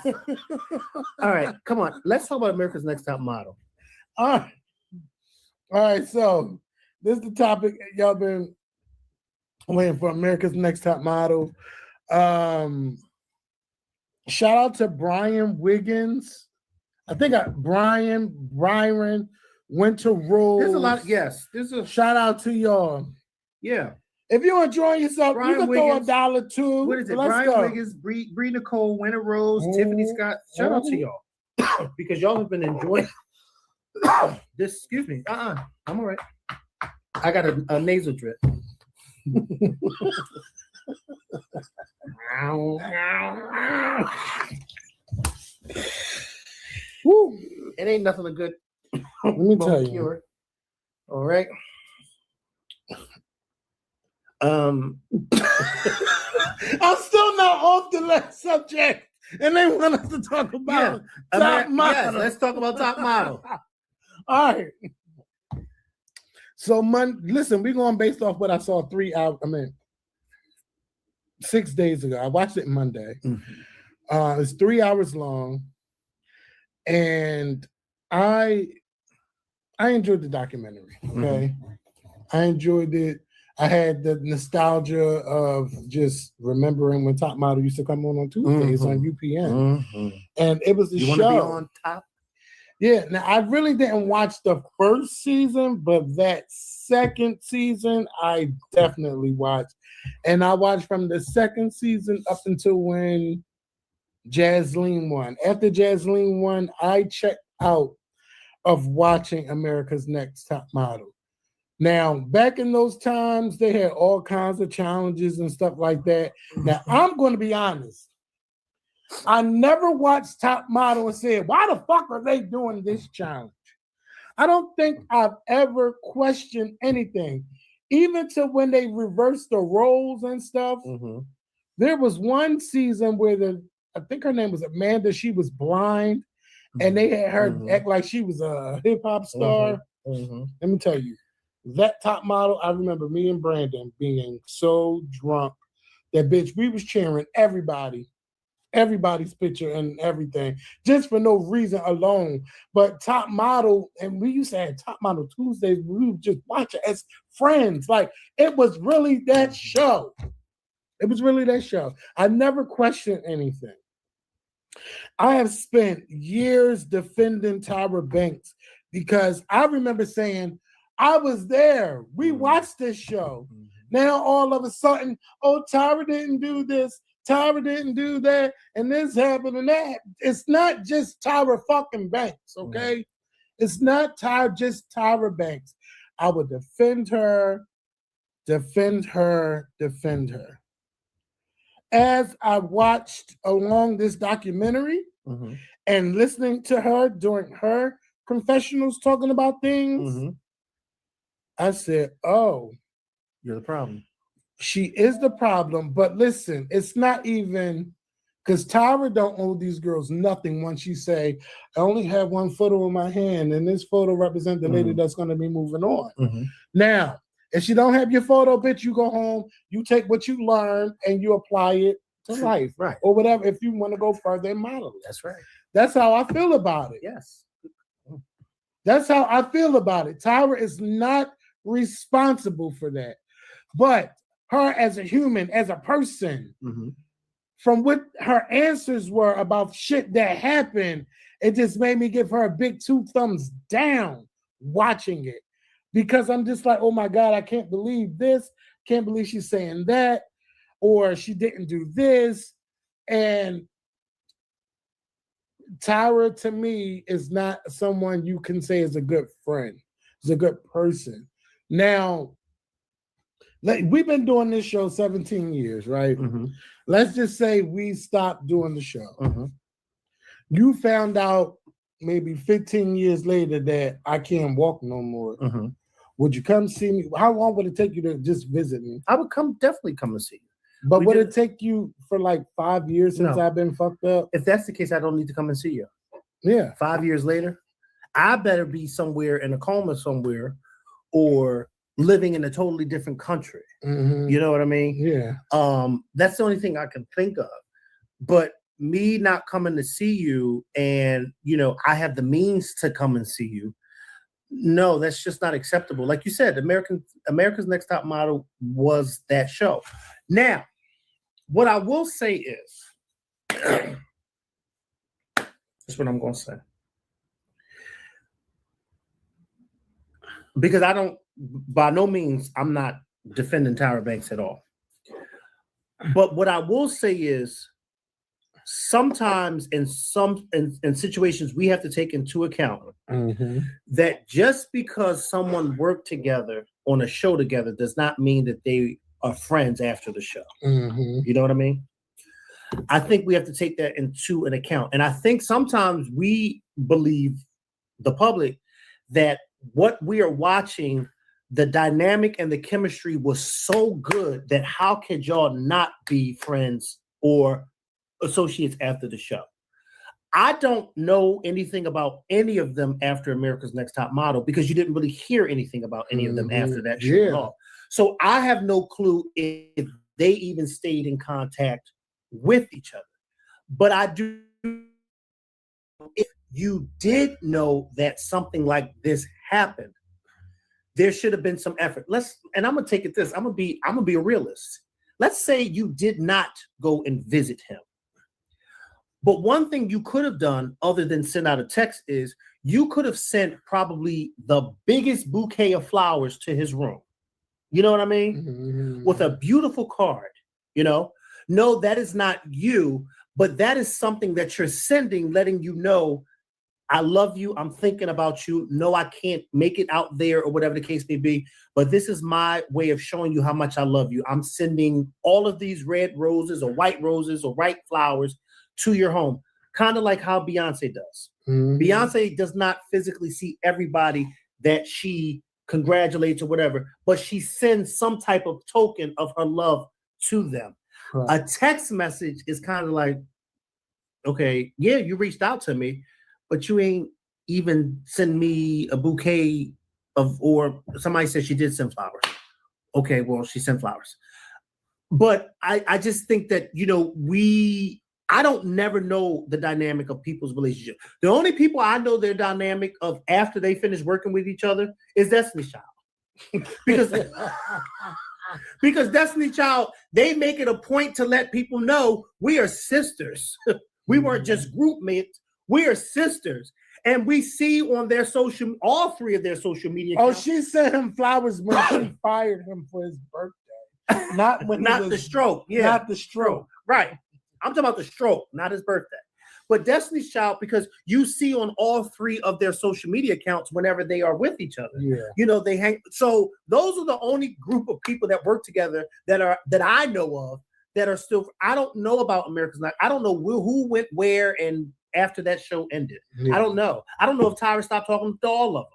All right, come on. Let's talk about America's Next Top Model.
All right. So this is the topic y'all been waiting for. America's Next Top Model. Shout out to Brian Wiggins. I think Byron Winter Rose.
There's a lot. Yes. There's a
shout out to y'all.
Yeah.
If you're enjoying yourself,
Brian
you can
Wiggins,
throw $1 too.
What is it?
Let's
Brian
go.
Wiggins, Bree Nicole, Winter Rose, Tiffany Scott. Shout out to y'all because y'all have been enjoying this. Excuse me. I'm all right. I got a nasal drip. Woo. It ain't nothing a good.
Let me tell you.
Cure. All right.
I'm still not off the last subject, and they want us to talk about top model.
Yes, let's talk about top model.
All right. So, listen, we're going based off what I saw 6 days ago. I watched it Monday. Mm-hmm. It's 3 hours long, and I enjoyed the documentary. Okay, I enjoyed it. I had the nostalgia of just remembering when Top Model used to come on Tuesdays on UPN. And it was the
You
show.
want to be on top?
Yeah, now I really didn't watch the first season, but that second season I definitely watched. And I watched from the second season up until when Jasmine won. After Jasmine won, I checked out of watching America's Next Top Model. Now, back in those times, they had all kinds of challenges and stuff like that. Now, I'm going to be honest. I never watched Top Model and said, why the fuck are they doing this challenge? I don't think I've ever questioned anything. Even to when they reversed the roles and stuff. There was one season where I think her name was Amanda, she was blind, and they had her act like she was a hip-hop star. Let me tell you, that Top Model, I remember me and Brandon being so drunk that bitch, we was cheering everybody's picture and everything, just for no reason alone. But Top Model, and we used to have Top Model Tuesdays, we would just watch it as friends. Like, it was really that show. It was really that show. I never questioned anything. I have spent years defending Tyra Banks because I remember saying, I was there. We watched this show. Now all of a sudden, oh, Tyra didn't do this. Tyra didn't do that. And this happened and that. It's not just Tyra fucking Banks, okay? It's not just Tyra Banks. I would defend her. As I watched along this documentary and listening to her during her confessionals talking about things, I said, oh,
you're the problem.
She is the problem. But listen, it's not even because Tyra don't owe these girls nothing when she say, I only have one photo in my hand, and this photo represents the lady that's going to be moving on. Now, if you don't have your photo, bitch, you go home, you take what you learn and you apply it to life,
right?
Or whatever, if you want to go further in modeling.
That's right.
That's how I feel about it.
Yes.
That's how I feel about it. Tyra is not responsible for that. But her as a human, as a person, from what her answers were about shit that happened, it just made me give her a big 2 thumbs down watching it. Because I'm just like, oh my God, I can't believe this. Can't believe she's saying that. Or she didn't do this. And Tyra, to me, is not someone you can say is a good friend. Is a good person. Now, we've been doing this show 17 years, right? Let's just say we stopped doing the show. You found out maybe 15 years later that I can't walk no more. Would you come see me? How long would it take you to just visit me?
I would definitely come and see you.
But would it take you for like 5 years since
No.
I've been fucked up?
If that's the case, I don't need to come and see you.
Yeah.
5 years later, I better be somewhere in a coma somewhere or living in a totally different country. You know what I mean?
Yeah.
That's the only thing I can think of. But me not coming to see you and, I have the means to come and see you. No, that's just not acceptable. Like you said, America's Next Top Model was that show. Now, what I will say is, that's what I'm going to say. Because by no means, I'm not defending Tyra Banks at all. But what I will say is, sometimes in situations we have to take into account that just because someone worked together on a show together does not mean that they are friends after the show. You know what I mean? I think we have to take that into an account. And I think sometimes we believe, the public, that what we are watching, the dynamic and the chemistry was so good that how could y'all not be friends or associates after the show? I don't know anything about any of them after America's Next Top Model because you didn't really hear anything about any of them after that show at all. So I have no clue if they even stayed in contact with each other. But I do, if you did know that something like this happened, there should have been some effort. And I'm gonna take it this. I'm gonna be a realist. Let's say you did not go and visit him. But one thing you could have done other than send out a text is you could have sent probably the biggest bouquet of flowers to his room. You know what I mean? With a beautiful card, No, that is not you, but that is something that you're sending, letting you know, I love you. I'm thinking about you. No, I can't make it out there or whatever the case may be, but this is my way of showing you how much I love you. I'm sending all of these red roses or white flowers to your home, kind of like how Beyonce does. Beyonce does not physically see everybody that she congratulates or whatever, but she sends some type of token of her love to them. Right. A text message is kind of like, okay, yeah, you reached out to me, but you ain't even send me a bouquet or somebody said she did send flowers. Okay, well, she sent flowers. But I just think that, I don't never know the dynamic of people's relationship. The only people I know their dynamic of after they finish working with each other is Destiny's Child. because Destiny's Child, they make it a point to let people know we are sisters. We weren't just group mates. We are sisters. And we see on all three of their social media accounts.
Oh, she sent him flowers when she fired him for his birthday. Not
the stroke. Yeah.
Not the stroke.
Right. I'm talking about the stroke, not his birthday. But Destiny's Child, because you see on all three of their social media accounts whenever they are with each other. Yeah. They hang. So those are the only group of people that work together that I know of that are still. I don't know about America's Night. I don't know who went where and after that show ended. Yeah. I don't know. I don't know if Tyra stopped talking to all of them.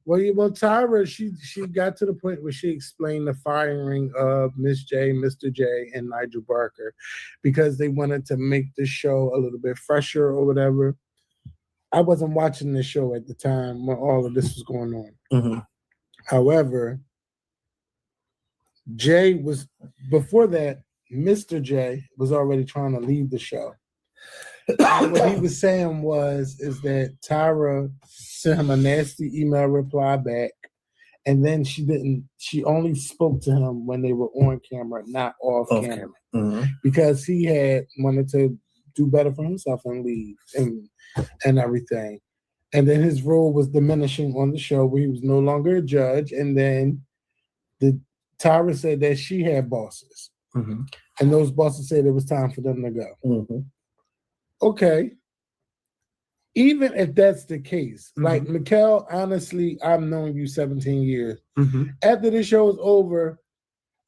Well, Tyra, she got to the point where she explained the firing of Miss J, Mr. J, and Nigel Barker because they wanted to make the show a little bit fresher or whatever. I wasn't watching the show at the time when all of this was going on. Mm-hmm. However, Jay was, before that, Mr. J was already trying to leave the show. What he was saying is that Tyra sent him a nasty email reply back, and then she only spoke to him when they were on camera, not off camera. Mm-hmm. Because he had wanted to do better for himself and leave and everything. And then his role was diminishing on the show where he was no longer a judge. And then Tyra said that she had bosses. Mm-hmm. And those bosses said it was time for them to go. Mm-hmm. Okay. Even if that's the case, mm-hmm. like Mikkel, honestly, I've known you 17 years. Mm-hmm. After this show is over,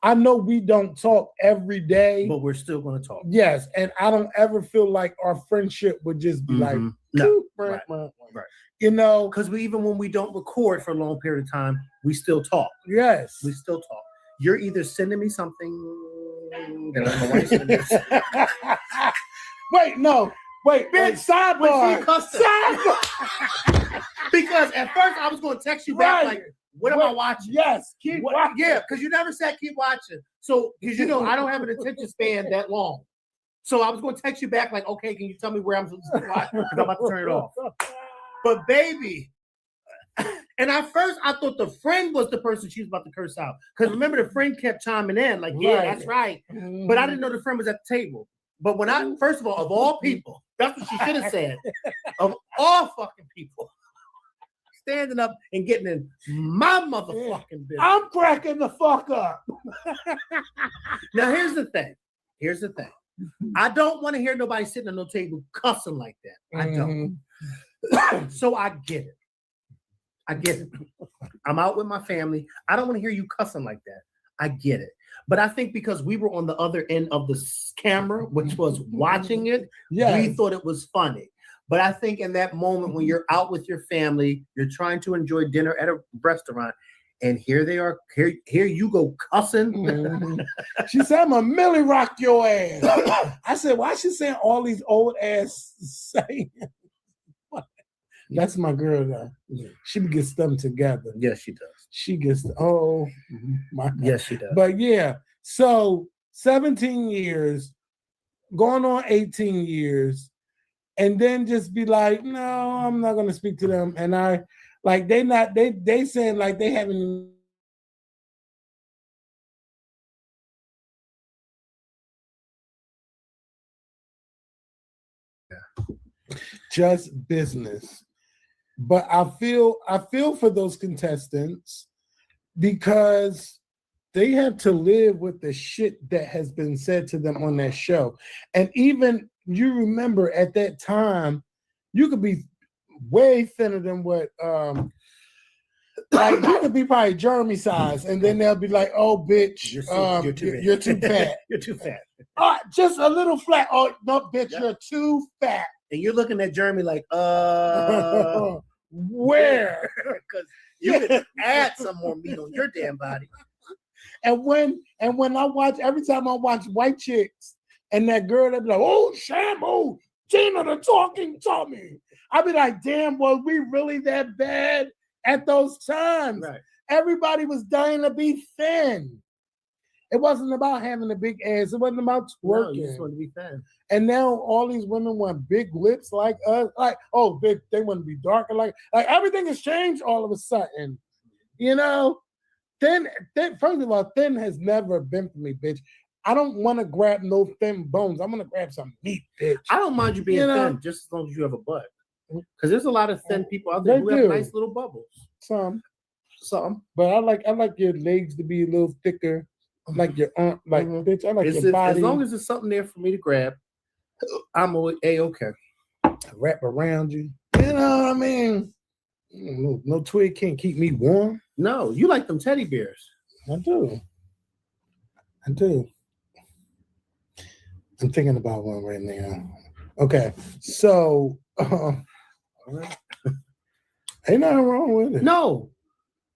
I know we don't talk every day.
But we're still going to talk.
Yes. And I don't ever feel like our friendship would just be like, no. Right.
Because even when we don't record for a long period of time, we still talk.
Yes.
We still talk. You're either sending me something that I don't know why you're sending this.
Wait, sidebar.
Because at first I was going to text you back like, what am I watching?
Yes, keep watching.
Yeah, because you never said keep watching. So, because I don't have an attention span that long. So I was going to text you back like, okay, can you tell me where I'm supposed to watch? Because I'm about to turn it off. But baby, and at first I thought the friend was the person she was about to curse out. Because remember, the friend kept chiming in like, yeah, that's right. Mm-hmm. But I didn't know the friend was at the table. But when first of all, of all people, that's what she should have said. Of all fucking people, standing up and getting in my motherfucking business.
I'm cracking the fuck up.
Now, here's the thing. I don't want to hear nobody sitting on no table cussing like that. I don't. So I get it. I'm out with my family. I don't want to hear you cussing like that. I get it. But I think because we were on the other end of the camera, which was watching it, we thought it was funny. But I think in that moment when you're out with your family, you're trying to enjoy dinner at a restaurant, and here they are, here you go cussing.
Mm-hmm. She said, I'm a Millie rock your ass. I said, why is she saying all these old ass sayings? That's my girl, though. Yeah. She gets them together.
Yes, she does.
She gets, my God.
Yes, she does.
But yeah, so 17 years, going on 18 years, and then just be like, no, I'm not going to speak to them. And I Like they saying like they haven't. Just business. But I feel for those contestants because they have to live with the shit that has been said to them on that show. And even you remember at that time, you could be way thinner than what like you could be probably Jeremy size, and then they'll be like, "Oh, bitch, you're too fat.
You're too fat.
Just a little flat. Oh no, bitch, you're too fat."
And you're looking at Jeremy like,
where?
Because you could add some more meat on your damn body.
And when I watch, every time I watch White Chicks, and that girl that be like, "Oh, Shamu, Tina the talking Tommy," I be like, "Damn, was we really that bad at those times?"
Right.
Everybody was dying to be thin. It wasn't about having a big ass. It wasn't about twerking.
No, you just want to be thin.
And now all these women want big lips like us. Like, oh, big, they want to be darker. Like everything has changed all of a sudden. You know, thin. First of all, thin has never been for me, bitch. I don't want to grab no thin bones. I'm gonna grab some meat, bitch.
I don't mind you being thin, just as long as you have a butt. Because there's a lot of thin people out there who have nice little bubbles.
Some, but I like your legs to be a little thicker. Like your arm, bitch. I like your body.
As long as there's something there for me to grab, I'm okay.
Wrap around you. You know what I mean? No twig can't keep me warm.
No, you like them teddy bears.
I do. I'm thinking about one right now. Okay, so ain't nothing wrong with it.
No.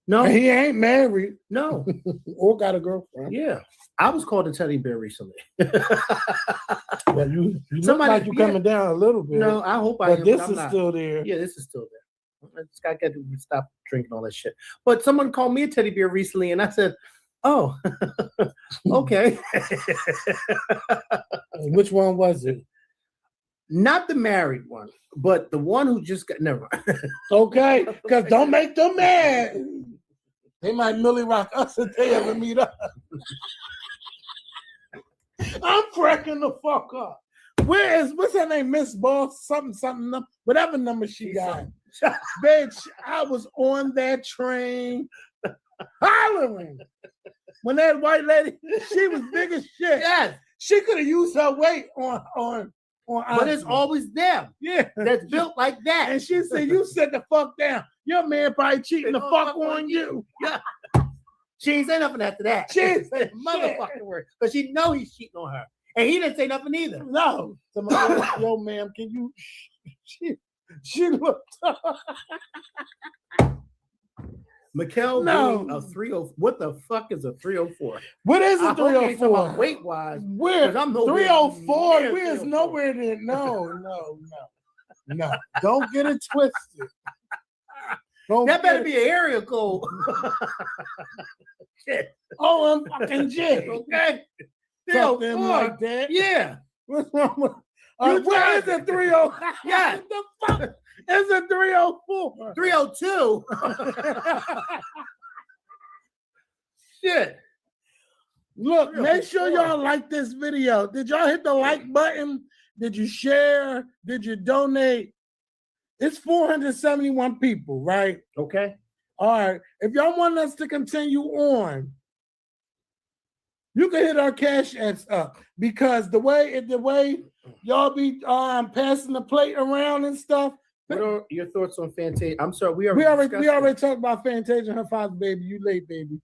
He ain't married.
No.
Or got a girlfriend.
Yeah. I was called a teddy bear recently.
Well, you look like you're coming down a little bit.
No, I hope I am.
But this is still there.
Yeah, this is still there. I just got to stop drinking all that shit. But someone called me a teddy bear recently, and I said, "Oh, okay."
Which one was it?
Not the married one, but the one who just got. Never mind.
Okay, because don't make them mad. They might Millie Rock us if they ever meet up. I'm cracking the fuck up. What's her name? Miss Boss, something, whatever number she got. Bitch, I was on that train hollering. When that white lady, she was big as shit.
Yes.
She could have used her weight on
but it's always them.
Yeah.
That's built like that.
And she said, "You sit the fuck down. Your man probably cheating the fuck on you."
Yeah. She ain't say nothing after that.
She ain't say
motherfucking word. But she know he's cheating on her. And he didn't say nothing either.
No. Yo, ma'am, can you she looked
Mikkel,
no.
A 30. What the fuck is a 304?
What is a 304?
Weight wise.
Where? I'm 304. We is nowhere near. No. Don't get it twisted.
That better be an area code.
Oh, I'm fucking J.
Okay.
Something like that.
Yeah.
What's wrong with where is it 30?
Yeah.
The fuck is it 304?
302. Shit.
Look, make sure y'all like this video. Did y'all hit the like button? Did you share? Did you donate? It's 471 people, right?
Okay.
All right. If y'all want us to continue on, you can hit our cash apps up because the way y'all be passing the plate around and stuff.
What are your thoughts on Fantasia? I'm sorry, we
already talked about Fantasia and her father, baby. You late, baby.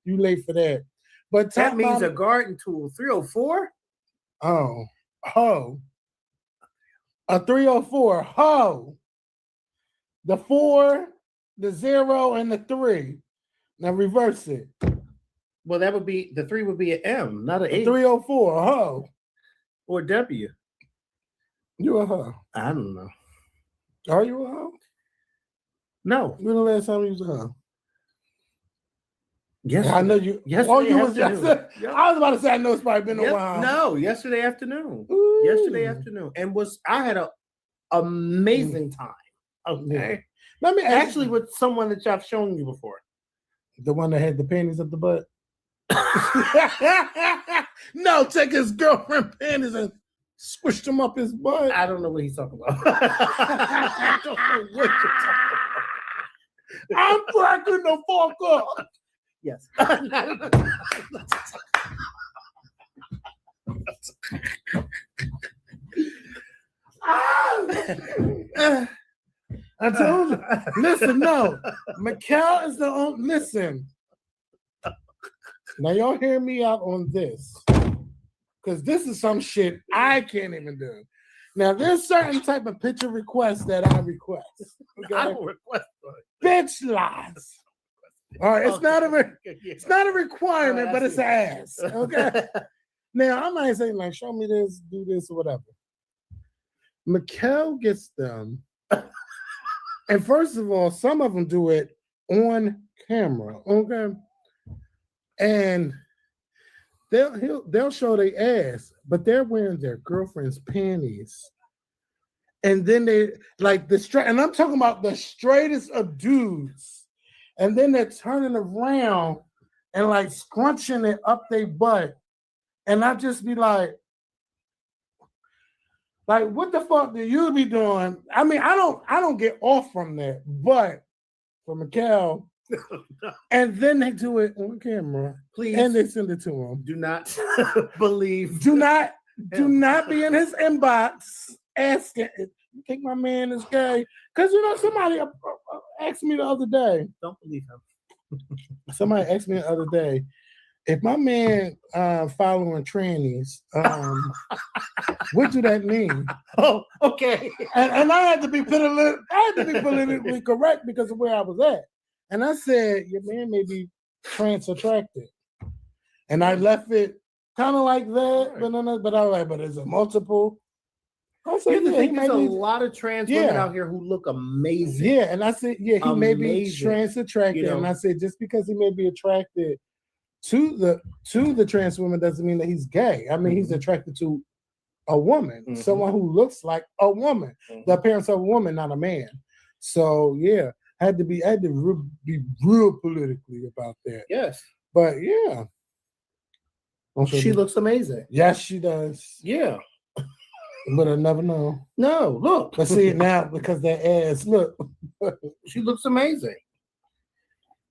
You late for that. But
that means a garden tool. 304?
Oh. A 304. Ho. The 4, the 0, and the 3. Now reverse it.
Well, that would be the 3 would be an M, not an 8.
304, a hoe.
Or W.
You a hoe.
I don't know.
Are you a hoe?
No.
When the last time you was a hoe?
Yes.
I know you.
Yesterday
afternoon. I was about to say I know it's probably been a while.
No, yesterday afternoon.
Ooh.
Yesterday afternoon. And I had an amazing time. Okay. Let me
Actually, with someone that I've shown you before.
the one that had the panties up the butt.
No, take his girlfriend panties and squished them up his butt.
I don't know what he's talking about.
I don't know what you're talking about. I'm cracking the fuck up.
Yes.
I told you. Listen, no. Mikkel is the only. Listen. Now, y'all hear me out on this. Because this is some shit I can't even do. Now, there's certain type of picture requests that I request. Okay?
I don't request it.
Bitch lies. All right, it's not a requirement, but it's an ass. Okay. Now, I might say, like, show me this, do this, or whatever. Mikkel gets them. And first of all, some of them do it on camera, okay? And they'll show their ass, but they're wearing their girlfriend's panties. And then they like and I'm talking about the straightest of dudes. And then they're turning around and like scrunching it up their butt. And I just be like, what the fuck do you be doing? I mean, I don't get off from that, but for Mikkel, and then they do it on camera,
Please.
and they send it to him.
Do not believe.
Do not be in his inbox asking, "You think my man is gay?" Because somebody asked me the other day.
Don't believe him.
Somebody asked me the other day, if my man following trannies, what do that mean?
Oh, okay.
And I had to be politically correct because of where I was at. And I said, your man may be trans attracted. And I left it kind of like that, but I was like, but is it multiple? I said,
there's a lot of trans women out here who look amazing.
Yeah, and I said, he may be trans attracted. And I said, just because he may be attracted to the trans woman doesn't mean that he's gay. I mean, he's attracted to a woman, someone who looks like a woman, the appearance of a woman, not a man. So yeah, I had to be real politically about that.
Yes,
but yeah,
she looks amazing.
Yes, she does.
Yeah,
but I never know.
No, look,
I see it now because that ass. Look,
she looks amazing.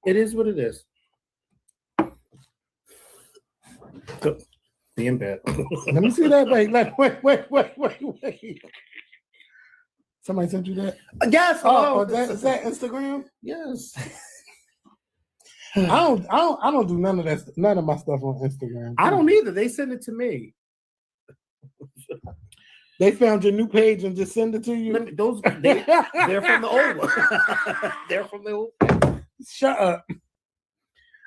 It is what it is. Be in bed.
Let me see that. Wait. Somebody sent you that?
Yes.
Oh, is that Instagram?
Yes.
I don't do none of my stuff on Instagram.
I don't either. They send it to me.
They found your new page and just send it to you.
They're from the old one. They're from the old one.
Shut up.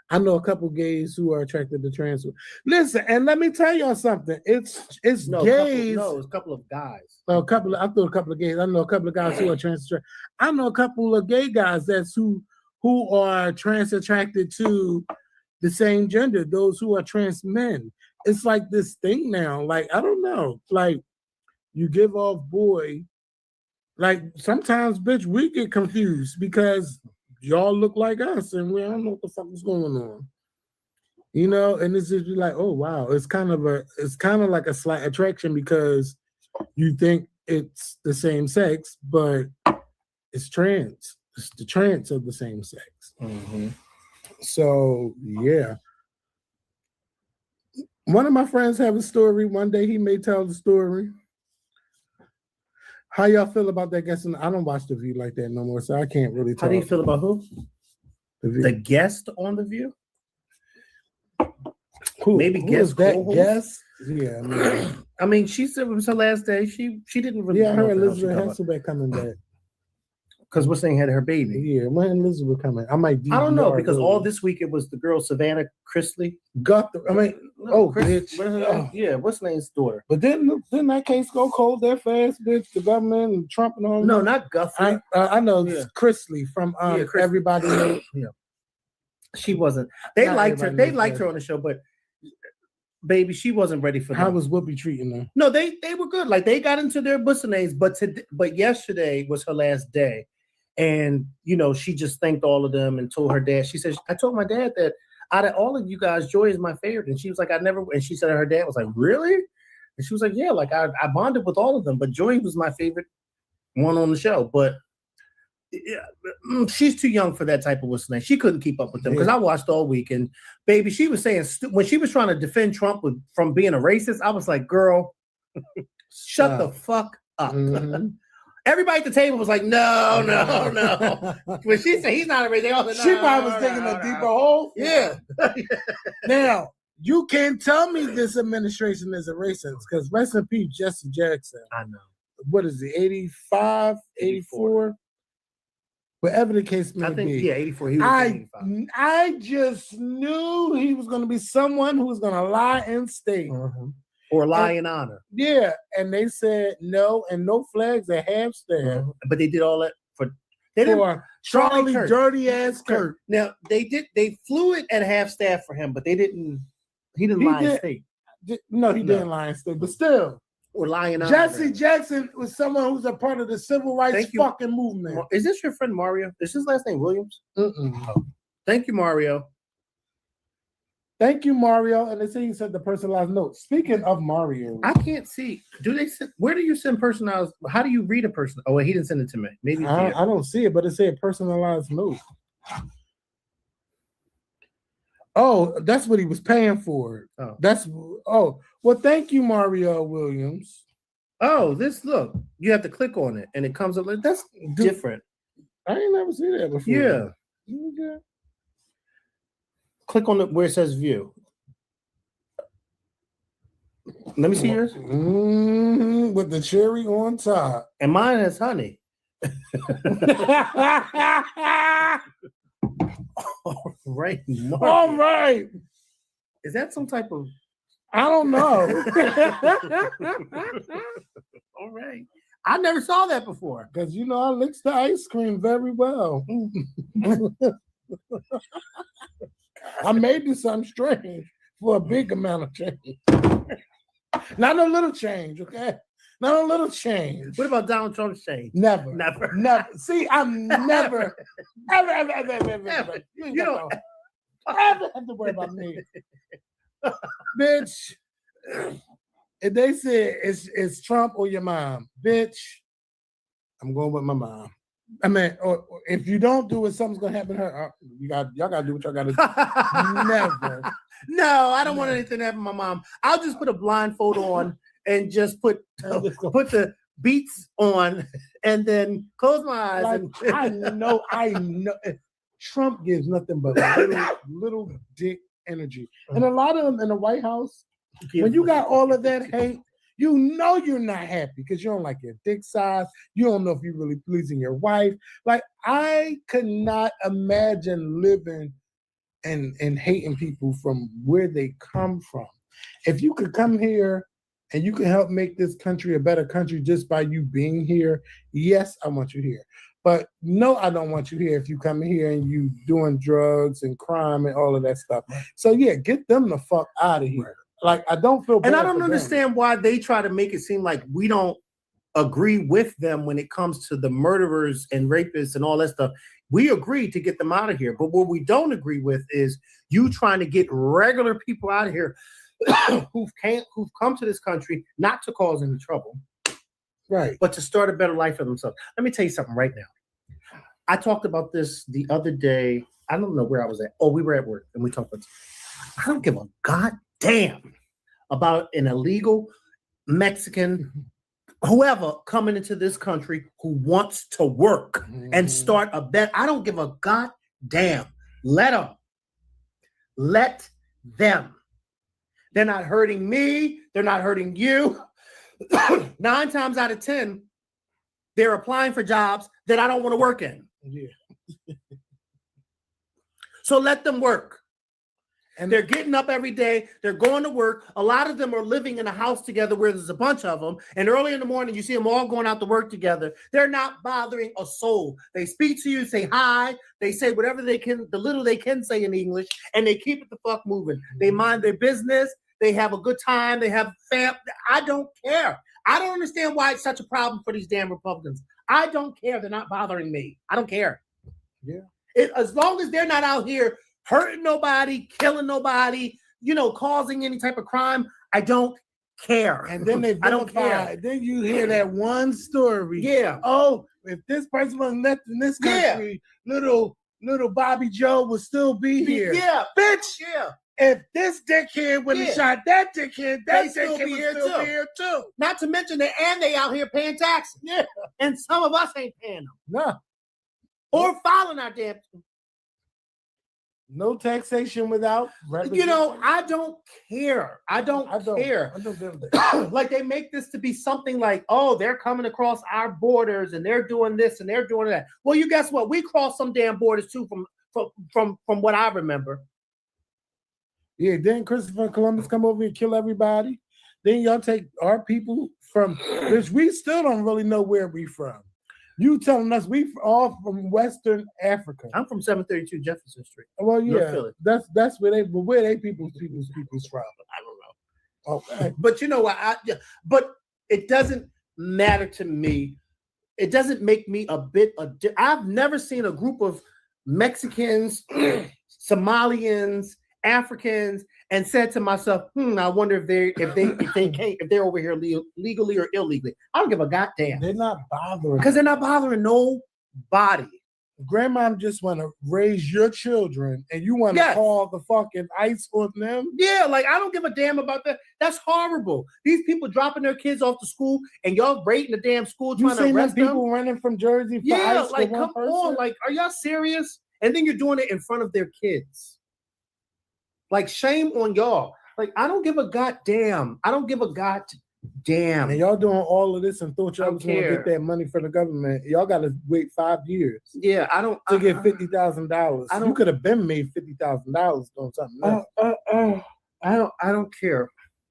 I know a couple gays who are attracted to trans. Listen, and let me tell y'all something. It's gays.
It's a couple of guys.
I thought a couple of gays. I know a couple of guys who are trans. I know a couple of gay guys who are trans attracted to the same gender. Those who are trans men. It's like this thing now. Like I don't know. Like you give off boy. Like sometimes, bitch, we get confused because y'all look like us, and we don't know what the fuck is going on. And it's just like, oh wow, it's kind of like a slight attraction because you think it's the same sex, but it's trans. It's the trans of the same sex.
Mm-hmm.
So yeah. One of my friends have a story. One day he may tell the story. How y'all feel about that guest? I don't watch The View like that no more, so I can't really talk.
How do you feel about who? The guest on The View? Maybe guest co-host?
Guest? Yeah.
I mean, she said it was her last day. She didn't really.
Yeah, her Elizabeth Hasselbeck coming back.
Because what's saying had her baby.
Yeah, when Elizabeth coming? I don't
know because all this week it was the girl Savannah Chrisley.
Yeah,
what's her name's daughter?
But didn't that case go cold that fast, bitch? The government and Trump and all.
No, not Guthrie.
I know Chrisley from Everybody Knows.
Yeah, she wasn't. They liked her. They liked her on the show, but baby, she wasn't ready for that.
How was Whoopi treating her?
No, they were good. Like they got into their business, but yesterday was her last day. And, she just thanked all of them and told her dad. She said, I told my dad that out of all of you guys, Joy is my favorite. And she was like, and she said her dad was like, really? And she was like, yeah, like I bonded with all of them, but Joy was my favorite one on the show. But she's too young for that type of listening. She couldn't keep up with them because I watched all week. And baby, she was saying, when she was trying to defend Trump from being a racist, I was like, girl, shut the fuck up. Mm-hmm. Everybody at the table was like, no. When she said he's not a racist, they all said, no.
She probably was digging a deeper hole.
Yeah.
Now, you can't tell me this administration is a racist because rest in peace, Jesse Jackson.
I know.
What is it, 85, 84? Whatever the case may be.
84. He was 85.
I just knew he was going to be someone who was going to lie in state.
Mm-hmm. Or lie in honor.
Yeah, and they said no, and no flags at half staff.
Mm-hmm. But they did all that for
Charlie dirty ass Kirk.
Now they flew it at half staff for him, but he didn't lie in state.
No, he didn't lie in state, but still.
Or lying in honor.
Jesse Jackson was someone who's a part of the civil rights fucking movement.
Is this your friend Mario? Is his last name Williams? Oh. Thank you, Mario.
Thank you, Mario. And they say you sent the personalized note. Speaking of Mario,
I can't see. Where do you send personalized? How do you read a person? Oh, wait, he didn't send it to me. Maybe
I don't see it, but it said personalized note. Oh, that's what he was paying for. Well, thank you, Mario Williams.
Oh, look. You have to click on it, and it comes up like that's different.
I ain't never seen that before.
Yeah.
Okay.
Click on it where it says view. Let me see yours.
With the cherry on top.
And mine has honey. All right. Mark.
All right.
Is that some type of...
I don't know.
All right. I never saw that before.
Because, I licks the ice cream very well. I may do something strange for a big amount of change. Not a little change, okay? Not a little change.
What about Donald Trump's change?
Never. See, I'm never, ever. You don't ever have to worry about me. Bitch, if they say it's Trump or your mom, bitch, I'm going with my mom. I mean, or if you don't do it, something's gonna happen to her. Y'all gotta do what y'all gotta do. Never.
No, I don't want anything to happen to my mom. I'll just put a blindfold on and just put the beats on and then close my eyes.
Like, I know. Trump gives nothing but little dick energy, and a lot of them in the White House. When you got all of that hate, you're not happy because you don't like your dick size. You don't know if you're really pleasing your wife. Like, I could not imagine living and hating people from where they come from. If you could come here and you can help make this country a better country just by you being here, yes, I want you here. But no, I don't want you here if you come here and you doing drugs and crime and all of that stuff. So yeah, get them the fuck out of here. Right. Like, I don't feel bad.
And I don't understand why they try to make it seem like we don't agree with them when it comes to the murderers and rapists and all that stuff. We agree to get them out of here. But what we don't agree with is you trying to get regular people out of here who've come to this country not to cause any trouble.
Right.
But to start a better life for themselves. Let me tell you something right now. I talked about this the other day. I don't know where I was at. Oh, we were at work and we talked about this. I don't give a goddamn about an illegal Mexican, whoever coming into this country who wants to work and start a bet. I don't give a goddamn. Let them. Let them. They're not hurting me. They're not hurting you. 9 times out of 10, they're applying for jobs that I don't want to work in.
Yeah.
So let them work. And they're getting up every day. They're going to work. A lot of them are living in a house together where there's a bunch of them. And early in the morning, you see them all going out to work together. They're not bothering a soul. They speak to you, say hi. They say whatever they can, the little they can say in English, and they keep it the fuck moving. They mind their business. They have a good time. They have I don't care. I don't understand why it's such a problem for these damn Republicans. I don't care. They're not bothering me. I don't care.
Yeah.
As long as they're not out here hurting nobody, killing nobody, causing any type of crime, I don't care.
And then they
I don't care.
Then you hear that one story.
Yeah.
Oh, if this person was left in this country, little Bobby Joe would still be here.
Yeah.
Bitch.
Yeah.
If this dickhead would have shot that dickhead, that
They
dickhead would still be here too.
Not to mention they out here paying taxes.
Yeah.
And some of us ain't paying them.
No.
Or filing our damn.
No taxation without.
I don't care. I don't care.
I don't give a damn.
Like they make this to be something like, oh, they're coming across our borders and they're doing this and they're doing that. Well, you guess what? We crossed some damn borders too from what I remember.
Yeah, then Christopher Columbus come over and kill everybody. Then y'all take our people from, which we still don't really know where we from. You telling us we all from Western Africa.
I'm from 732 Jefferson Street.
Well, yeah,
Philly.
that's where they people's from.
I don't know.
Okay,
but you know what? But it doesn't matter to me. It doesn't make me a bit. I've never seen a group of Mexicans, Somalians, Africans, and said to myself, I wonder if they're over here legally or illegally. I don't give a goddamn.
They're not bothering
because they're not bothering nobody.
Grandma just want to raise your children, and you want to call the fucking ICE on them.
Yeah, like I don't give a damn about that. That's horrible. These people dropping their kids off to school, and y'all raiding the damn school trying to arrest them.
People running from Jersey for ICE
like
for
come on, like are y'all serious? And then you're doing it in front of their kids. Like, shame on y'all. Like, I don't give a goddamn. I don't give a goddamn.
And y'all doing all of this and thought y'all was going to get that money from the government. Y'all got to wait 5 years.
Yeah, I don't.
To get $50,000. You could have been made $50,000 doing something else.
I don't care.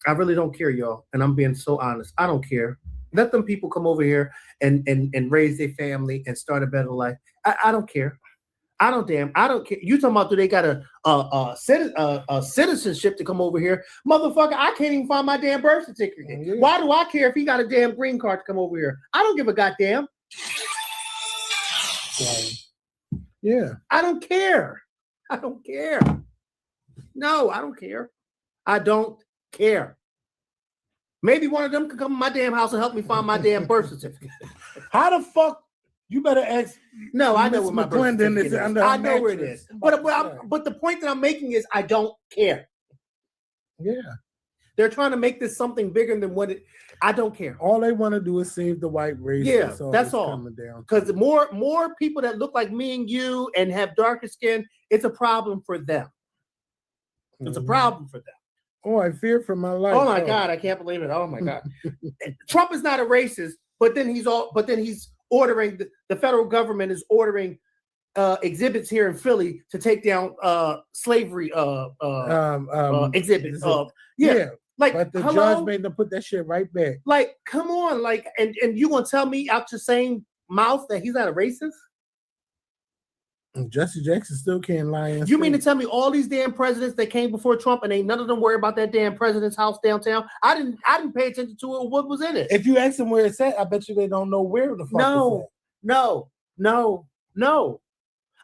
I really don't care, y'all. And I'm being so honest. I don't care. Let them people come over here and raise their family and start a better life. I don't care. I don't care. You talking about do they got a citizenship to come over here? Motherfucker, I can't even find my damn birth certificate. Yeah. Why do I care if he got a damn green card to come over here? I don't give a goddamn.
Yeah.
I don't care. I don't care. No, I don't care. I don't care. Maybe one of them could come to my damn house and help me find my damn birth certificate.
How the fuck? You better ask.
No, I know where my birth certificate is. I know where it is. But the point that I'm making is I don't care.
Yeah.
They're trying to make this something bigger than what it. I don't care.
All they want to do is save the white race.
Yeah, that's all. Because the more people that look like me and you and have darker skin, it's a problem for them. It's a problem for them.
Oh, I fear for my life.
Oh my God, I can't believe it. Oh my God. Trump is not a racist, but then he's ordering the federal government is ordering exhibits here in Philly to take down slavery exhibits. Yeah. Like,
but the judge made them put that shit right back.
Like, come on, like, and you gonna tell me out your same mouth that he's not a racist?
And Jesse Jackson still can't lie.
You mean to tell me all these damn presidents that came before Trump and ain't none of them worry about that damn president's house downtown? I didn't pay attention to it. What was in it?
If you ask them where it's at, I bet you they don't know where the fuck it's at.
No.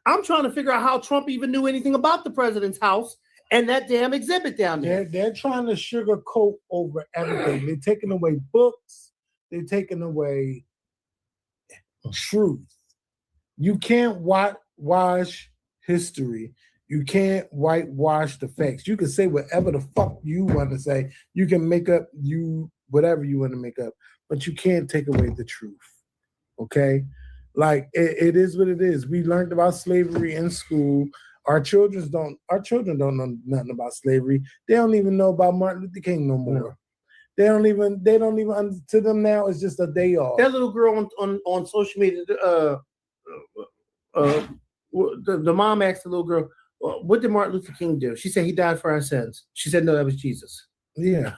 I'm trying to figure out how Trump even knew anything about the president's house and that damn exhibit down there.
They're trying to sugarcoat over everything. They're taking away books. They're taking away truth. You can't whitewash history. You can't whitewash the facts. You can say whatever the fuck you want to say. You can make up whatever you want to make up, but you can't take away the truth. Okay? Like it is what it is. We learned about slavery in school. Our children don't know nothing about slavery. They don't even know about Martin Luther King no more. They don't even to them now it's just a day off.
That little girl on social media, the mom asked the little girl, what did Martin Luther King do? She said he died for our sins. She said, no, that was Jesus.
Yeah.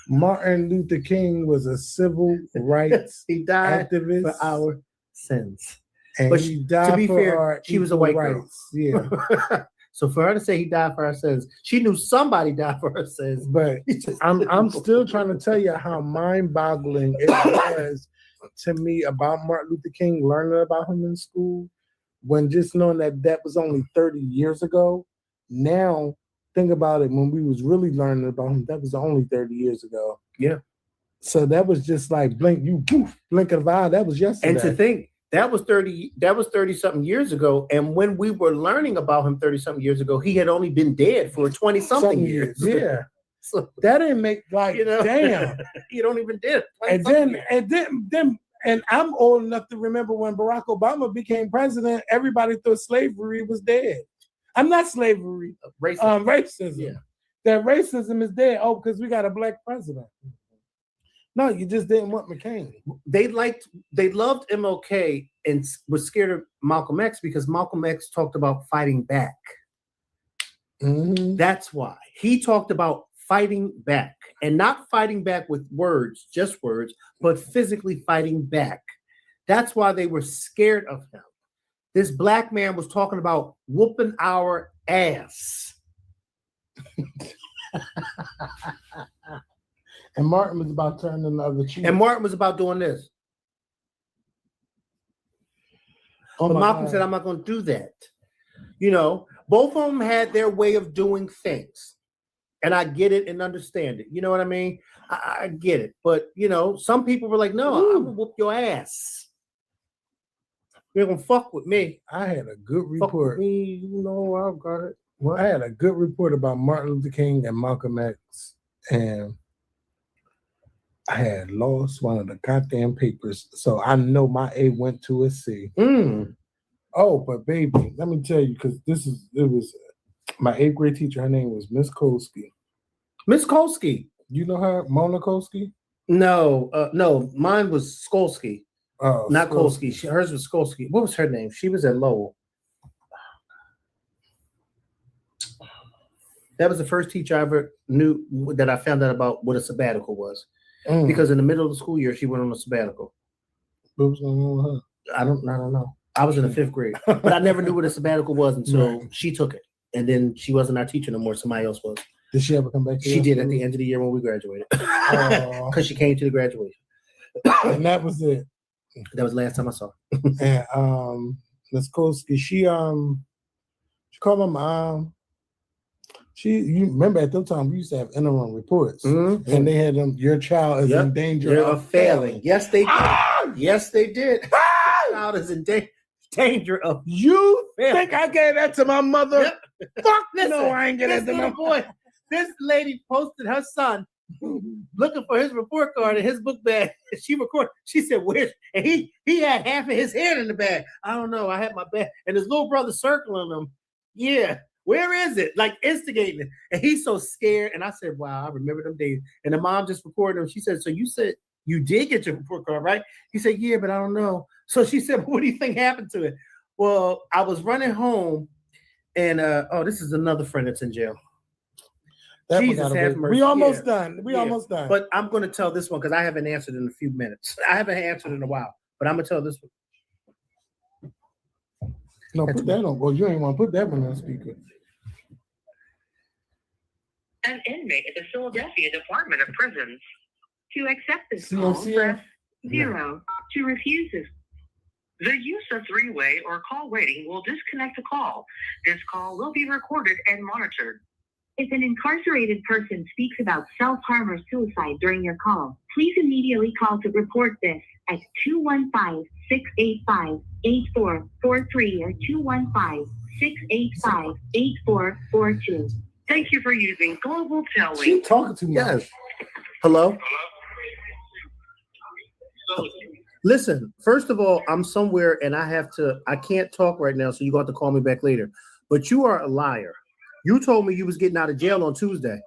Martin Luther King was a civil rights
he died
activist
for our sins.
And
but
he died
to be
for
fair, she was a white
rights. Girl. Yeah.
So for her to say he died for our sins, she knew somebody died for her sins.
But I'm still trying to tell you how mind-boggling it was to me about Martin Luther King, learning about him in school, when just knowing that was only 30 years ago. Now, think about it, when we was really learning about him, that was only 30 years ago.
Yeah.
So that was just like blink of an eye. That was yesterday.
And to think, that was 30 something years ago. And when we were learning about him 30 something years ago, he had only been dead for 20 something years.
Yeah.
So
that didn't make damn.
You don't even did.
And I'm old enough to remember when Barack Obama became president, everybody thought slavery was dead. I'm not slavery. Racism.
Yeah.
That racism is dead. Oh, because we got a black president. No, you just didn't want McCain.
They loved MLK and was scared of Malcolm X because Malcolm X talked about fighting back.
Mm-hmm.
That's why he talked about fighting back, and not fighting back with words, just words, but physically fighting back. That's why they were scared of him. This black man was talking about whooping our ass.
And Martin was about turning the other cheek.
And Martin was about doing this. But Malcolm said, I'm not going to do that. You know, both of them had their way of doing things. And I get it and understand it. You know what I mean? I get it. But, you know, some people were like, no, I'm going to whoop your ass. You're going to fuck with me.
I had a good
Fuck with
report.
me, you know, I've got it.
Well, I had a good report about Martin Luther King and Malcolm X. And I had lost one of the goddamn papers. So I know my A went to a C. Oh, but baby, let me tell you, because it was my 8th grade teacher. Her name was Miss Kolsky.
Miss Kolsky.
You know her, Mona Kolsky?
No, mine was Skolsky.
Oh,
Not Kolsky. Hers was Skolsky. What was her name? She was at Lowell. That was the first teacher I ever knew that I found out about what a sabbatical was. Because in the middle of the school year, she went on a sabbatical.
What was going on with her?
I don't know. I was in the 5th grade, but I never knew what a sabbatical was until she took it. And then she wasn't our teacher no more. Somebody else was.
Did she ever come back?
She did at the end of the year when we graduated. Because she came to the graduation.
And that was it.
That was the last time I saw her.
And Miss Kolsky, she called my mom. You remember at that time we used to have interim reports, and they had them. Your child is in danger of failing.
Yes, they did. Yes, they did. Your child is in danger of
you
failing.
think I gave that to my mother?
Yep.
Fuck
Listen,
no, I ain't getting that to my
boy. This lady posted her son looking for his report card in his book bag. She recorded. She said, "Where's?" And he had half of his hair in the bag. I don't know. I had my bag, and his little brother circling him. Yeah. Where is it? Like instigating it. And he's so scared. And I said, wow, I remember them days. And the mom just recorded him. She said, so you said you did get your report card, right? He said, yeah, but I don't know. So she said, what do you think happened to it? Well, I was running home and this is another friend that's in jail. Jesus have mercy.
We almost done. Almost done.
But I'm going to tell this one because I haven't answered in a few minutes. I haven't answered in a while, but I'm going to tell this one.
No, put that on. Well, you ain't want to put that one on speaker.
An inmate at the Philadelphia Department of Prisons. To accept this call, press 0. To refuse this. The use of three-way or call waiting will disconnect the call. This call will be recorded and monitored. If an incarcerated person speaks about self-harm or suicide during your call, please immediately call to report this at 215-685-8443 or 215-685-8442. Thank you for using Global Telly.
She talking too much.
Yes. Hello? Listen, first of all, I'm somewhere and I can't talk right now, so you're going to have to call me back later. But you are a liar. You told me you was getting out of jail on Tuesday.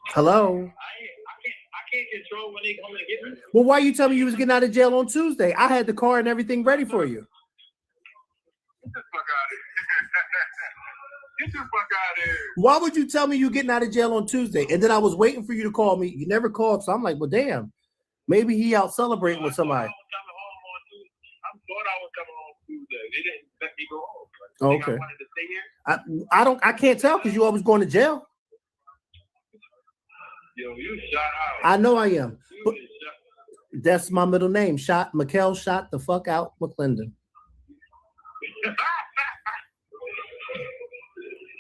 Hello?
I can't control when they come to get me.
Well, why you tell me you was getting out of jail on Tuesday? I had the car and everything ready for you.
Get the fuck out of here. Get the fuck out of here.
Why would you tell me you getting out of jail on Tuesday? And then I was waiting for you to call me. You never called, so I'm like, well, damn. Maybe he out celebrating with somebody.
I thought I was coming home Tuesday. They didn't let me go home.
Okay.
I wanted to stay here.
I can't tell because you always going to jail.
Yo, you shot out.
I know I am.
You
But
been shot.
that's my middle name. Mikkel shot the fuck out McClendon.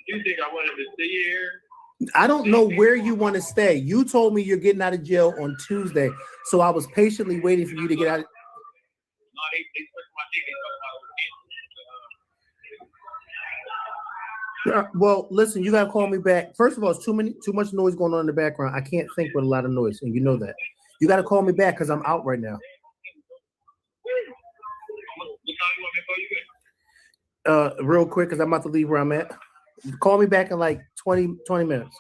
You think I wanted to stay here?
I don't know where you want to stay. You told me you're getting out of jail on Tuesday, so I was patiently waiting for you to get out.
No, they took my ticket.
Well, listen, you gotta call me back. First of all, it's too much noise going on in the background. I can't think with a lot of noise, and you know that. You gotta call me back because I'm out right now.
What time you want me to call you back?
Real quick, because I'm about to leave where I'm at. Call me back in like 20 minutes.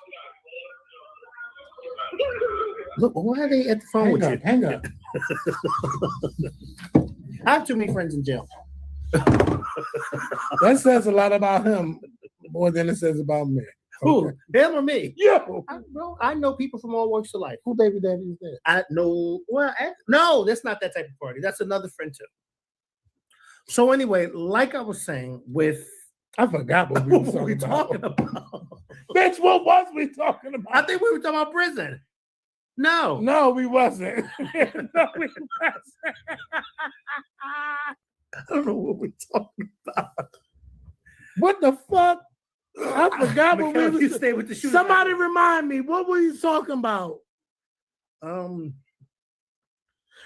Look, why are they at the phone with you?
Hang up.
I have too many friends in jail.
That says a lot about him more than it says about me.
Who? Him or me?
Yeah.
I know people from all walks of life.
Who baby daddy is that?
I know. Well, no, that's not that type of party. That's another friend too. So anyway, like I was saying,
I forgot what we were talking about. Bitch, what was we talking about?
I think we were talking about prison. No,
we wasn't. No, we wasn't.
I don't know what we're talking about.
What the fuck? I forgot what we
You
were.
stay with the shooter.
Somebody remind me. What were you talking about?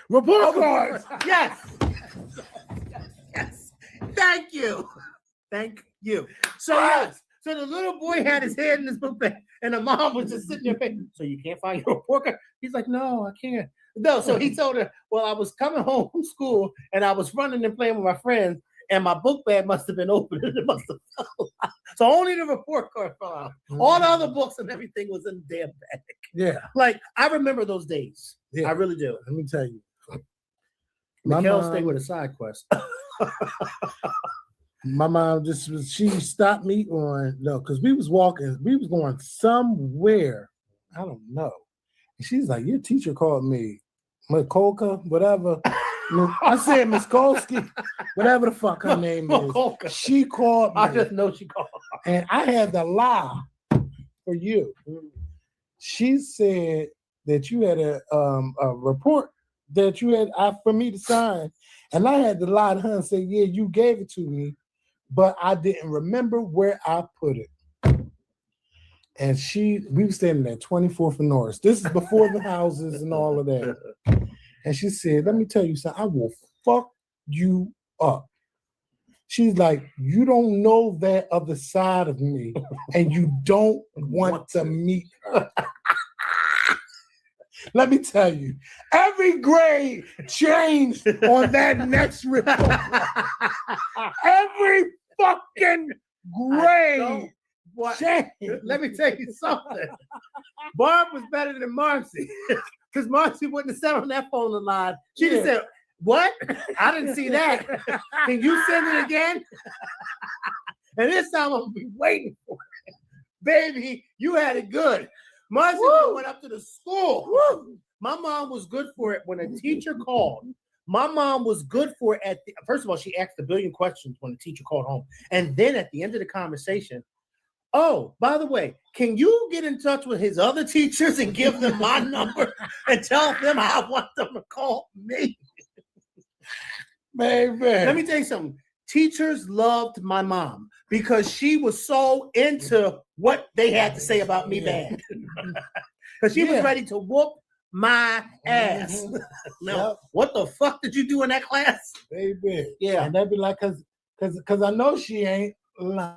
Report cards.
Yes. Yes. Thank you. So yes. So the little boy had his head in his book bag, and the mom was just sitting there. So you can't find your report card? He's like, no, I can't. No. So he told her, well, I was coming home from school, and I was running and playing with my friends, and my book bag must have been open, and it must have fell out. So only the report card fell out. All the other books and everything was in the damn bag.
Yeah.
Like I remember those days.
Yeah.
I really do.
Let me tell you.
Mikkel stayed with a side quest.
My mom she stopped me because we was going somewhere. I don't know. And she's like, your teacher called me Mikolka, whatever. I said Miss Kolsky, whatever the fuck her name is. She called me.
I just know she called.
And I had to lie for you. She said that you had a report that you had for me to sign. And I had to lie to her and say, yeah, you gave it to me, but I didn't remember where I put it. And we were standing at 24th and Norris. This is before the houses and all of that. And she said, let me tell you something, I will fuck you up. She's like, you don't know that other side of me, and you don't want to meet her. Let me tell you, every grade changed on that next report. Every fucking grade changed.
Let me tell you something. Barb was better than Marcy because Marcy wouldn't have sat on that phone line. She just said, what? I didn't see that. Can you send it again? And this time I'm gonna be waiting for it. Baby, you had it good. Marcy went up to the school. Woo. My mom was good for it when a teacher called. My mom was good for it first of all, she asked a billion questions when the teacher called home. And then at the end of the conversation, oh, by the way, can you get in touch with his other teachers and give them my number and tell them I want them to call me?
Baby.
Let me tell you something. Teachers loved my mom because she was so into what they had to say about me bad. Because she was ready to whoop my ass. Now, what the fuck did you do in that class?
Baby.
Yeah.
And they'd be like, because I know she ain't lying.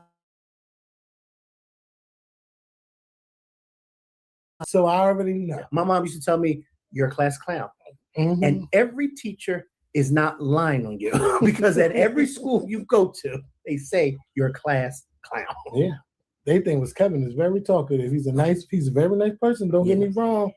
So I already know.
My mom used to tell me, you're a class clown.
Mm-hmm.
And every teacher is not lying on you because at every school you go to, they say you're a class clown.
Yeah. They think Kevin is very talkative. He's a very nice person. Don't get me wrong,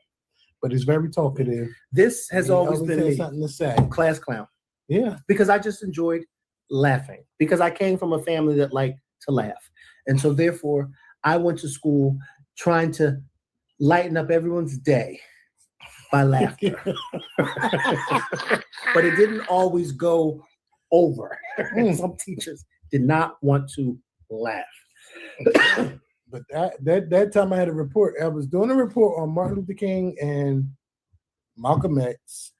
but he's very talkative.
This has always been me.
Something to say.
Class clown.
Yeah.
Because I just enjoyed laughing because I came from a family that liked to laugh. And so therefore I went to school trying to lighten up everyone's day by laughter. But it didn't always go over. Some teachers did not want to laugh.
But that time I had a report. I was doing a report on Martin Luther King and Malcolm X,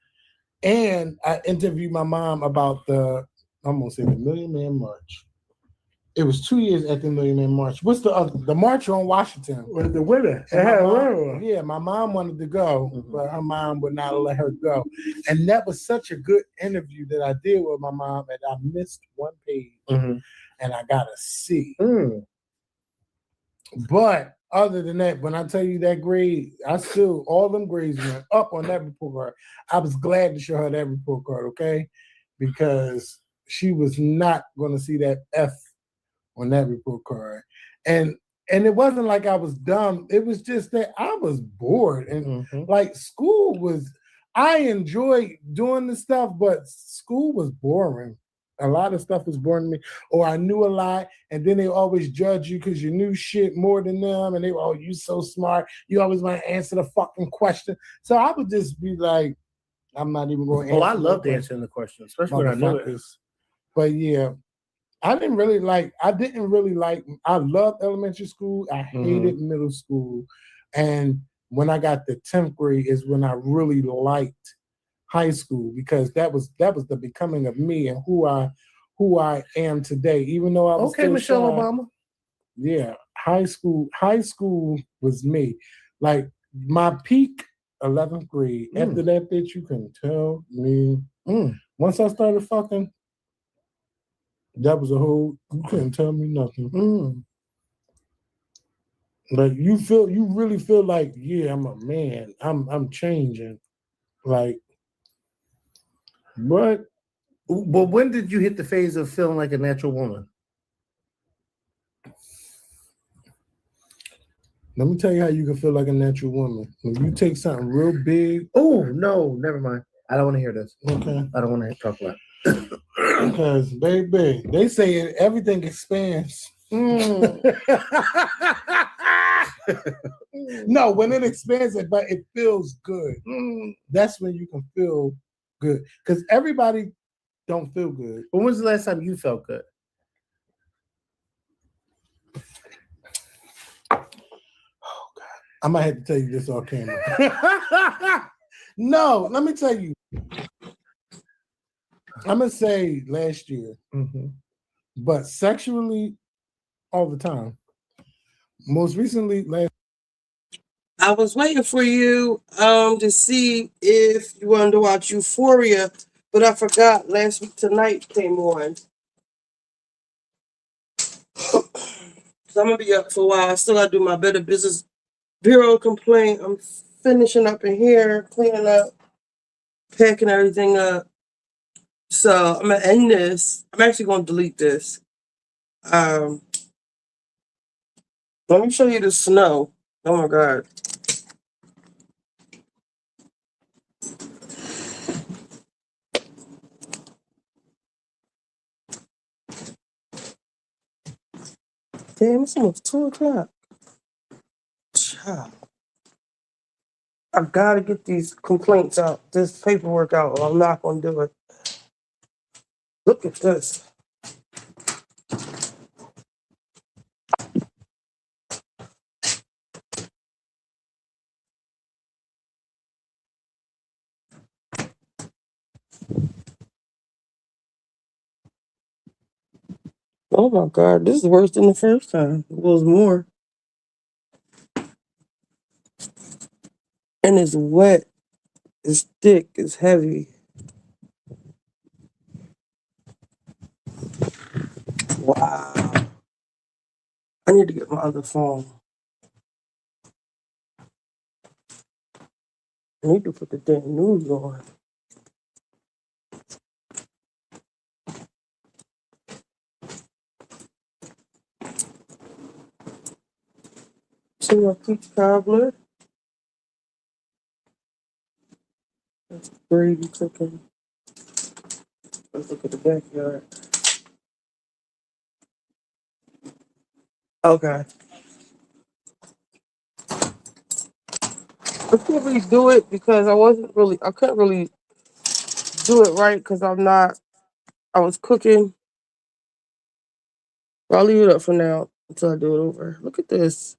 and I interviewed my mom about I'm gonna say the Million Man March. It was 2 years after the Million Man March. What's the other? The March on Washington
With the women.
Yeah, my mom wanted to go, but her mom would not let her go. And that was such a good interview that I did with my mom, and I missed one page, and I got a C. But other than that, when I tell you that grade, all them grades went up on that report card. I was glad to show her that report card, okay? Because she was not going to see that F on that report card. And it wasn't like I was dumb. It was just that I was bored. And like school was, I enjoyed doing the stuff, but school was boring. A lot of stuff was boring to me. Or I knew a lot, and then they always judge you because you knew shit more than them. And they were, oh, you so smart. You always want to answer the fucking question. So I would just be like, I'm not even going to answer.
I loved answering the question, especially when I know it.
But yeah. I loved elementary school. I hated middle school. And when I got to 10th grade is when I really liked high school, because that was the becoming of me and who I am today. Even though I was
Michelle Obama.
Yeah, high school was me. Like my peak 11th grade. After that, bitch, you can tell me. Once I started fucking, that was you couldn't tell me nothing. But you really feel like, yeah, I'm a man. I'm changing. Like,
but when did you hit the phase of feeling like a natural woman?
Let me tell you how you can feel like a natural woman. When you take something real big.
Oh, no, never mind. I don't want to hear this.
Okay.
I don't want to talk about it.
Because, baby, they say everything expands. No, when it expands, but it feels good. That's when you can feel good. Because everybody don't feel good.
When was the last time you felt good?
Oh, God. I might have to tell you this off camera. No, let me tell you. I'm going to say last year. But sexually, all the time. Most recently,
I was waiting for you to see if you wanted to watch Euphoria, but I forgot last week tonight came on. So I'm gonna be up for a while. I still gotta do my Better Business Bureau complaint. I'm finishing up in here, cleaning up, packing everything up. So I'm gonna end this. I'm actually gonna delete this. Let me show you the snow. Oh my God. Damn, it's almost 2 o'clock. Child. I gotta get these complaints out, this paperwork out, or I'm not gonna do it. Look at this. Oh my God, this is worse than the first time. It was more. And it's wet, it's thick, it's heavy. Wow. I need to get my other phone. I need to put the damn news on. See my peach cobbler. That's gravy cooking. Let's look at the backyard. Okay. I couldn't really do it because I couldn't really do it right because I was cooking. I'll leave it up for now. until I do it over. Look at this.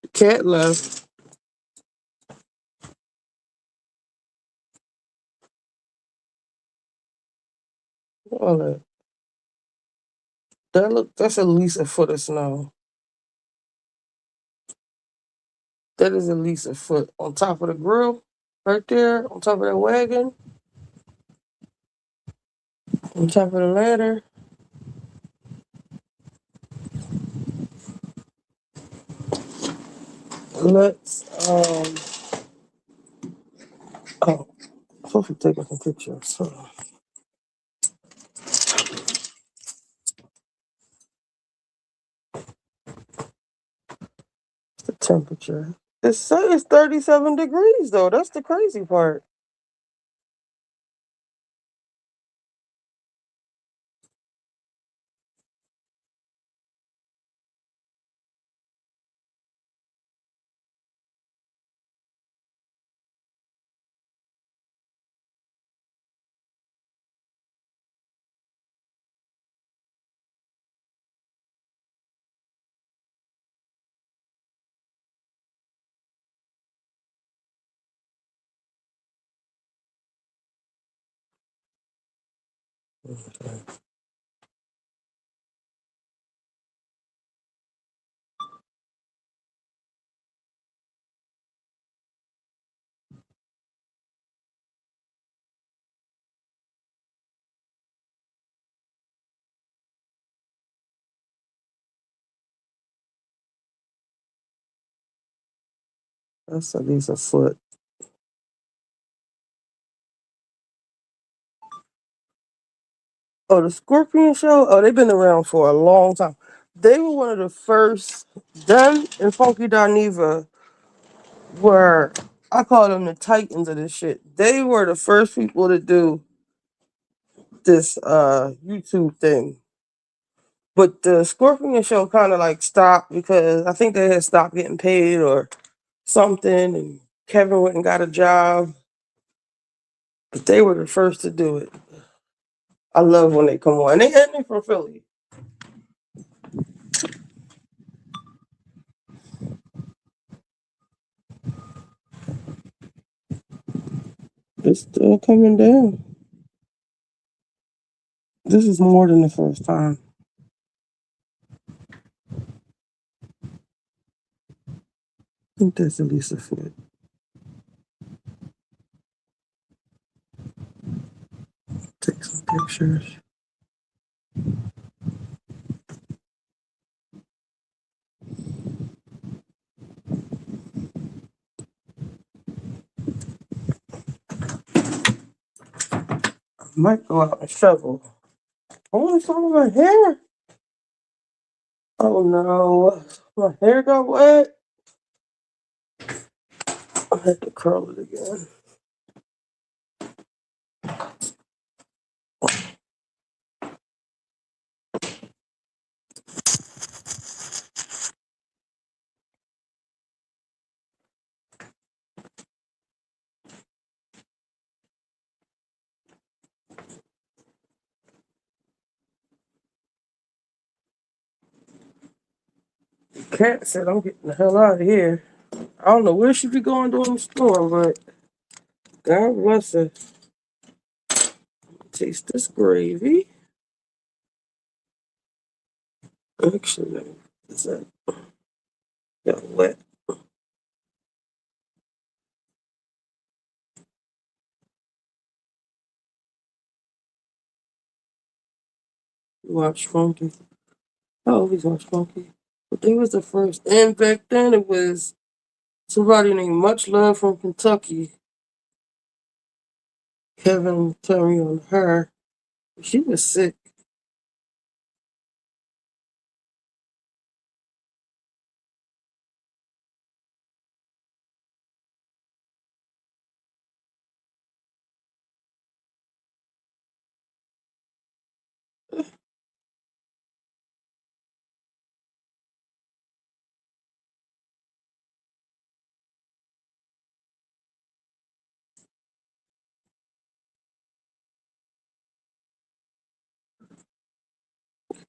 The cat left. All that. That's at least a foot of snow. That is at least a foot on top of the grill, right there, on top of that wagon, on top of the ladder. Let's oh, I'm supposed to take some pictures. Hold on. The temperature. It's 37 degrees though. That's the crazy part. Okay. That's at least a foot. Oh, the Scorpion Show? Oh, they've been around for a long time. They were one of the first. Them and Funky Dineva were, I call them the titans of this shit. They were the first people to do this YouTube thing. But the Scorpion Show kind of like stopped because I think they had stopped getting paid or something, and Kevin went and got a job. But they were the first to do it. I love when they come on. And they from Philly. It's still coming down. This is more than the first time. I think that's at least a foot. Take some pictures. I might go out and shovel. Oh, some of my hair. Oh no, my hair got wet. I had to curl it again. Cat said I'm getting the hell out of here. I don't know where she be going during the storm, but God bless her. Taste this gravy. Actually, is that got wet? You watch Funky. I always watch Funky. But they was the first. And back then it was somebody named Much Love from Kentucky. Kevin tell me on her. She was sick.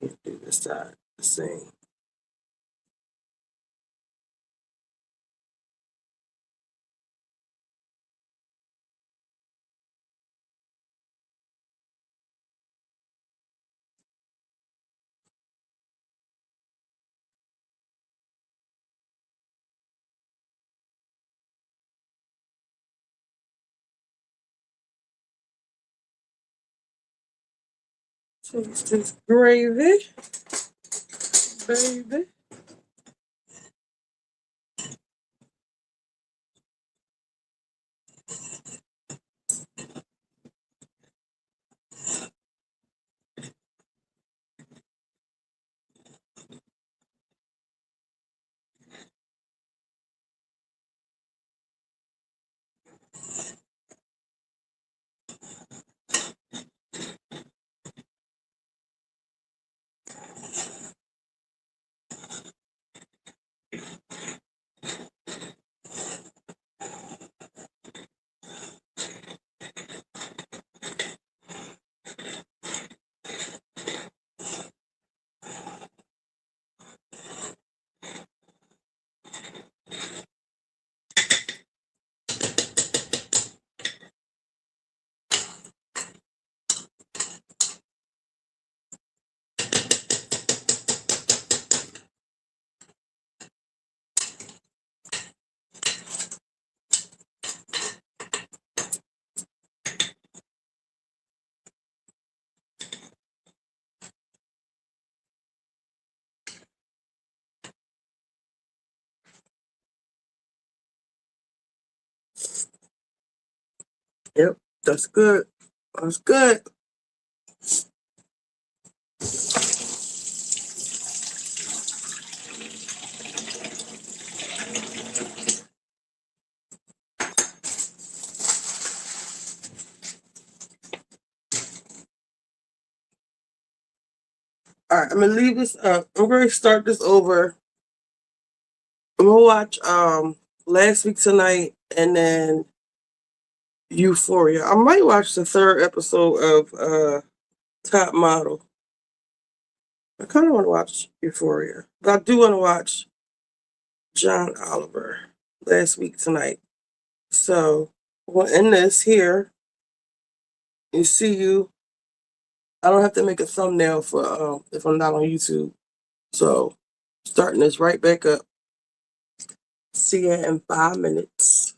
Can't do this side the same. Taste this gravy, baby. Yep, that's good. That's good. All right, I'm gonna leave this up. I'm going to start this over. I'm gonna watch last week tonight and then Euphoria. I might watch the third episode of Top Model. I kind of want to watch Euphoria, but I do want to watch John Oliver last week tonight. So we'll end this here. You see you. I don't have to make a thumbnail for if I'm not on YouTube. So starting this right back up. See you in 5 minutes.